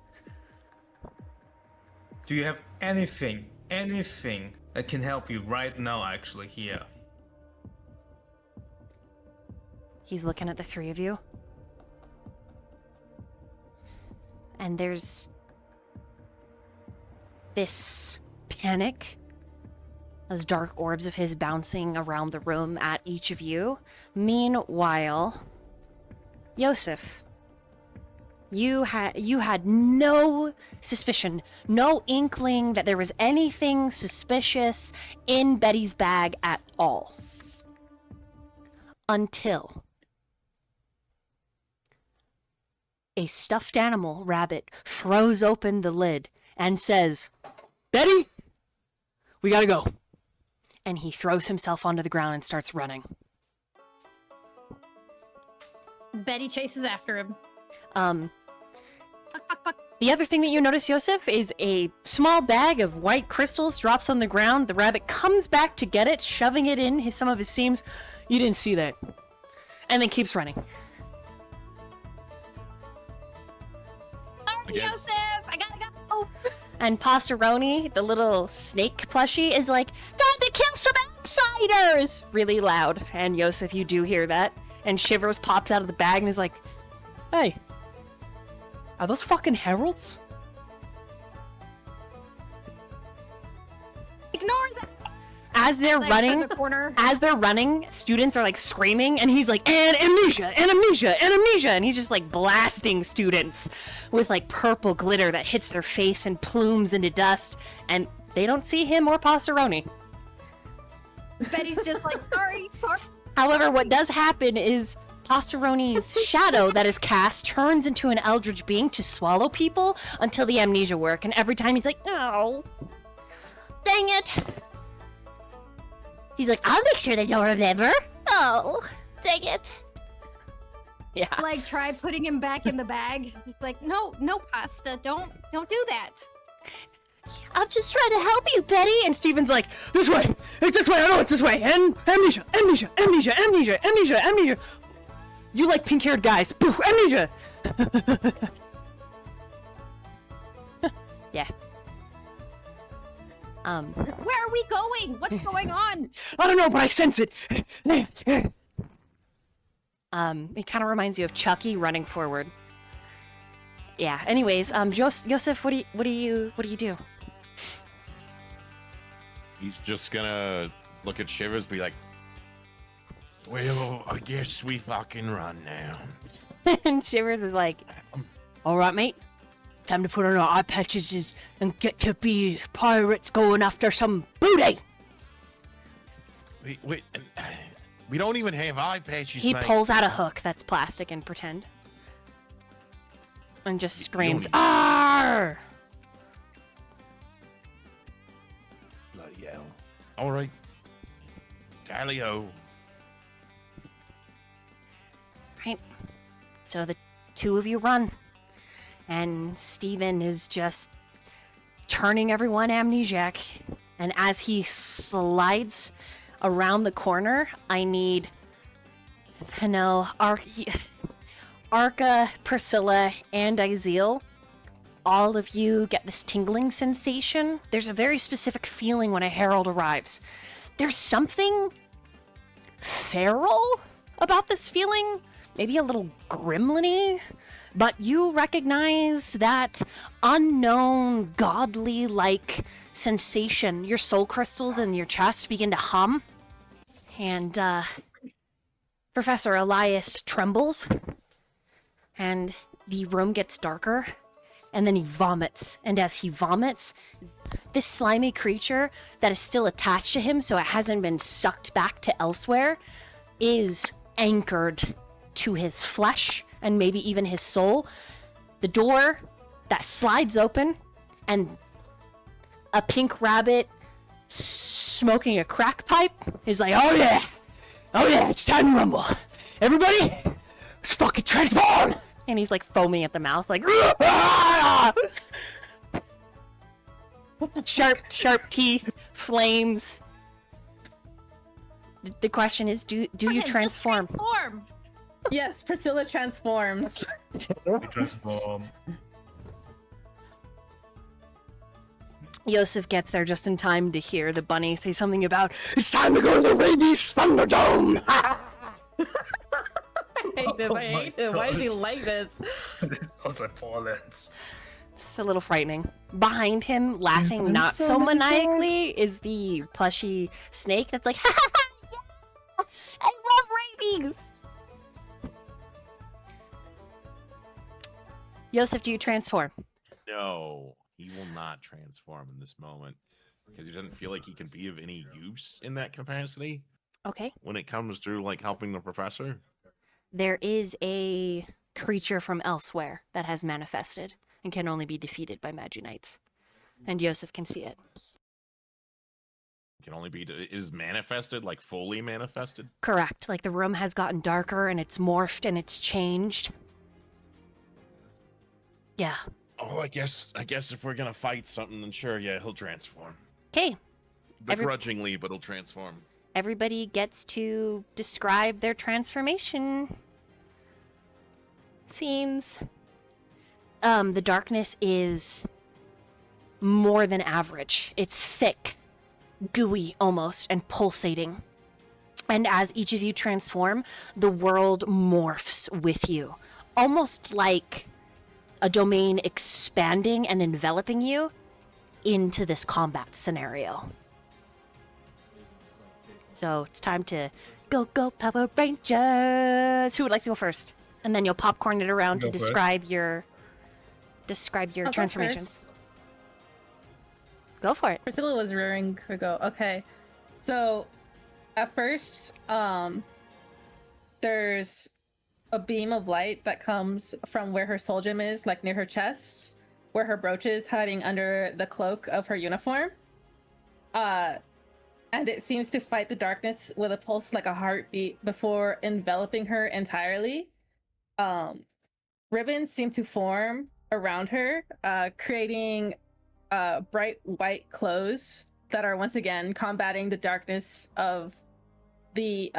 Do you have anything that can help you right now, actually, here? He's looking at the three of you. And there's this panic as dark orbs of his bouncing around the room at each of you. Meanwhile, Yosef, you had no suspicion, no inkling that there was anything suspicious in Betty's bag at all. Until a stuffed animal rabbit throws open the lid and says, "Betty, we gotta go." And he throws himself onto the ground and starts running. Betty chases after him. The other thing that you notice, Yosef, is a small bag of white crystals drops on the ground. The rabbit comes back to get it, shoving it in some of his seams. You didn't see that. And then keeps running. Sorry, Yosef! I gotta go! And Passeroni, the little snake plushie, is like, "Time to kill some outsiders!" Really loud. And Yosef, you do hear that. And Shivers pops out of the bag and is like, "Hey, are those fucking heralds?" Ignore that! As they're running, students are like screaming, and he's like, "And amnesia, and amnesia, and amnesia!" And he's just like blasting students with like purple glitter that hits their face and plumes into dust, and they don't see him or Passeroni. Betty's just like, sorry. However, what does happen is Passeroni's shadow that is cast turns into an eldritch being to swallow people until the amnesia work, and every time he's like, "Oh, dang it." He's like, "I'll make sure they don't remember." Oh, dang it. Yeah. Like, try putting him back in the bag. Just like, no, Pasta, don't do that. "I'm just trying to help you, Betty." And Steven's like, "This way! It's this way! I know it's this way! And amnesia! Amnesia! Amnesia! Amnesia! Amnesia! Amnesia!" You like pink-haired guys. Poof! Amnesia! Yeah. Where are we going? What's going on? I don't know, but I sense it. It kind of reminds you of Chucky running forward. Yeah. Anyways, Yosef, what do you do? He's just gonna look at Shivers, be like, "Well, I guess we fucking run now." And Shivers is like, All right, mate. Time to put on our eye patches and get to be pirates going after some booty. Wait, we don't even have eye patches, he mate. pulls out a hook that's plastic and pretend. And just screams, don't- "Arr!" Bloody hell. All right. Tally-ho. Right. So the two of you run. And Steven is just turning everyone amnesiac. And as he slides around the corner, I need, Arca, Priscilla, and Izeel. All of you get this tingling sensation. There's a very specific feeling when a herald arrives. There's something feral about this feeling. Maybe a little gremlin-y. But you recognize that unknown, godly-like sensation. Your soul crystals in your chest begin to hum. And, Professor Elias trembles. And the room gets darker. And then he vomits. And as he vomits, this slimy creature that is still attached to him, so it hasn't been sucked back to elsewhere, is anchored to his flesh and maybe even his soul. The door that slides open, and a pink rabbit smoking a crack pipe is like, oh yeah, it's time to rumble. Everybody, let's fucking transform!" And he's like foaming at the mouth, like, sharp teeth, flames. The question is, do you transform? Just transform. Yes, Priscilla transforms. We transform. Yosef gets there just in time to hear the bunny say something about, "It's time to go to the Rabies Thunderdome!" I hate him. Oh I my hate him. Why is he God. like this? This was appalling. It's a little frightening. Behind him, laughing not so maniacally, is the plushy snake that's like, "Ha ha ha! Yeah! I love rabies!" Yosef, do you transform? No, he will not transform in this moment because he doesn't feel like he can be of any use in that capacity Okay. when it comes to like helping the professor. There is a creature from elsewhere that has manifested and can only be defeated by Magi-Knights. And Yosef can see it. Can only be is manifested, like fully manifested. Correct. Like the room has gotten darker and it's morphed and it's changed. Yeah. Oh, I guess if we're gonna fight something, then sure, yeah, he'll transform. Okay. Begrudgingly, but he'll transform. Everybody gets to describe their transformation scenes. The darkness is more than average. It's thick, gooey almost, and pulsating. And as each of you transform, the world morphs with you. Almost like a domain expanding and enveloping you into this combat scenario. So it's time to go Power Rangers! Who would like to go first? And then you'll popcorn it around to Go first. describe your I'll go transformations. Go for it. Priscilla was rearing to go. Okay, so at first, there's a beam of light that comes from where her soul gem is, like near her chest, where her brooch is hiding under the cloak of her uniform. And it seems to fight the darkness with a pulse like a heartbeat before enveloping her entirely. Ribbons seem to form around her, creating bright white clothes that are once again combating the darkness of the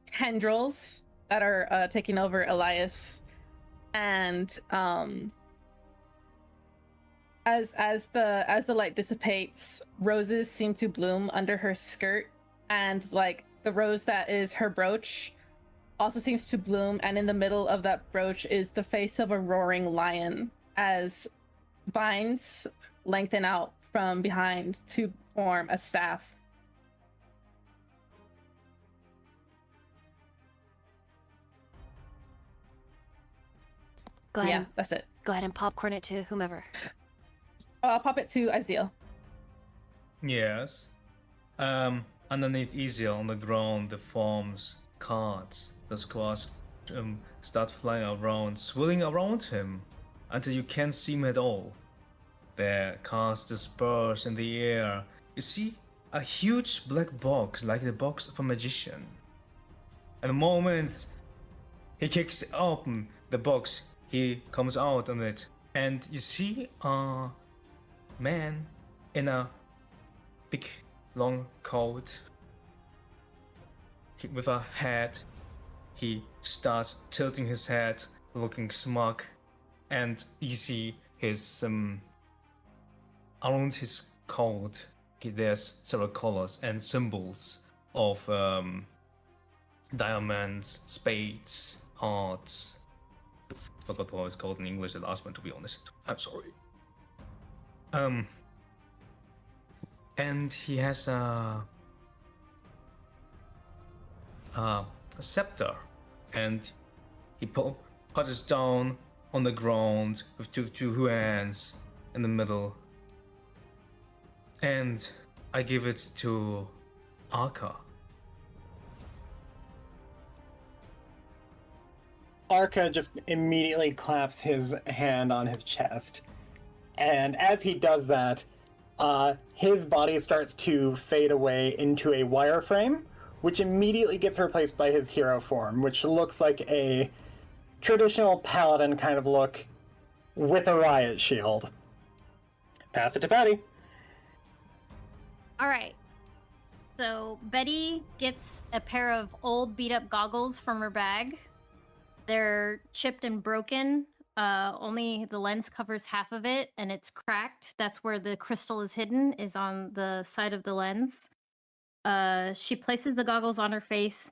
tendrils that are taking over Elias. And as the light dissipates, roses seem to bloom under her skirt, and like the rose that is her brooch also seems to bloom, and in the middle of that brooch is the face of a roaring lion as vines lengthen out from behind to form a staff. Go ahead. Yeah, that's it. Go ahead and popcorn it to whomever. I'll pop it to Aziel. Yes. Underneath Easiel on the ground, the forms cards. The squads start flying around, swirling around him until you can't see him at all. Their cards disperse in the air. You see a huge black box, like the box of a magician. At the moment he kicks open the box, he comes out on it, and you see a man in a big long coat with a hat. He starts tilting his head, looking smug, and you see his around his coat there's several colors and symbols of diamonds, spades, hearts. Forgot what it's called in English, the last one, to be honest. I'm sorry. And he has a scepter, and he puts down on the ground with two hands in the middle. And I give it to Arca. Arca just immediately claps his hand on his chest. And as he does that, his body starts to fade away into a wireframe, which immediately gets replaced by his hero form, which looks like a traditional paladin kind of look with a riot shield. Pass it to Patty. All right. So Betty gets a pair of old beat up goggles from her bag. They're chipped and broken, only the lens covers half of it, and it's cracked. That's where the crystal is hidden, is on the side of the lens. She places the goggles on her face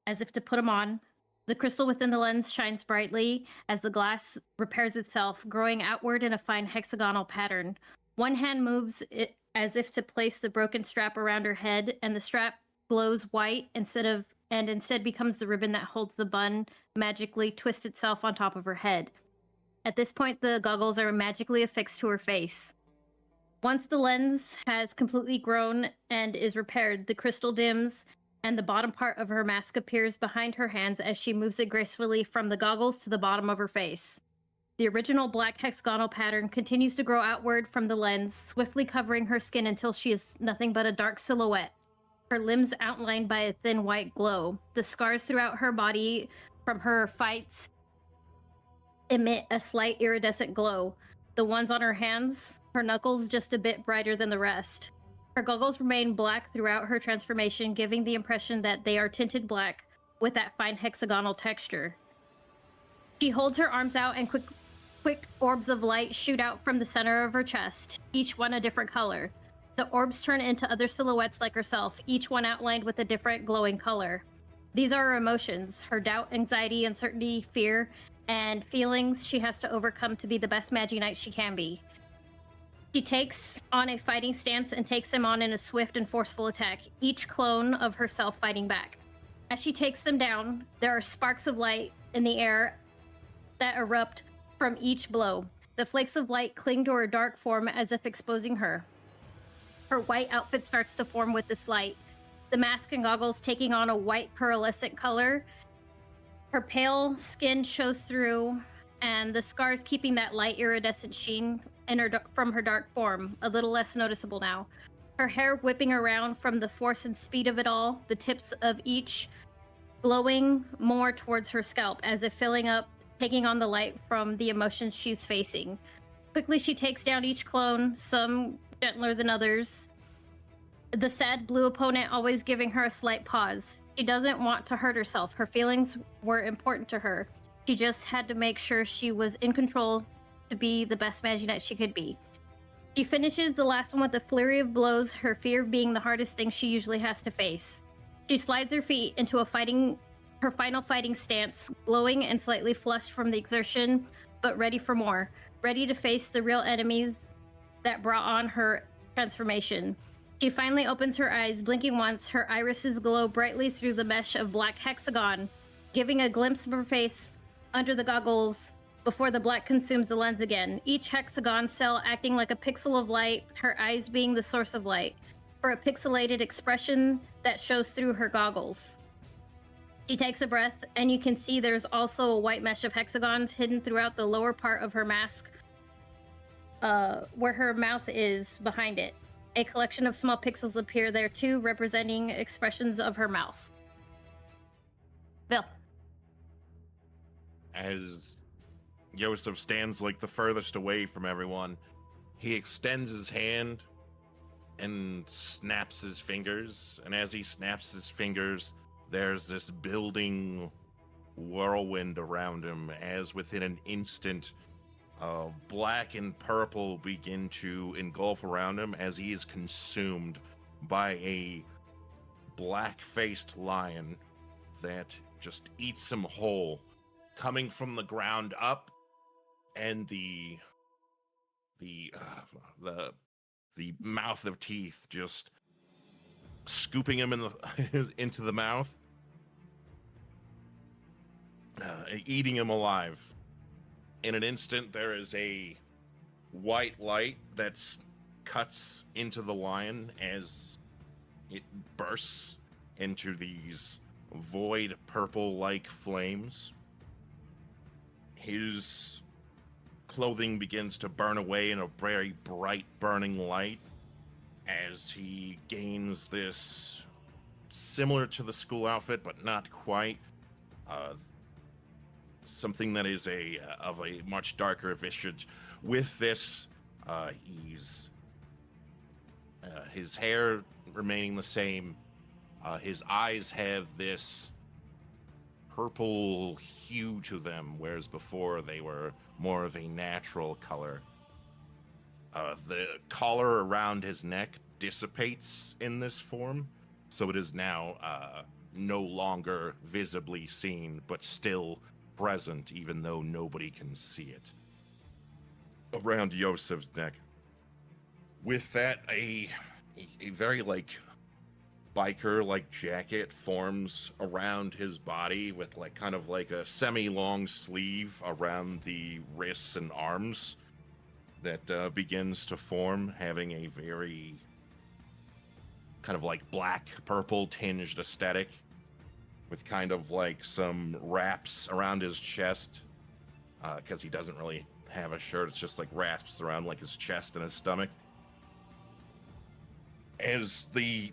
as if to put them on. The crystal within the lens shines brightly as the glass repairs itself, growing outward in a fine hexagonal pattern. One hand moves it as if to place the broken strap around her head, and the strap glows white instead becomes the ribbon that holds the bun magically twist itself on top of her head. At this point, the goggles are magically affixed to her face. Once the lens has completely grown and is repaired, the crystal dims, and the bottom part of her mask appears behind her hands as she moves it gracefully from the goggles to the bottom of her face. The original black hexagonal pattern continues to grow outward from the lens, swiftly covering her skin until she is nothing but a dark silhouette, her limbs outlined by a thin white glow. The scars throughout her body from her fights emit a slight iridescent glow. The ones on her hands, her knuckles just a bit brighter than the rest. Her goggles remain black throughout her transformation, giving the impression that they are tinted black with that fine hexagonal texture. She holds her arms out and quick orbs of light shoot out from the center of her chest, each one a different color. The orbs turn into other silhouettes like herself, each one outlined with a different glowing color. These are her emotions, her doubt, anxiety, uncertainty, fear, and feelings she has to overcome to be the best Magi-Knight she can be. She takes on a fighting stance and takes them on in a swift and forceful attack, each clone of herself fighting back. As she takes them down, there are sparks of light in the air that erupt from each blow. The flakes of light cling to her dark form as if exposing her. Her white outfit starts to form with this light, the mask and goggles taking on a white pearlescent color. Her pale skin shows through, and the scars keeping that light iridescent sheen from her dark form, a little less noticeable now. Her hair whipping around from the force and speed of it all, the tips of each glowing more towards her scalp, as if filling up, taking on the light from the emotions she's facing. Quickly, she takes down each clone, some gentler than others. The sad blue opponent always giving her a slight pause. She doesn't want to hurt herself. Her feelings were important to her. She just had to make sure she was in control to be the best Magi-Knight she could be. She finishes the last one with a flurry of blows, her fear being the hardest thing she usually has to face. She slides her feet into her final fighting stance, glowing and slightly flushed from the exertion, but ready for more, ready to face the real enemies that brought on her transformation. She finally opens her eyes, blinking once, her irises glow brightly through the mesh of black hexagon, giving a glimpse of her face under the goggles before the black consumes the lens again. Each hexagon cell acting like a pixel of light, her eyes being the source of light, for a pixelated expression that shows through her goggles. She takes a breath, and you can see there's also a white mesh of hexagons hidden throughout the lower part of her mask, where her mouth is behind it. A collection of small pixels appear there too, representing expressions of her mouth. Bill. As Yosef stands like the furthest away from everyone, he extends his hand and snaps his fingers. And as he snaps his fingers, there's this building whirlwind around him, as within an instant, black and purple begin to engulf around him as he is consumed by a black-faced lion that just eats him whole, coming from the ground up, and the mouth of teeth just scooping him into the mouth, eating him alive. In an instant, there is a white light that cuts into the lion as it bursts into these void purple-like flames. His clothing begins to burn away in a very bright burning light as he gains this, similar to the school outfit, but not quite, something that is of a much darker visage. With this, his hair remaining the same. His eyes have this purple hue to them, whereas before they were more of a natural color. The collar around his neck dissipates in this form, so it is now no longer visibly seen, but still present, even though nobody can see it. Around Yosef's neck. With that, a very biker jacket forms around his body with kind of a semi-long sleeve around the wrists and arms that begins to form, having a very kind of black purple tinged aesthetic with kind of some wraps around his chest, because he doesn't really have a shirt. It's just wraps around his chest and his stomach. As the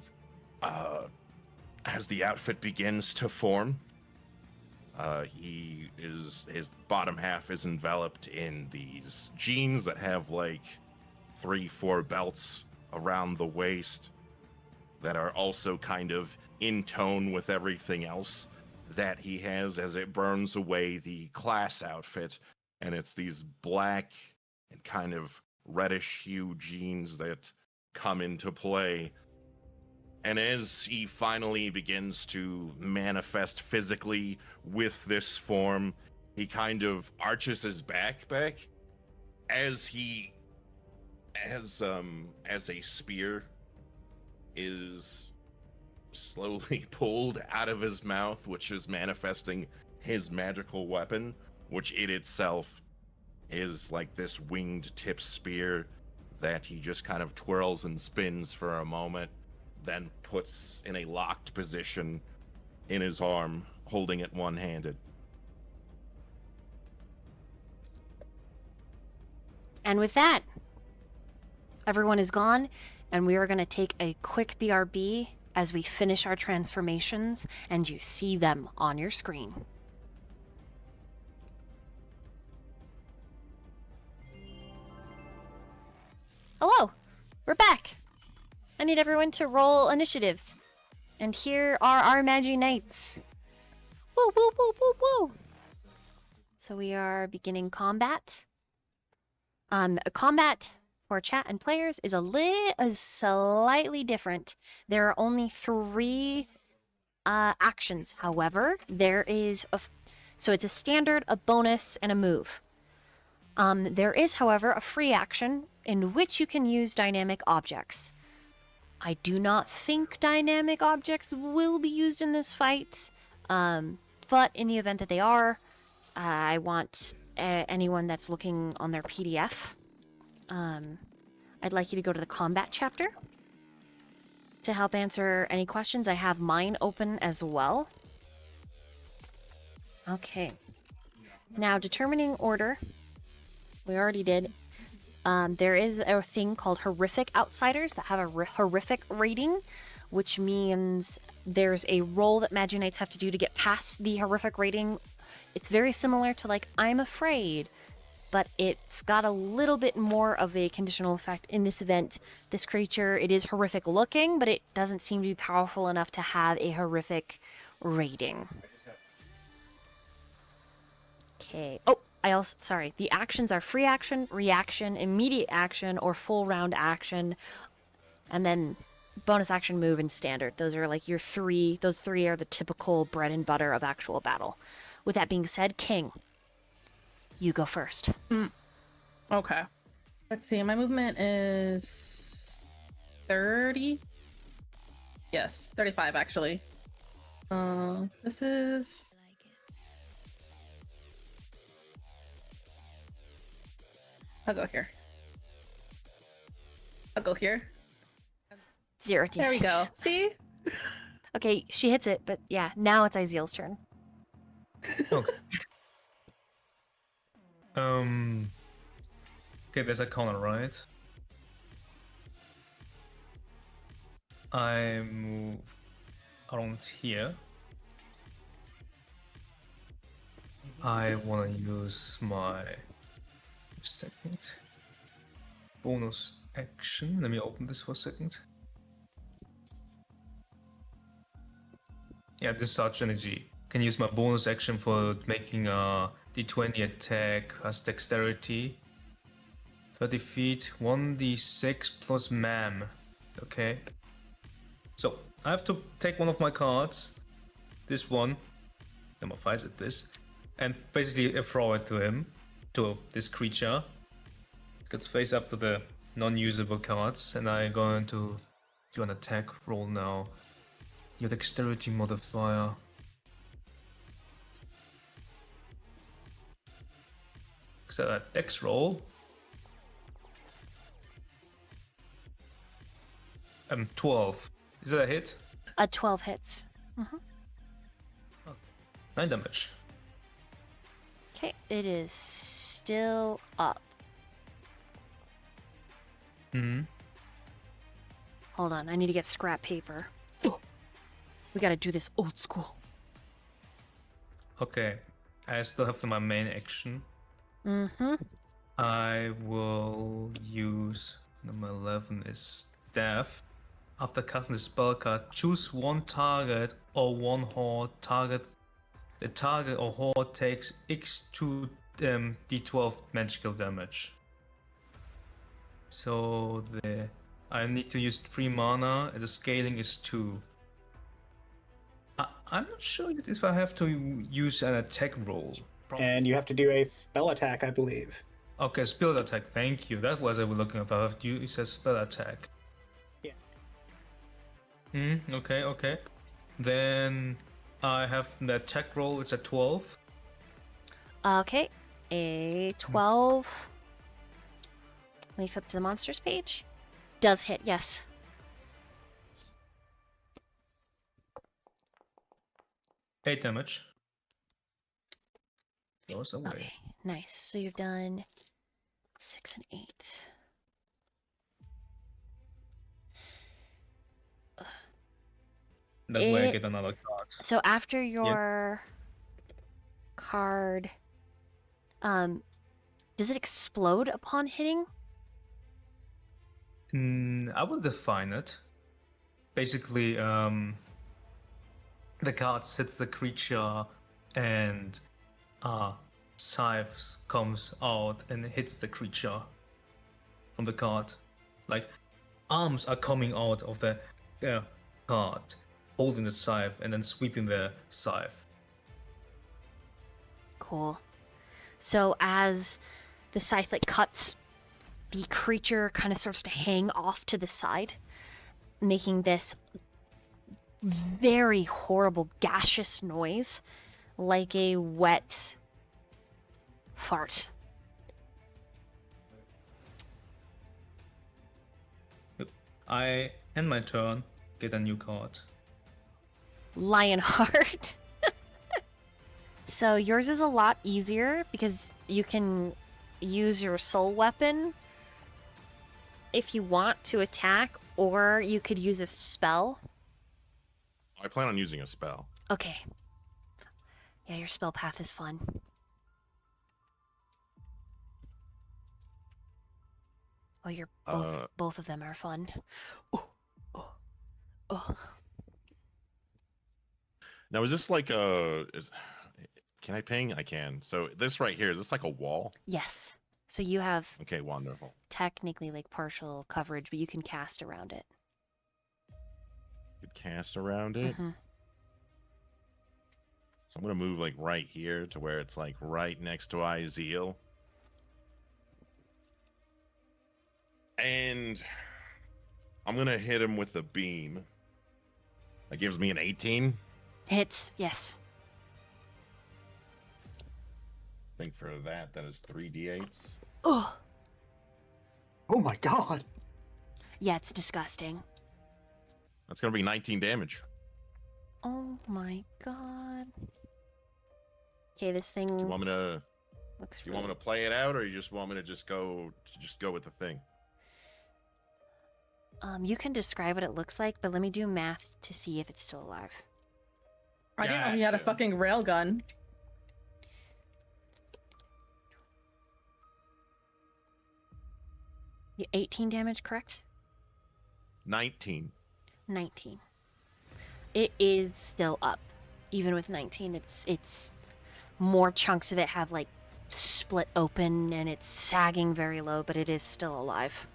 outfit begins to form, his bottom half is enveloped in these jeans that have 3-4 belts around the waist that are also kind of in tone with everything else that he has, as it burns away the class outfit, and it's these black and kind of reddish hue jeans that come into play. And as he finally begins to manifest physically with this form, he kind of arches his back as a spear is slowly pulled out of his mouth, which is manifesting his magical weapon, which it itself is this winged tip spear that he just kind of twirls and spins for a moment, then puts in a locked position in his arm, holding it one-handed. And with that, everyone is gone, and we are going to take a quick BRB as we finish our transformations, and you see them on your screen. Hello, we're back. I need everyone to roll initiatives. And here are our Magi-Knights. Woo, woo, woo, woo, woo. So we are beginning combat. Combat for chat and players is slightly different. There are only 3 actions. However, there is so it's a standard, a bonus, and a move. There is, however, a free action in which you can use dynamic objects. I do not think dynamic objects will be used in this fight, but in the event that they are, I want anyone that's looking on their PDF, I'd like you to go to the combat chapter to help answer any questions. I have mine open as well. Okay. Now, determining order. We already did. There is a thing called horrific outsiders that have a horrific rating, which means there's a roll that Magi-Knights have to do to get past the horrific rating. It's very similar to I'm afraid, but it's got a little bit more of a conditional effect. In this event, this creature, it is horrific looking, but it doesn't seem to be powerful enough to have a horrific rating. Okay. Oh! Sorry, the actions are free action, reaction, immediate action, or full round action, and then bonus action, move, and standard. Those are your 3, those 3 are the typical bread and butter of actual battle. With that being said, King, you go first. Okay. Let's see, my movement is 30? Yes, 35 actually. This is... I'll go here. 0 damage. There we go. See? Okay, she hits it, but yeah, now it's Izeal's turn. Okay. Okay, there's a corner, right? I move around here. I want to use my second bonus action. Let me open this for a second. Yeah, discharge energy can use my bonus action for making a d20 attack, has dexterity. 30 feet, 1d6 plus mam. Okay. So I have to take one of my cards, this one, demorphize it this, and basically throw it to him, to this creature. It gets face up to the non-usable cards, and I'm going to do an attack roll now. Your dexterity modifier. So a dex roll. 12. Is that a hit? 12 hits. 9 damage. Okay, it is still up. Hold on, I need to get scrap paper. We gotta do this old school. Okay, I still have my main action. I will use number 11 is Staff. After casting the spell card, choose one target or one horde. The target or horde takes x2 d12 magical damage. So I need to use 3 mana, and the scaling is 2. I'm not sure yet if I have to use an attack roll. And you have to do a spell attack, I believe. Okay, spell attack, thank you. That was I was looking for. I have to use a spell attack. Yeah. Okay. Then I have the attack roll, it's a 12. Okay, a 12. Let me flip to the monsters page. Does hit, yes. Eight damage. Goes away. Okay, nice. So you've done 6 and 8. That way I get another card. So after your card, does it explode upon hitting? I will define it. Basically, the card hits the creature and scythe comes out and hits the creature from the card. Like, arms are coming out of the card, holding the scythe and then sweeping the scythe. Cool. So as the scythe cuts, the creature kind of starts to hang off to the side, making this very horrible gaseous noise, like a wet fart. I end my turn, get a new card. Lionheart. So yours is a lot easier because you can use your soul weapon if you want to attack, or you could use a spell. I plan on using a spell. Okay. Yeah, your spell path is fun. Oh, you're both of them are fun. Oh. Now, is this like can I ping? I can. So this right here, is this like a wall? Yes. So you have Okay, wonderful. technically like partial coverage, but you can cast around it. You could cast around it. Mm-hmm. So I'm gonna move like right here to where it's like right next to Izeal. And I'm gonna hit him with the beam. That gives me an 18. Hits, yes. I think for that is 3d8s. Oh. Oh my god! Yeah, it's disgusting. That's gonna be 19 damage. Oh my god. Okay, this thing Do you want me to? looks. Do you want me to play it out, or you just want me to just go with the thing? You can describe what it looks like, but let me do math to see if it's still alive. I didn't know he had a Gotcha. fucking railgun. You 18 damage, correct? 19. 19. It is still up. even with 19, it's more chunks of it have like split open and it's sagging very low, but it is still alive.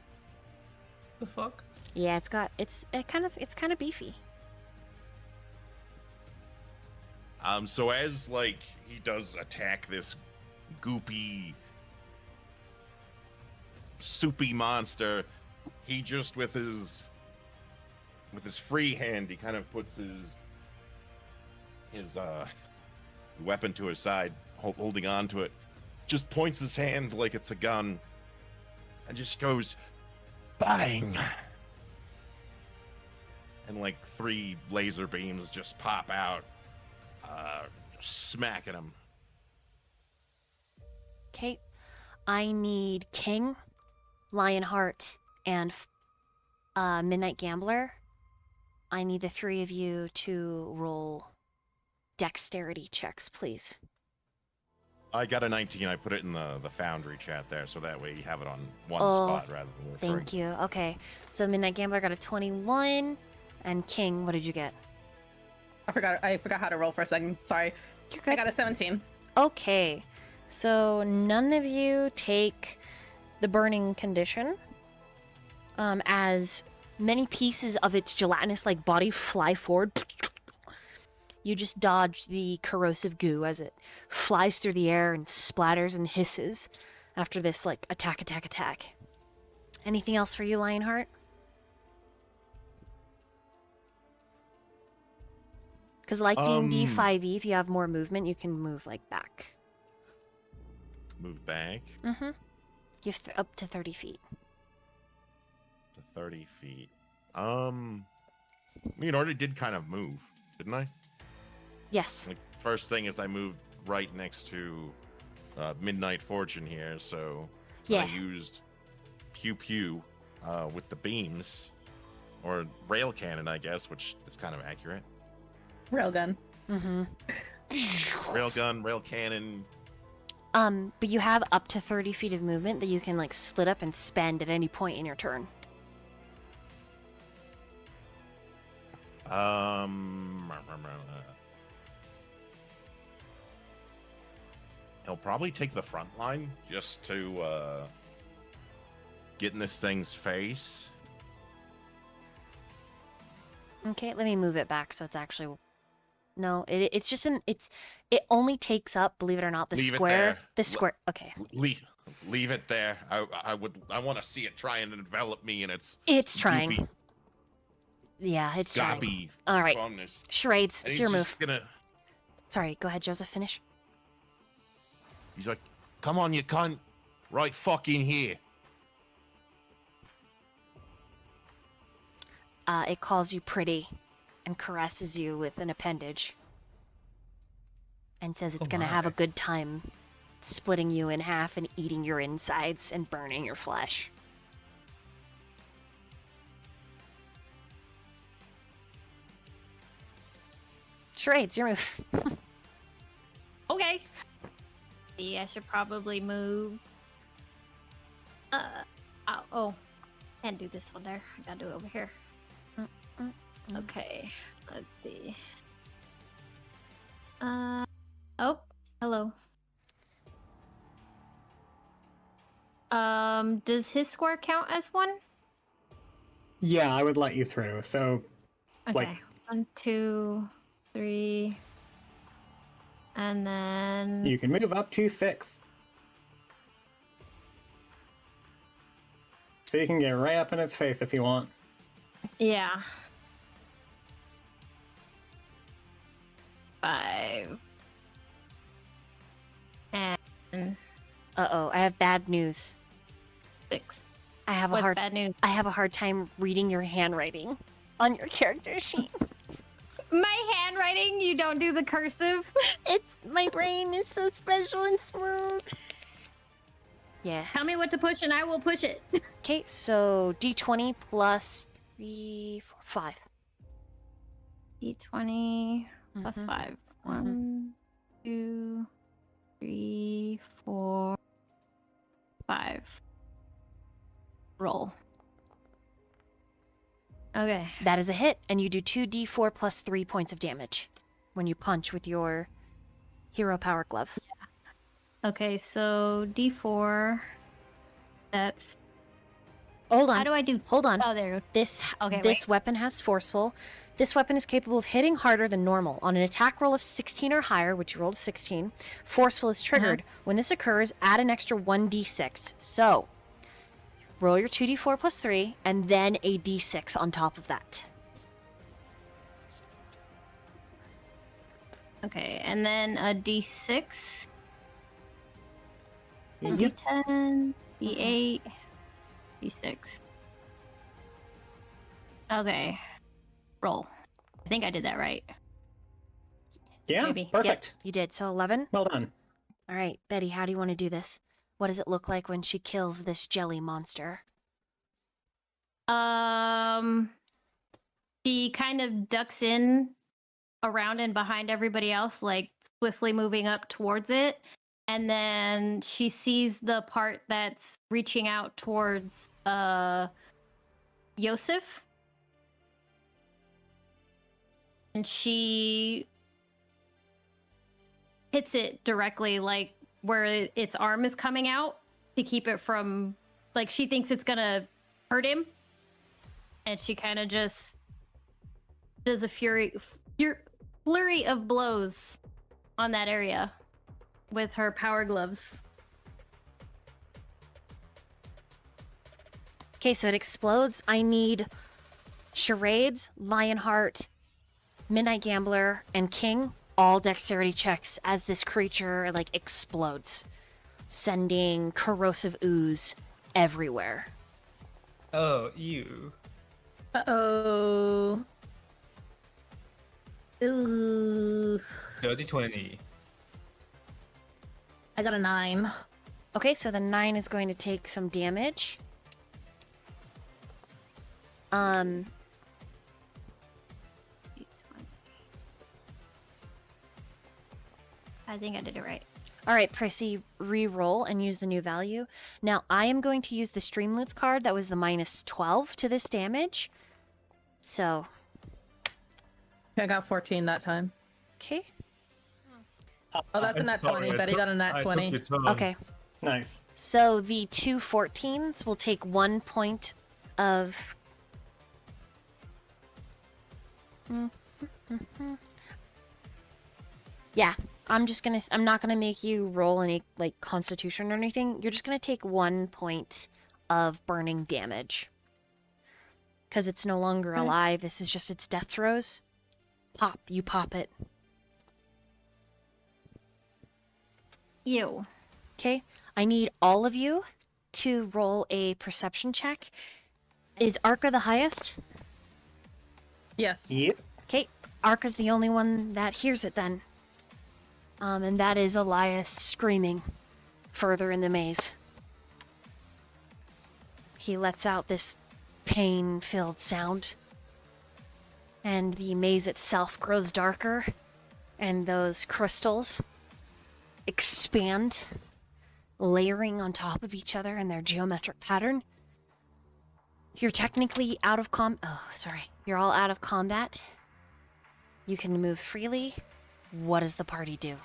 The fuck? Yeah, it's kind of beefy. So as like he does attack this goopy, soupy monster, he just with his free hand, he kind of puts his weapon to his side, holding on to it, just points his hand like it's a gun, and just goes bang, and like 3 laser beams just pop out, smacking him. Okay, I need King, Lionheart, and Midnight Gambler. I need the 3 of you to roll dexterity checks, please. I got a 19. I put it in the Foundry chat there, so that way you have it on one Oh, spot rather than referring. Thank you. Okay, so Midnight Gambler got a 21, and King, what did you get? I forgot how to roll for a second. Sorry. You're good. I got a 17. Okay, so none of you take the burning condition, as many pieces of its gelatinous-like body fly forward. You just dodge the corrosive goo as it flies through the air and splatters and hisses after this, like, attack. Anything else for you, Lionheart? Because like D&D 5e, if you have more movement, you can move, like, back. Move back Mm-hmm. You have up to 30 feet. to 30 feet. I mean, already did kind of move, didn't I? Yes. Like, first thing is I moved right next to Midnight Fortune here, so Yeah. I used Pew Pew with the beams, or rail cannon, I guess, which is kind of accurate. Railgun. Mm-hmm. Railgun, rail cannon. But you have up to 30 feet of movement that you can, like, split up and spend at any point in your turn. He'll probably take the front line just to get in this thing's face. Okay, let me move it back so it's actually... No, it's just it only takes up, believe it or not, the Leave it square. there. The square. Okay. Leave it there. I want to see it try and envelop me in its. It's trying. Goopy, Yeah, it's trying. gobby All right. funness. Charades, And it's he's your move. just gonna. Sorry, go ahead, Joseph. Finish. He's like, "Come on, you cunt! Right fucking here." It calls you pretty, and caresses you with an appendage, and says it's gonna have a good time, splitting you in half and eating your insides and burning your flesh. Charades, your move. Okay. See, I should probably move. Oh, can't do this one there. I gotta do it over here. Okay, let's see. Oh, hello. Does his square count as one? Yeah, I would let you through. So, Okay, like, 1, 2, 3, and then you can move up to 6. So you can get right up in his face if you want. yeah. 5. And Uh-oh, I have bad news. 6. I have a What's hard bad news? I have a hard time reading your handwriting on your character sheet. My handwriting, you don't do the cursive? It's my brain is so special and smooth. Yeah. Tell me what to push and I will push it. Okay, so D20 plus 3, 4, 5. D20 plus Mhm. 5. 1, 2, 3, 4, 5. Roll. Okay. That is a hit, and you do 2d4 plus 3 points of damage. when you punch with your hero power glove. Okay, so D4. That's. Hold on. How do I do? Hold on. Oh, there. This Okay, this weapon has forceful. This weapon is capable of hitting harder than normal. On an attack roll of 16 or higher, which you rolled a 16, forceful is triggered. When this occurs, add an extra 1d6. So, roll your 2d4 plus 3, and then a d6 on top of that. Okay, and then a D6, a Yep. D10, D8, D6. Okay, roll. I think I did that right. Yeah, Maybe. perfect. You did. So 11. Well done. All right, Betty, how do you want to do this? What does it look like when she kills this jelly monster? She kind of ducks in around and behind everybody else, like swiftly moving up towards it. And then she sees the part that's reaching out towards Yosef. And she hits it directly, like where its arm is coming out to keep it from, like, she thinks it's gonna hurt him. And she kind of just does a flurry of blows on that area with her power gloves. Okay, so it explodes. I need Charades, Lionheart, Midnight Gambler, and King all dexterity checks as this creature like explodes, sending corrosive ooze everywhere. Oh, you. Uh-oh. Ooh. Dirty 20. I got a 9. Okay, so the 9 is going to take some damage. I think I did it right. All right, Prissy, re-roll and use the new value. Now, I am going to use the Streamloots card that was the minus 12 to this damage. So, I got 14 that time. okay. Oh, that's a nat 20. Betty got a nat 20. Okay. Nice. So the two 14s will take 1 point of... Yeah, I'm not gonna make you roll any, like, constitution or anything. You're just gonna take 1 point of burning damage. Because it's no longer alive, this is just its death throes. You pop it. Ew. Okay, I need all of you to roll a perception check. Is Arca the highest? Yes. Yep. Okay, Arca's the only one that hears it then. And that is Elias screaming further in the maze. He lets out this pain-filled sound. And the maze itself grows darker, and those crystals expand, layering on top of each other in their geometric pattern. You're technically out of You're all out of combat. You can move freely. What does the party do?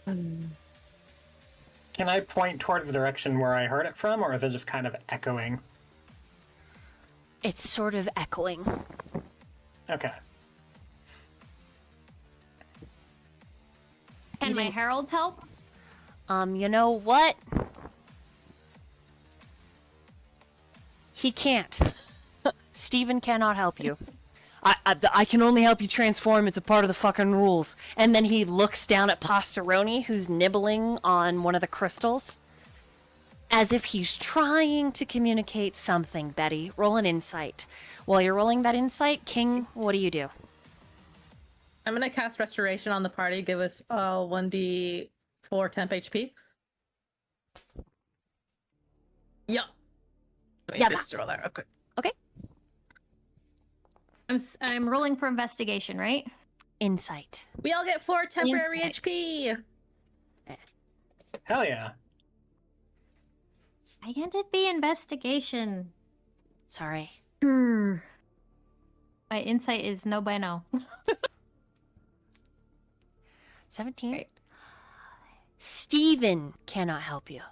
Can I point towards the direction where I heard it from, or is it just kind of echoing? It's sort of echoing. Okay. Can my heralds help? You know what? He can't. Steven cannot help you. I can only help you transform. It's a part of the fucking rules. And then he looks down at Pastoroni, who's nibbling on one of the crystals. As if he's trying to communicate something, Betty. Roll an insight. While you're rolling that insight, King, what do you do? I'm going to cast Restoration on the party. Give us 1d4 temp HP. Yeah. Let me just roll that real quick. Okay. I'm rolling for investigation, right? Insight. We all get 4 temporary HP. Hell yeah. Why can't it be investigation? Sorry. My insight is no bueno. 17. Right. Steven cannot help you.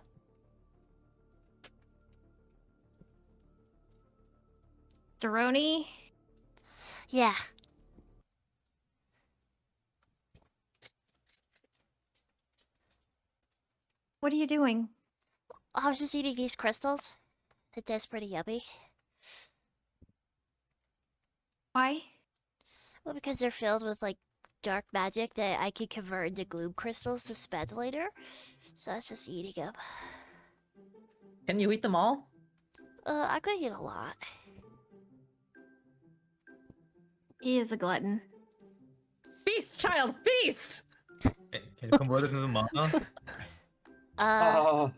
Deroni? Yeah. What are you doing? I was just eating these crystals. It tastes pretty yummy. Why? Well, because they're filled with like dark magic that I could convert into gloom crystals to spend later. So I was just eating them. Can you eat them all? I could eat a lot. He is a glutton. Feast, child, feast! Can you convert it into mana? Uh,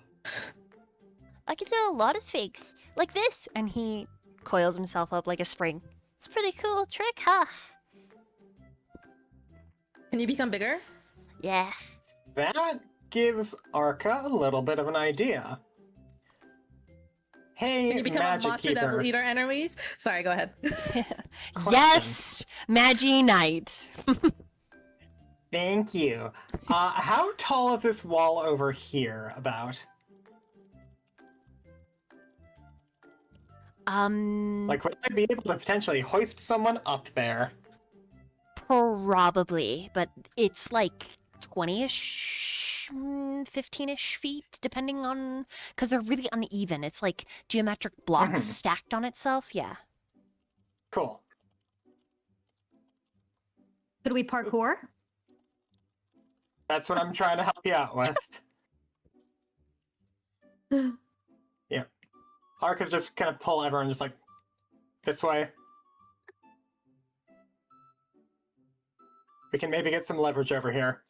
I can do a lot of things. Like this. And he coils himself up like a spring. It's a pretty cool trick, huh? Can you become bigger? Yeah. that gives Arca a little bit of an idea. Hey, Can you become a Magic monster that will Keeper. eat our enemies? Sorry, go ahead. Yes! Magi-Knight! Thank you. How tall is this wall over here, about? Like, would I be able to potentially hoist someone up there? Probably, but it's like 20-ish, 15-ish feet, depending on... Because they're really uneven. It's like geometric blocks Mhm. stacked on itself, yeah. Cool. Could we parkour? That's what I'm trying to help you out with. Yeah. Arca's just gonna pull everyone just like this way. We can maybe get some leverage over here.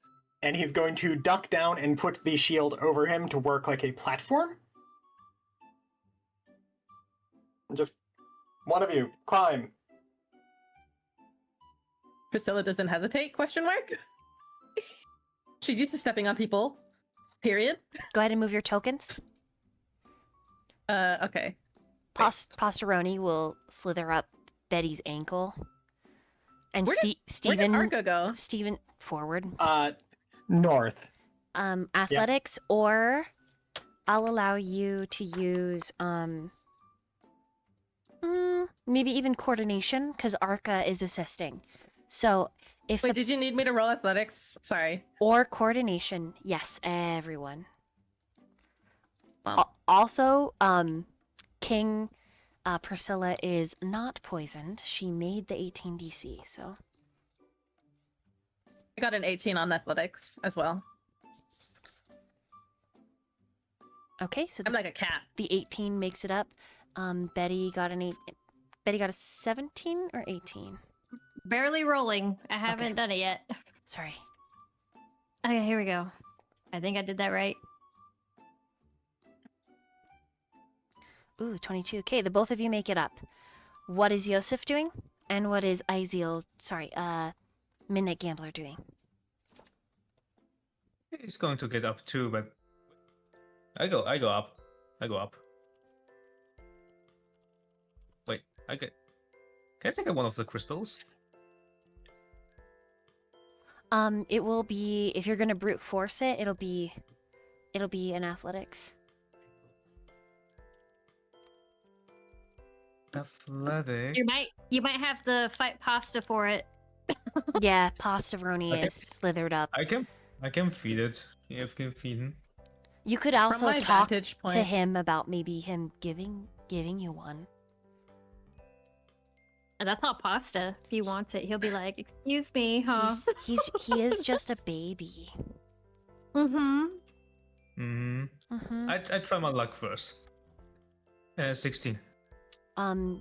And he's going to duck down and put the shield over him to work like a platform. Just one of you, climb. Priscilla doesn't hesitate? Question mark? She's used to stepping on people. Period. Go ahead and move your tokens. Okay. Posteroni will slither up Betty's ankle. And Where did Steven... Arca go? Steven, forward. North. Athletics, or I'll allow you to use maybe even coordination, because Arca is assisting. So if Wait, did you need me to roll athletics? Sorry. or coordination, yes, everyone. Wow. Also, King Priscilla is not poisoned. She made the 18 DC, so I got an 18 on athletics as well. okay. So I'm like a cat. the 18 makes it up. Betty got Betty got a 17 or 18. Barely rolling. I haven't done it yet. Sorry. Okay, here we go. I think I did that right. Ooh, 22. Okay, the both of you make it up. What is Yosef doing? And what is Midnight Gambler doing? He's going to get up too, but I go up. I go up. Wait, can I take one of the crystals? It will be, if you're gonna brute force it, it'll be an athletics. Athletics. You might have to fight pasta for it. Yeah, Pastavroni Okay. is slithered up. I can feed it. You can feed him. You could From also my talk vantage point, to him about maybe him giving you one. And that's not pasta. If he wants it, he'll be like, "Excuse me, huh?" He is just a baby. Mm-hmm. Mm-hmm. I try my luck first. 16.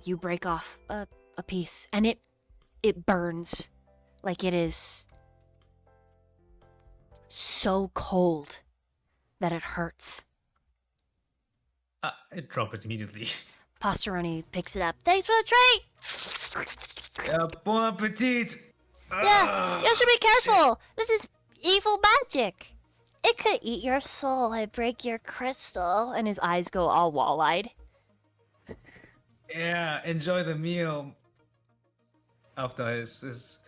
You break off a piece, and it burns, like it is so cold that it hurts. I drop it immediately. Pasteroni picks it up. Thanks for the treat. Bon appetit! Yeah, you should be careful. This is evil magic. It could eat your soul and break your crystal. And his eyes go all wall-eyed. Yeah, enjoy the meal. after his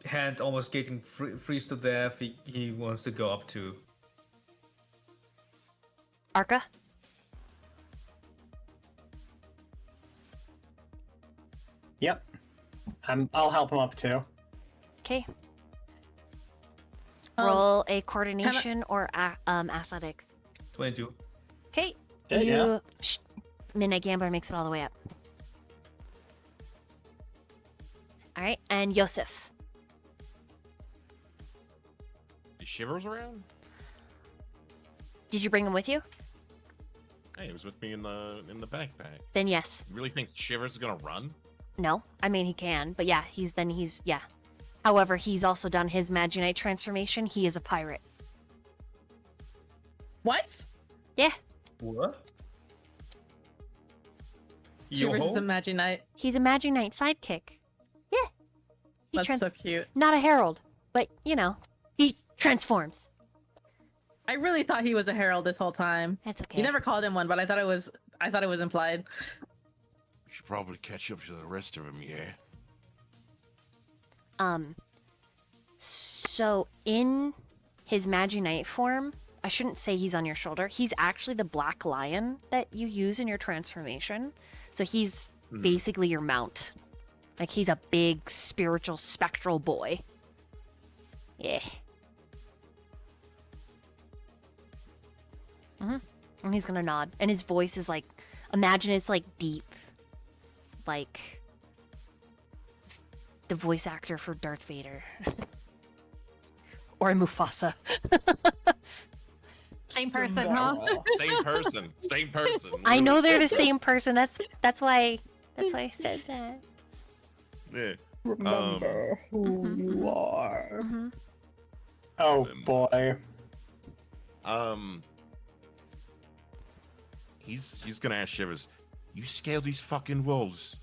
hand almost getting freeze to death, he wants to go up to Arca? Yep. I'll help him up too. Okay. Um, Roll a coordination or athletics. 22. Okay. Yeah, yeah. Midnight Gambler makes it all the way up. Alright, and Yosef. Is Shivers around? Did you bring him with you? Hey, he was with me in the backpack. Then yes. You really think Shivers is gonna run? No. I mean, he can, but yeah, yeah. However, he's also done his Magi-Knight transformation. He is a pirate. What? Yeah. What? Shivers is a Magi-Knight. He's a Magi-Knight sidekick. Yeah. That's so cute. Not a herald, but, you know, he transforms. I really thought he was a herald this whole time. That's okay. You never called him one, but I thought it was implied. We should probably catch up to the rest of them, yeah. So in his Magi-Knight form, I shouldn't say he's on your shoulder. He's actually the black lion that you use in your transformation. So he's basically your mount. Like, he's a big, spiritual, spectral boy. Yeah. And he's gonna nod. And his voice is like, imagine it's like deep. Like the voice actor for Darth Vader. Or Mufasa. Same person, huh? Same person. Same person. I know they're the same person. That's why I said that. Yeah. Remember who you are. Oh boy. He's gonna ask Shivers, you scale these fucking wolves?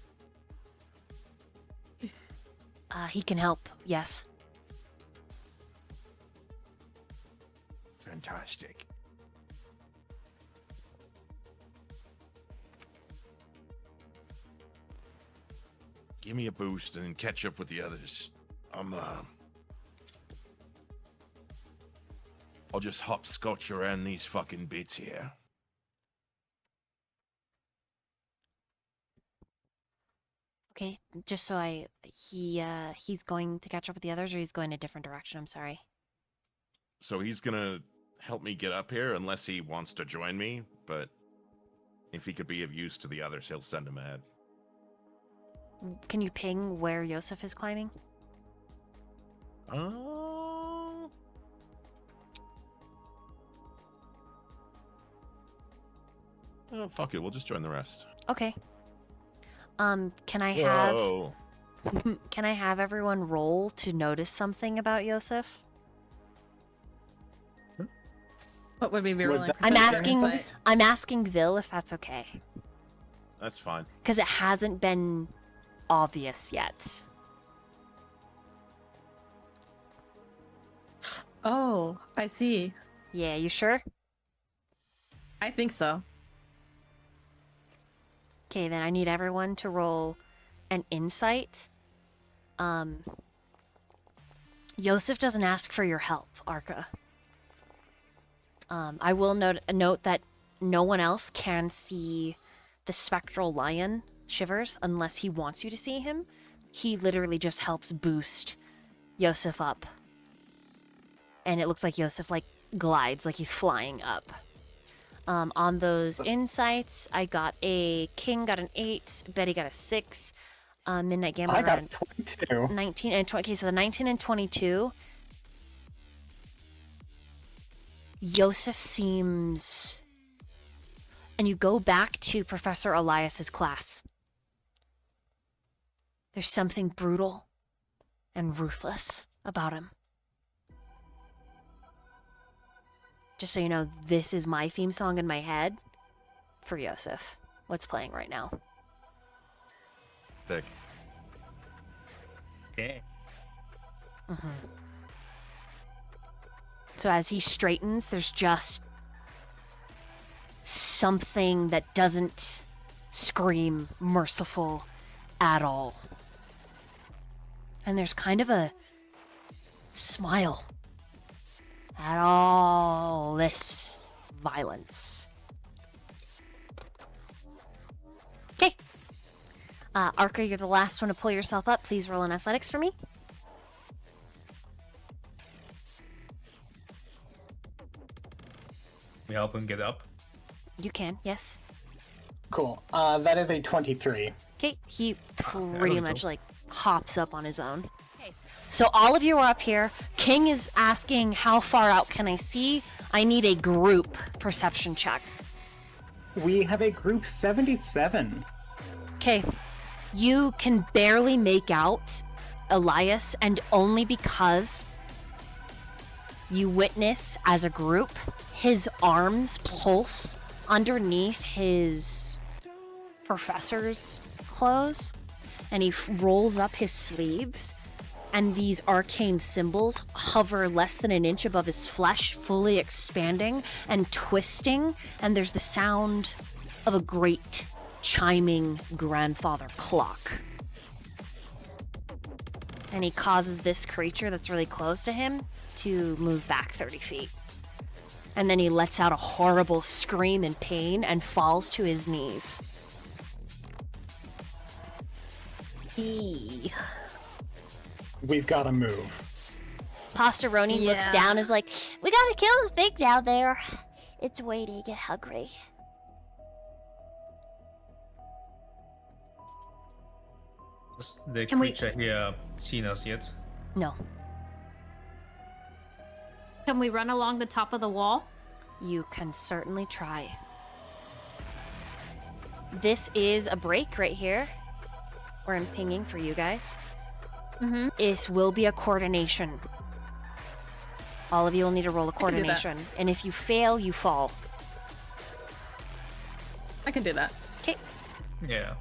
He can help, yes. Fantastic. Give me a boost and then catch up with the others. I'll just hopscotch around these fucking bits here. Okay, just so he's going to catch up with the others, or he's going a different direction, I'm sorry. So he's gonna help me get up here unless he wants to join me, but if he could be of use to the others, he'll send him ahead. Can you ping where Yosef is climbing? Oh, fuck it, we'll just join the rest. Okay. Can I have Whoa. can I have everyone roll to notice something about Yosef? What would we be Would rolling? that- I'm asking Vil if that's okay. That's fine. Because it hasn't been obvious yet. Oh, I see. Yeah, you sure? I think so. Okay, then I need everyone to roll an insight. Yosef doesn't ask for your help, Arca. I will note that no one else can see the spectral lion, Shivers, unless he wants you to see him. He literally just helps boost Yosef up. And it looks like Yosef, like, glides, like he's flying up. On those insights, I got a King got an 8, Betty got a 6, Midnight Gambler I got got 22. 19 and 20. Okay, so the 19 and 22. Yosef seems... And you go back to Professor Elias's class. There's something brutal and ruthless about him. Just so you know, this is my theme song in my head for Yosef. What's playing right now? Thick. Okay. So as he straightens, there's just something that doesn't scream merciful at all. And there's kind of a smile at all this violence. Okay. Arca, you're the last one to pull yourself up. Please roll in athletics for me. We help him get up. You can, yes. Cool. That is a 23. Okay, he pretty really much cool. like hops up on his own. Okay. So all of you are up here. King is asking how far out can I see? I need a group perception check. We have a group 77. Okay. You can barely make out Elias, and only because you witness as a group his arms pulse underneath his professor's clothes, and he rolls up his sleeves, and these arcane symbols hover less than an inch above his flesh, fully expanding and twisting, and there's the sound of a great chiming grandfather clock. And he causes this creature that's really close to him to move back 30 feet. And then he lets out a horrible scream in pain and falls to his knees. We've got to move. Pastaroni looks Yeah. down, is like, we gotta kill the thing down there. It's waiting to get hungry. Has the Can we- creature here seen us yet? No, Can we run along the top of the wall? you can certainly try. This is a break right here, where I'm pinging for you guys. Mm-hmm. This will be a coordination. All of you will need to roll a can do that. coordination. And if you fail, you fall. I can do that. Okay. Yeah.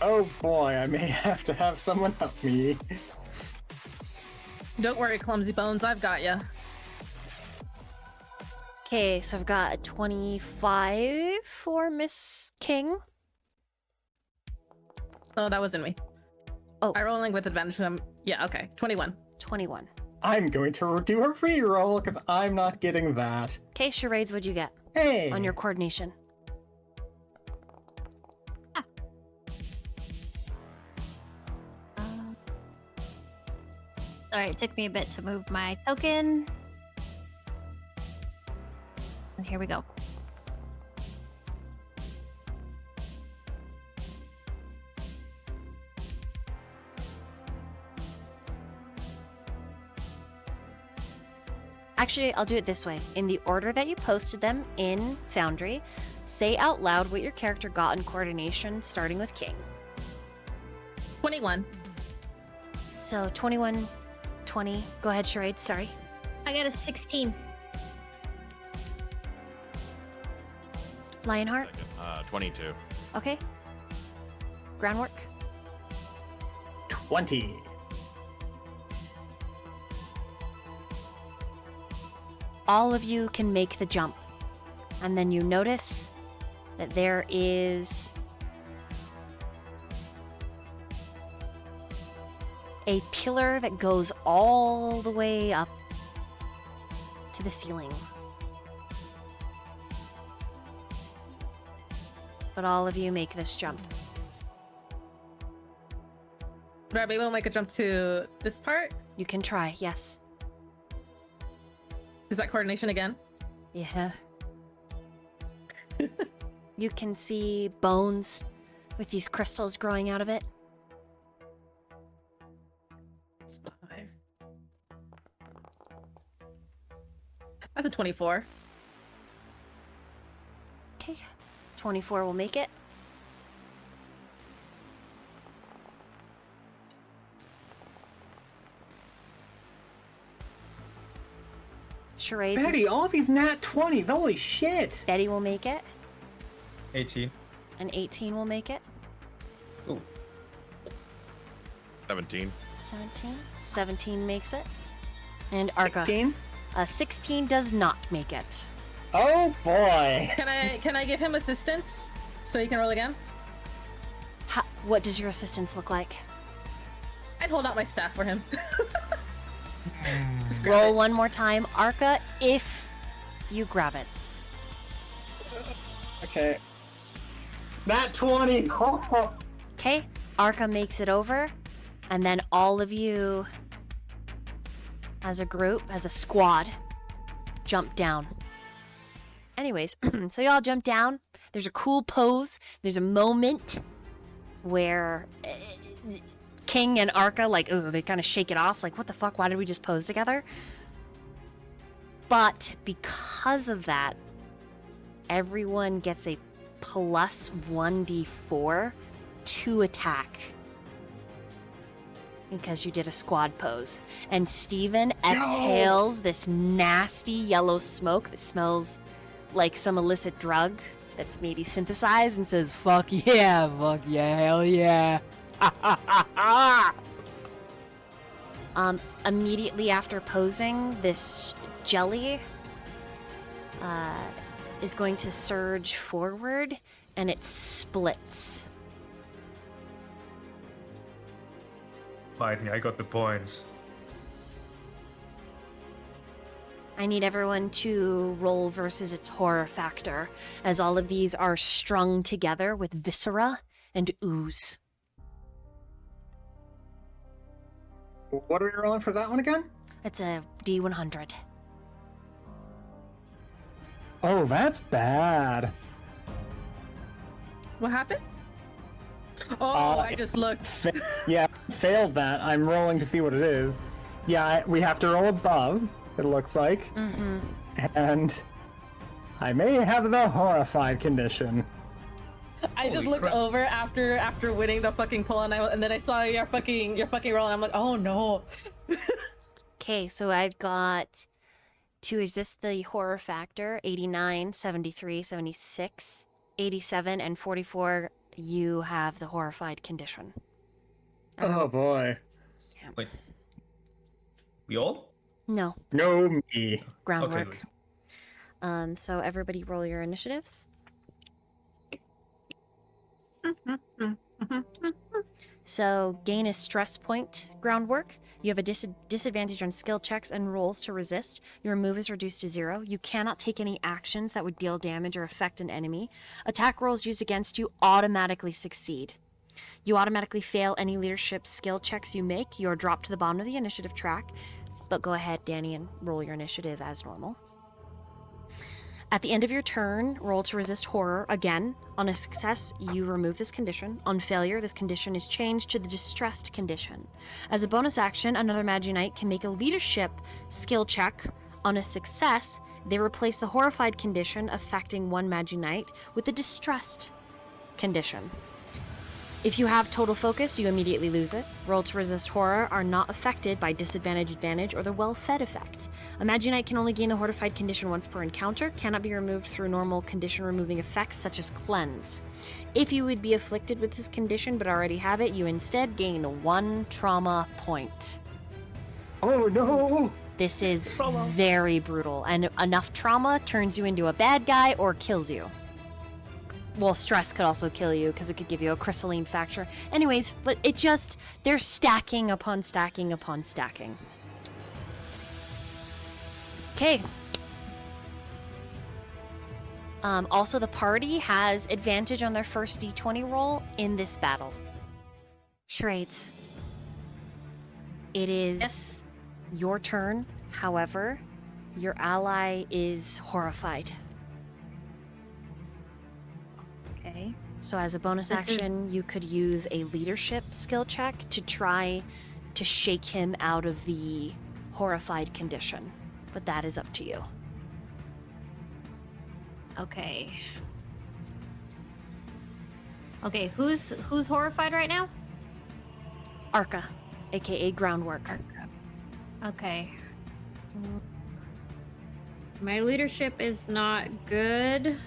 Oh boy, I may have to have someone help me. Don't worry, clumsy bones. I've got ya. Okay, so I've got a 25 for Miss King. Oh, that wasn't me. Oh. I'm rolling with advantage. Yeah, okay. 21. 21. I'm going to do a reroll because I'm not getting that. Okay, charades, what'd you get Hey! on your coordination? Sorry, it took me a bit to move my token. And here we go. Actually, I'll do it this way. In the order that you posted them in Foundry, say out loud what your character got in coordination, starting with King. 21. So 21, 20. Go ahead, charade. Sorry. I got a 16. Lionheart. 22. Okay. Groundwork. 20. All of you can make the jump. And then you notice that there is a pillar that goes all the way up to the ceiling. But all of you make this jump. Would I be able to make a jump to this part? You can try, yes. Is that coordination again? Yeah. You can see bones with these crystals growing out of it. It's 5. That's a 24. Okay. 24 will make it. Charades. Betty, all of these nat 20s, holy shit! Betty will make it. 18. And 18 will make it. Ooh. 17. 17. 17 makes it. And Arca. 16? 16 does not make it. Oh boy! Can I give him assistance so he can roll again? What does your assistance look like? I'd hold out my staff for him. Just grab Roll it. one more time, Arca, if you grab it. Okay. That 20! Okay, Arca makes it over, and then all of you, as a group, as a squad, jump down. Anyways, so y'all jump down. There's a cool pose. There's a moment where King and Arca, like, they kind of shake it off. Like, what the fuck? Why did we just pose together? But because of that, everyone gets a plus 1d4 to attack. Because you did a squad pose. And Steven exhales this nasty yellow smoke that smells like some illicit drug that's maybe synthesized and says, fuck yeah, hell yeah. Immediately after posing, this jelly is going to surge forward and it splits. Bite me, I got the points. I need everyone to roll versus its horror factor, as all of these are strung together with viscera and ooze. What are we rolling for that one again? It's a D100. Oh, that's bad. What happened? Oh, I just looked. Yeah, failed that. I'm rolling to see what it is. Yeah, we have to roll above, it looks like. Mm-hmm. And I may have the horrified condition. I just looked over after winning the fucking pull, and then I saw your fucking roll, and I'm like, oh no. Okay, so I've got to resist the horror factor, 89, 73, 76, 87, and 44. You have the horrified condition. Oh boy. Yeah. Wait. We all? No, No me. groundwork. Okay, So everybody roll your initiatives. So gain a stress point, groundwork. You have a disadvantage on skill checks and rolls to resist. Your move is reduced to 0. You cannot take any actions that would deal damage or affect an enemy. Attack rolls used against you automatically succeed. You automatically fail any leadership skill checks you make. You are dropped to the bottom of the initiative track. But go ahead, Dani, and roll your initiative as normal. At the end of your turn, roll to resist horror again. On a success, you remove this condition. On failure, this condition is changed to the distressed condition. As a bonus action, another Magi-Knight can make a leadership skill check. On a success, they replace the horrified condition affecting one Magi-Knight with the distressed condition. If you have total focus, you immediately lose it. Roll to resist horror are not affected by disadvantage, advantage, or the well-fed effect. A Magi-Knight can only gain the horrified condition once per encounter, cannot be removed through normal condition-removing effects such as cleanse. If you would be afflicted with this condition but already have it, you instead gain 1 trauma point. Oh no! This is very brutal, and enough trauma turns you into a bad guy or kills you. Well, stress could also kill you because it could give you a crystalline fracture. Anyways, but it just, they're stacking upon stacking upon stacking. Okay. Also, the party has advantage on their first d20 roll in this battle. Charades. It is your turn. However, your ally is horrified. Okay. So as a bonus action, you could use a leadership skill check to try to shake him out of the horrified condition. But that is up to you. Okay. Okay, who's horrified right now? Arca, aka Groundwork. Okay. My leadership is not good.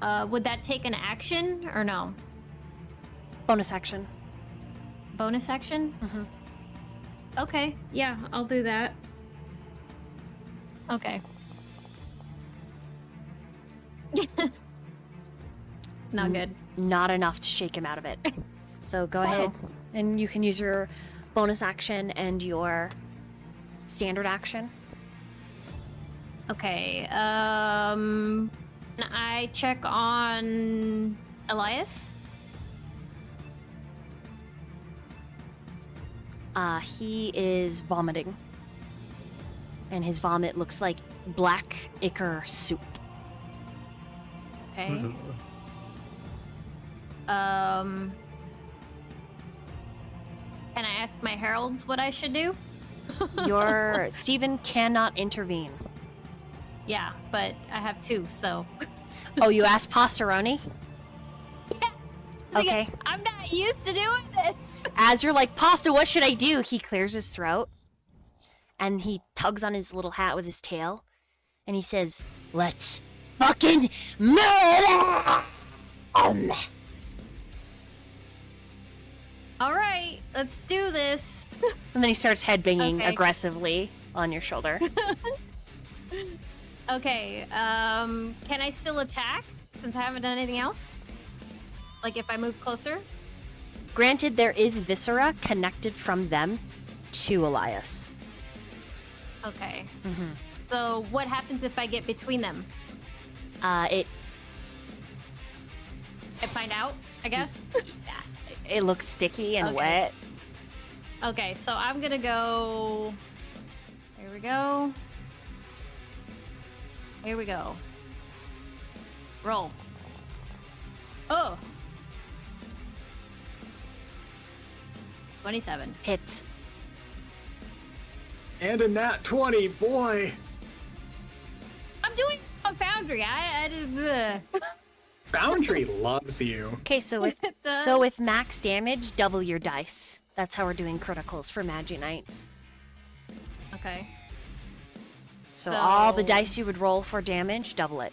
Would that take an action or no? Bonus action. Bonus action? Mm-hmm. Okay, yeah, I'll do that. Okay. Not good. Not enough to shake him out of it. So go So- ahead and you can use your bonus action and your standard action. Okay. I check on Elias. He is vomiting. And his vomit looks like black ichor soup. Okay. Mm-hmm. Can I ask my heralds what I should do? Your Stephen cannot intervene. Yeah, but I have 2, so. Oh, you asked Passeroni? Yeah. Okay. I'm not used to doing this. As you're like, Pasta, what should I do? He clears his throat. And he tugs on his little hat with his tail. And he says, let's fucking murder! All right, let's do this. And then he starts headbanging Okay. aggressively on your shoulder. Okay, can I still attack since I haven't done anything else? Like if I move closer? Granted, there is viscera connected from them to Elias. Okay. Mm-hmm. So what happens if I get between them? It. I find out, I guess. It looks sticky and Okay. wet. Okay, so I'm gonna go. Here we go. Here we go. Roll. Oh. 27. Hits. And a nat 20, boy! I'm doing a foundry. I did. Boundary loves you. Okay, so with It does. so with max damage, double your dice. That's how we're doing criticals for Magi-Knights. Okay. So all the So- dice you would roll for damage, double it.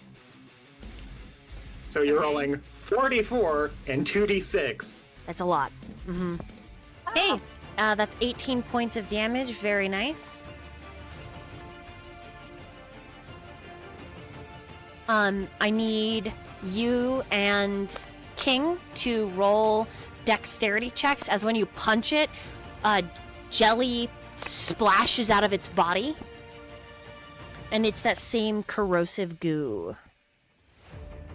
So you're Okay. rolling 44 and 2d6. That's a lot. Mm-hmm. Hey, that's 18 points of damage. Very nice. I need you and King to roll dexterity checks, as when you punch it, jelly splashes out of its body. And it's that same corrosive goo.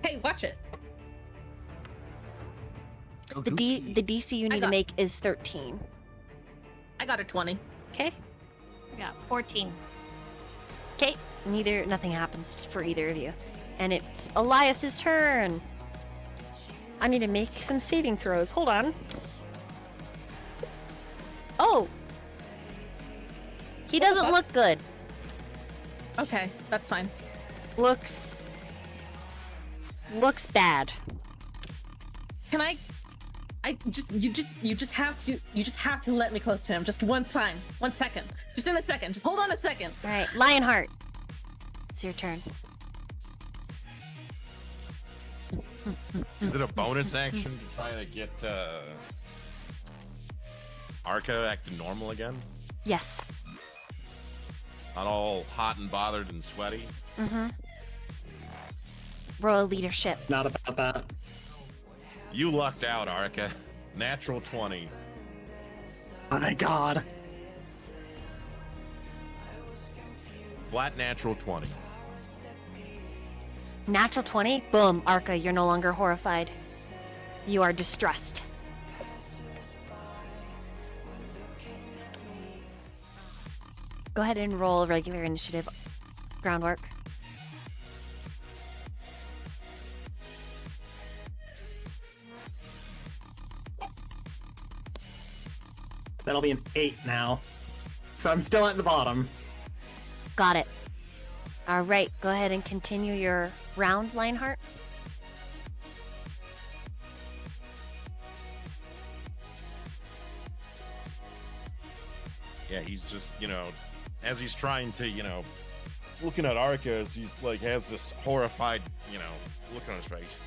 Hey, watch it. The DC you need to got- make is 13. I got a 20. Okay? Yeah, 14. Okay. Nothing happens for either of you. And it's Elias's turn. I need to make some saving throws. Hold on. Oh! He doesn't fuck? look good. Okay, that's fine. Looks bad. Can I you just have to let me close to him just one time. 1 second. Just in a second. Just hold on a second. Alright, Lionheart. It's your turn. Is it a bonus action to try to get Arca acting normal again? Yes. Not all hot and bothered and sweaty? Mm-hmm. Roll leadership. Not about that. You lucked out, Arca. Natural 20. Oh my god. Flat natural 20. Natural 20. Boom. Arca, you're no longer horrified. You are distressed. Go ahead and roll regular initiative groundwork. That'll be an 8 now. So I'm still at the bottom. Got it. All right, go ahead and continue your round, Lionheart. Yeah, he's just, as he's trying to, looking at Arca as he's like, has this horrified, look on his face.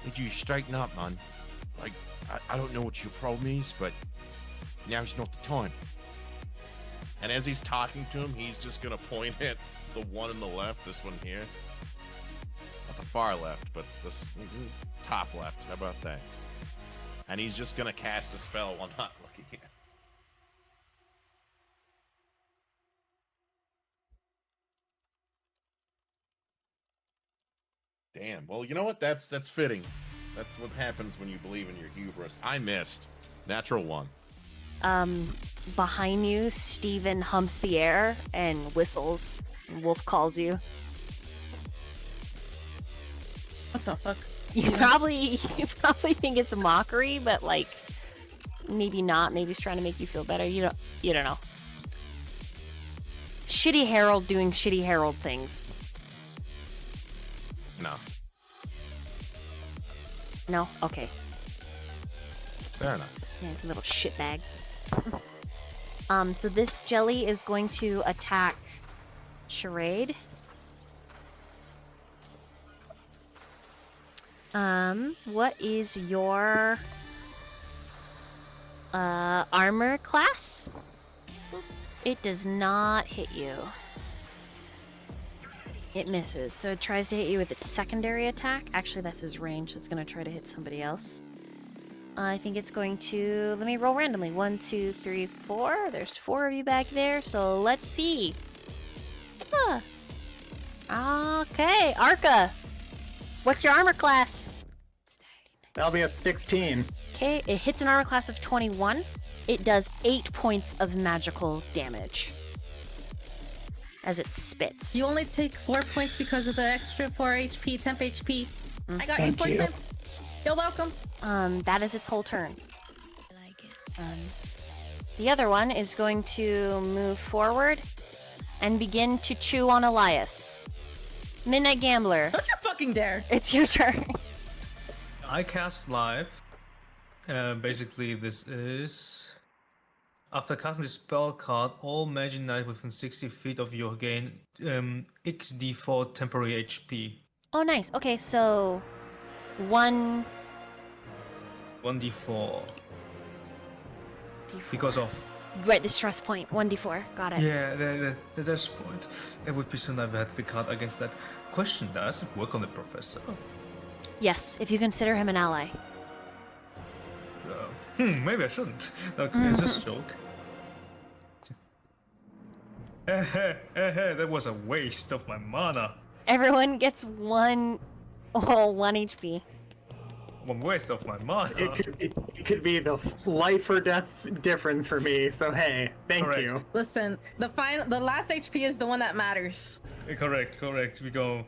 Did you straighten up, man? Like, I don't know what your problem is, but now's not the time. And as he's talking to him, he's just gonna point at the one on the left, this one here. far left, but this top left. How about that? And he's just gonna cast a spell while not looking at it. Damn. Well, you know what? That's fitting. That's what happens when you believe in your hubris. I missed. Natural 1. Behind you, Steven humps the air and whistles. Wolf calls you. What the fuck? You probably think it's a mockery, but like maybe not. Maybe he's trying to make you feel better. You don't know. Shitty Herald doing shitty Herald things. No. No? Okay. Fair enough. Yeah, little shitbag. So this jelly is going to attack Charade. What is your armor class? It does not hit you. It misses, so it tries to hit you with its secondary attack. Actually, that's his range, so it's going to try to hit somebody else. I think it's going to... Let me roll randomly. 1, 2, 3, 4. There's 4 of you back there, so let's see. Okay, Arca. What's your armor class? That'll be a 16. Okay, it hits an armor class of 21. It does 8 points of magical damage as it spits. You only take 4 points because of the extra 4 HP, temp HP. I got Thank you you. 4 times. You're welcome. That is its whole turn. I like it. The other one is going to move forward and begin to chew on Elias. Midnight Gambler, Don't you fucking dare. it's your turn. I cast live. Basically, this is after casting the spell card, all Magi-Knight within 60 feet of you gain XD4 temporary HP. Oh, nice. Okay, so 1d4. 1d4 because of Right, the stress point. 1d4. Got it. yeah, that's point. It would be so nice if I had the card against that. Question: does it work on the professor? Yes, if you consider him an ally. Maybe I shouldn't. Okay, it's just a joke. That was a waste of my mana. Everyone gets one HP. One waste of my mana. It could be the life or death difference for me. So hey, thank Correct. you. Listen, the last HP is the one that matters. Correct. We go.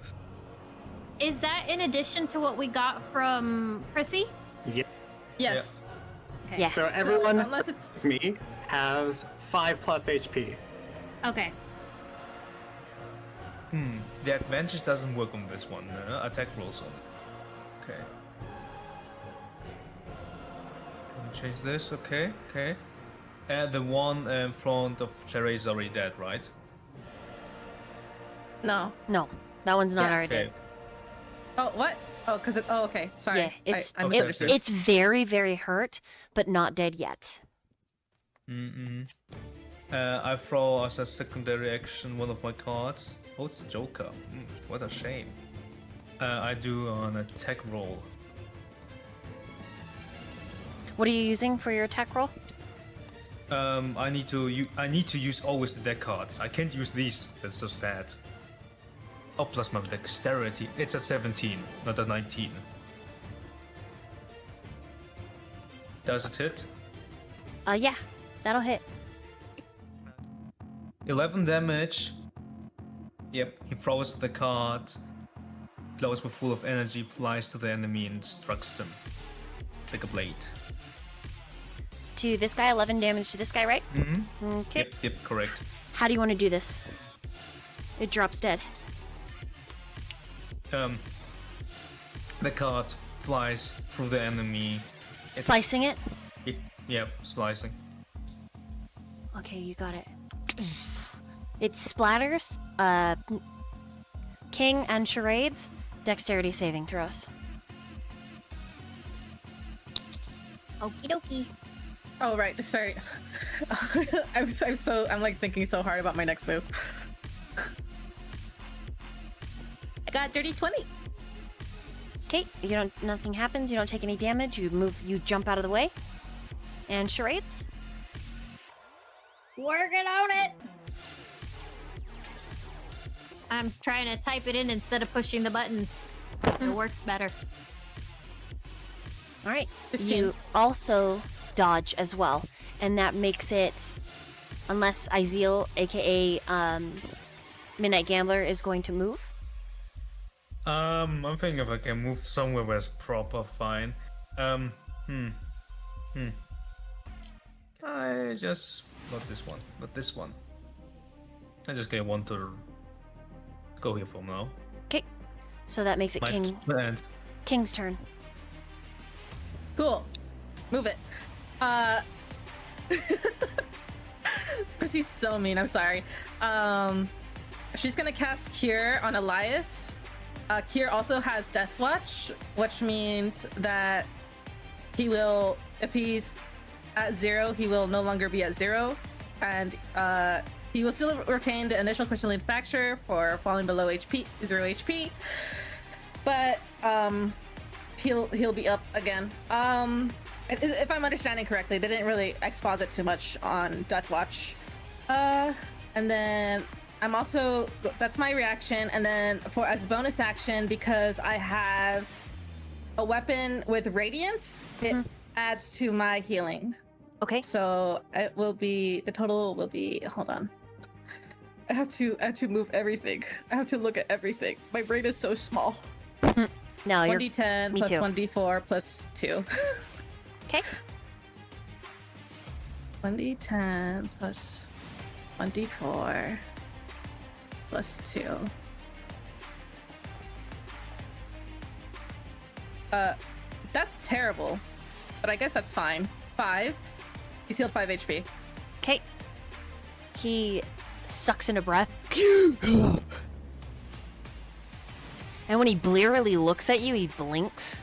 Is that in addition to what we got from Prissy? Yeah. Yes. Okay. Yeah. So everyone, unless it's it's me, has 5 plus HP. Okay. The advantage doesn't work on this one. Attack rolls on. Okay. Let me change this. Okay. The one in front of Cherry is already dead, right? no. No, that one's not Yes. already dead. Okay. Oh, what? Oh, because it. Oh, okay. Sorry. Yeah, it's I Okay, misunderstood. okay. it's very, very hurt, but not dead yet. I throw as a secondary action one of my cards. Oh, it's a Joker. What a shame. I do an attack roll. What are you using for your attack roll? I need to use always the deck cards. I can't use these. That's so sad. Oh, plus my dexterity. It's a 17, not a 19. Does it hit? Yeah, that'll hit. 11 damage. Yep, he throws the card, blows with full of energy, flies to the enemy and strikes them like a blade. To this guy, 11 damage to this guy, right? Okay. Yep, correct. How do you want to do this? It drops dead. The card flies through the enemy. Slicing it? Yep, slicing. Okay, you got it. It splatters. King and Charades, dexterity saving throws. Okie dokie. Oh, right. Sorry. I'm like thinking so hard about my next move. I got a dirty 20. Okay, nothing happens, you don't take any damage, you jump out of the way. And charades? Working on it! I'm trying to type it in instead of pushing the buttons. It works better. Alright, 15. you also dodge as well. And that makes it, unless Izeal, aka Midnight Gambler, is going to move. I'm thinking if I can move somewhere where it's proper fine. I just not this one. I just get one to go here for now. Okay, so that makes it King's turn. Cool. Move it. Chrissy's so mean, I'm sorry. She's gonna cast Cure on Elias. Cure also has Death Watch, which means that he will, if he's at 0, he will no longer be at 0. And he will still retain the initial crystalline fracture for falling below 0 HP. But he'll be up again. If I'm understanding correctly, they didn't really exposit too much on Death Watch. And then I'm also, that's my reaction. And then as bonus action, because I have a weapon with Radiance, it adds to my healing. Okay. So it will be, the total will be, hold on. I have to move everything. I have to look at everything. My brain is so small. No, 1d10 me plus too. 1d4 plus 2. Okay. 1d10 plus 1d4 plus 2. That's terrible, but I guess that's fine. 5. He's healed 5 HP. Okay. He sucks in a breath. And when he blearily looks at you, he blinks.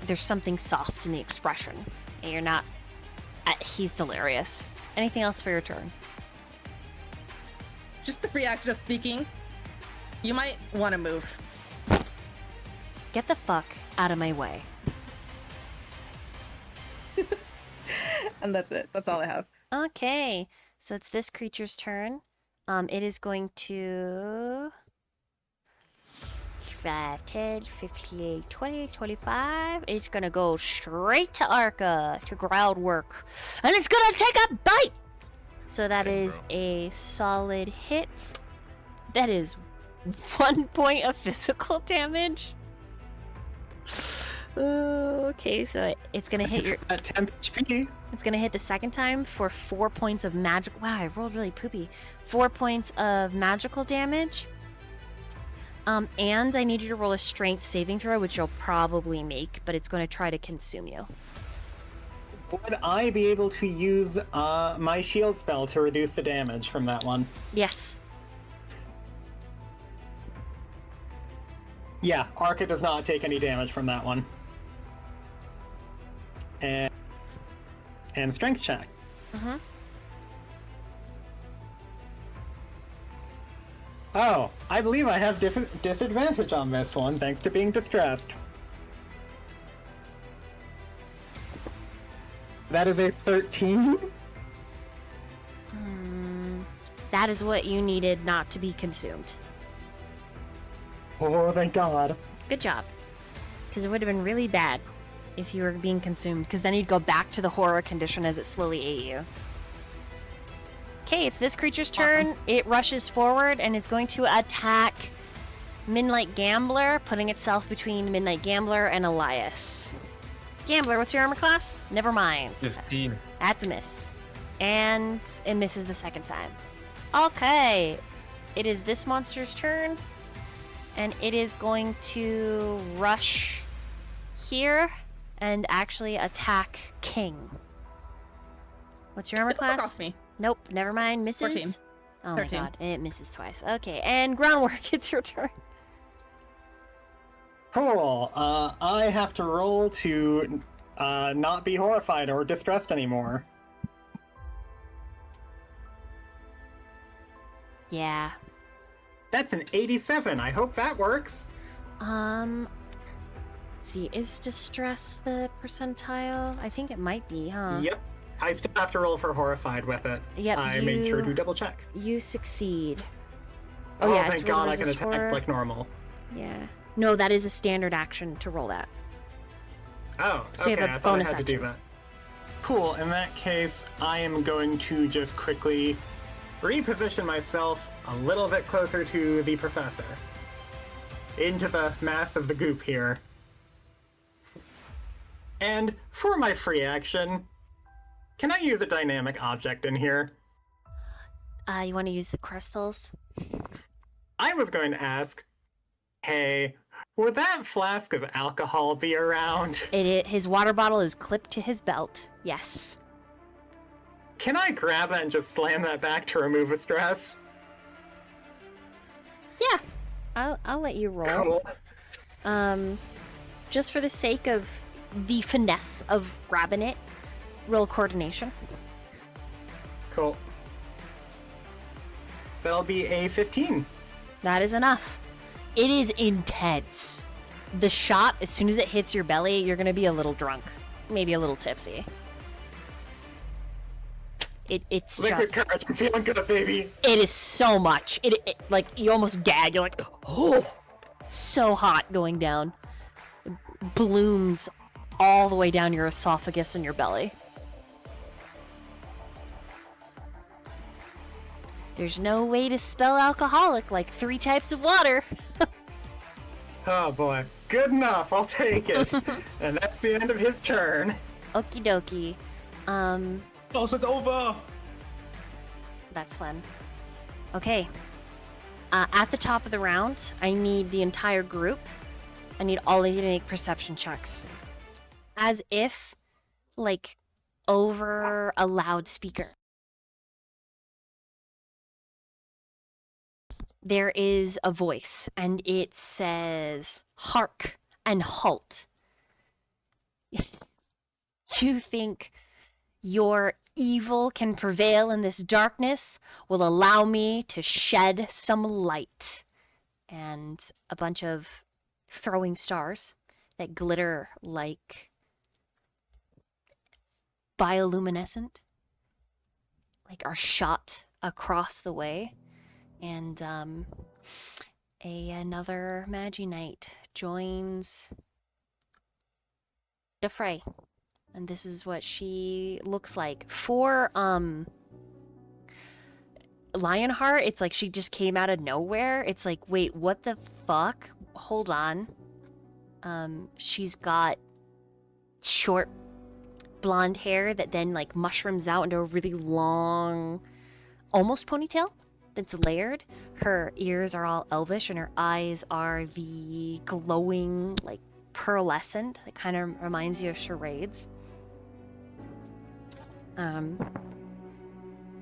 There's something soft in the expression. And you're not... he's delirious. Anything else for your turn? Just the free action of speaking. You might want to move. Get the fuck out of my way. And that's it. That's all I have. Okay. So it's this creature's turn. It is going to... 5, 10, 15, 20, 25. It's gonna go straight to Arca to groundwork. And it's gonna take a bite! So that is a solid hit. That is 1 point of physical damage. Okay, so it's gonna hit your... At 10 HP. It's gonna hit the second time for 4 points of magic. Wow, I rolled really poopy. 4 points of magical damage. And I need you to roll a strength saving throw, which you'll probably make, but it's going to try to consume you. Would I be able to use my shield spell to reduce the damage from that one? Yes. Yeah, Arca does not take any damage from that one. And strength check. Uh-huh. Oh, I believe I have disadvantage on this one, thanks to being distressed. That is a 13. That is what you needed not to be consumed. Oh, thank God. Good job. Because it would have been really bad if you were being consumed, because then you'd go back to the horror condition as it slowly ate you. Okay, it's this creature's turn. Awesome. It rushes forward and is going to attack Midnight Gambler, putting itself between Midnight Gambler and Elias. Gambler, what's your armor class? Never mind. 15. That's a miss. And it misses the second time. Okay, it is this monster's turn. And it is going to rush here and actually attack King. What's your armor class? Fuck off me. Nope, never mind. Misses. 14. Oh 13. my god, it misses twice. Okay, and groundwork, it's your turn. Cool. I have to roll to not be horrified or distressed anymore. Yeah. That's an 87. I hope that works. Let's see, is distress the percentile? I think it might be, huh? Yep. I still have to roll for horrified with it. Yep, I made sure to double check. You succeed. Oh, yeah, thank it's God roll I can resist attack horror. like normal. Yeah. No, that is a standard action to roll that. Oh, So you okay. have a I thought I bonus had to do action. that. Cool. In that case, I am going to just quickly reposition myself a little bit closer to the professor. Into the mass of the goop here. And for my free action, can I use a dynamic object in here? You want to use the crystals? I was going to ask, hey, would that flask of alcohol be around? His water bottle is clipped to his belt. Yes. Can I grab that and just slam that back to remove a stress? Yeah. I'll let you roll. Cool. Just for the sake of the finesse of grabbing it, roll coordination. Cool. That'll be a 15. That is enough. It is intense. The shot, as soon as it hits your belly, you're gonna be a little drunk. Maybe a little tipsy. It's Liquid just... courage, I'm feeling good, baby. It is so much. It like, you almost gag. You're like, oh, so hot going down. It blooms all the way down your esophagus and your belly. There's no way to spell alcoholic like 3 types of water. Oh boy. Good enough, I'll take it. And that's the end of his turn. Okie dokie. Close it over! That's fun. Okay. At the top of the round, I need the entire group. I need all of you to make perception checks. As if, like, over a loudspeaker. There is a voice, and it says, "Hark and halt." You think your evil can prevail in this darkness? Will allow me to shed some light. And a bunch of throwing stars that glitter like bioluminescent, like, are shot across the way. And another Magi-Knight joins the fray. And this is what she looks like. For Lionheart, it's like she just came out of nowhere. It's like, wait, what the fuck? Hold on. She's got short blonde hair that then like mushrooms out into a really long, almost ponytail that's layered. Her ears are all elvish and her eyes are the glowing, like, pearlescent that kind of reminds you of charades.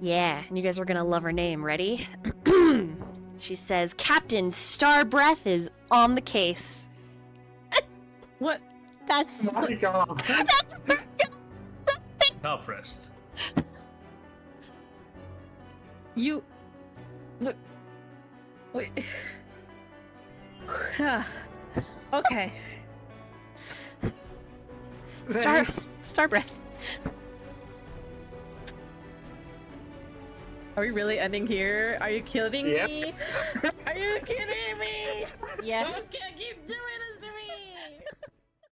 Yeah, and you guys are gonna love her name. Ready? She says, "Captain Starbreath is on the case." What? Oh my God. That's Top rest. You. What? Wait. Okay. Thanks. Starbreath. Are we really ending here? Are you kidding Yep. me? Are you kidding me? Yeah. I can't keep doing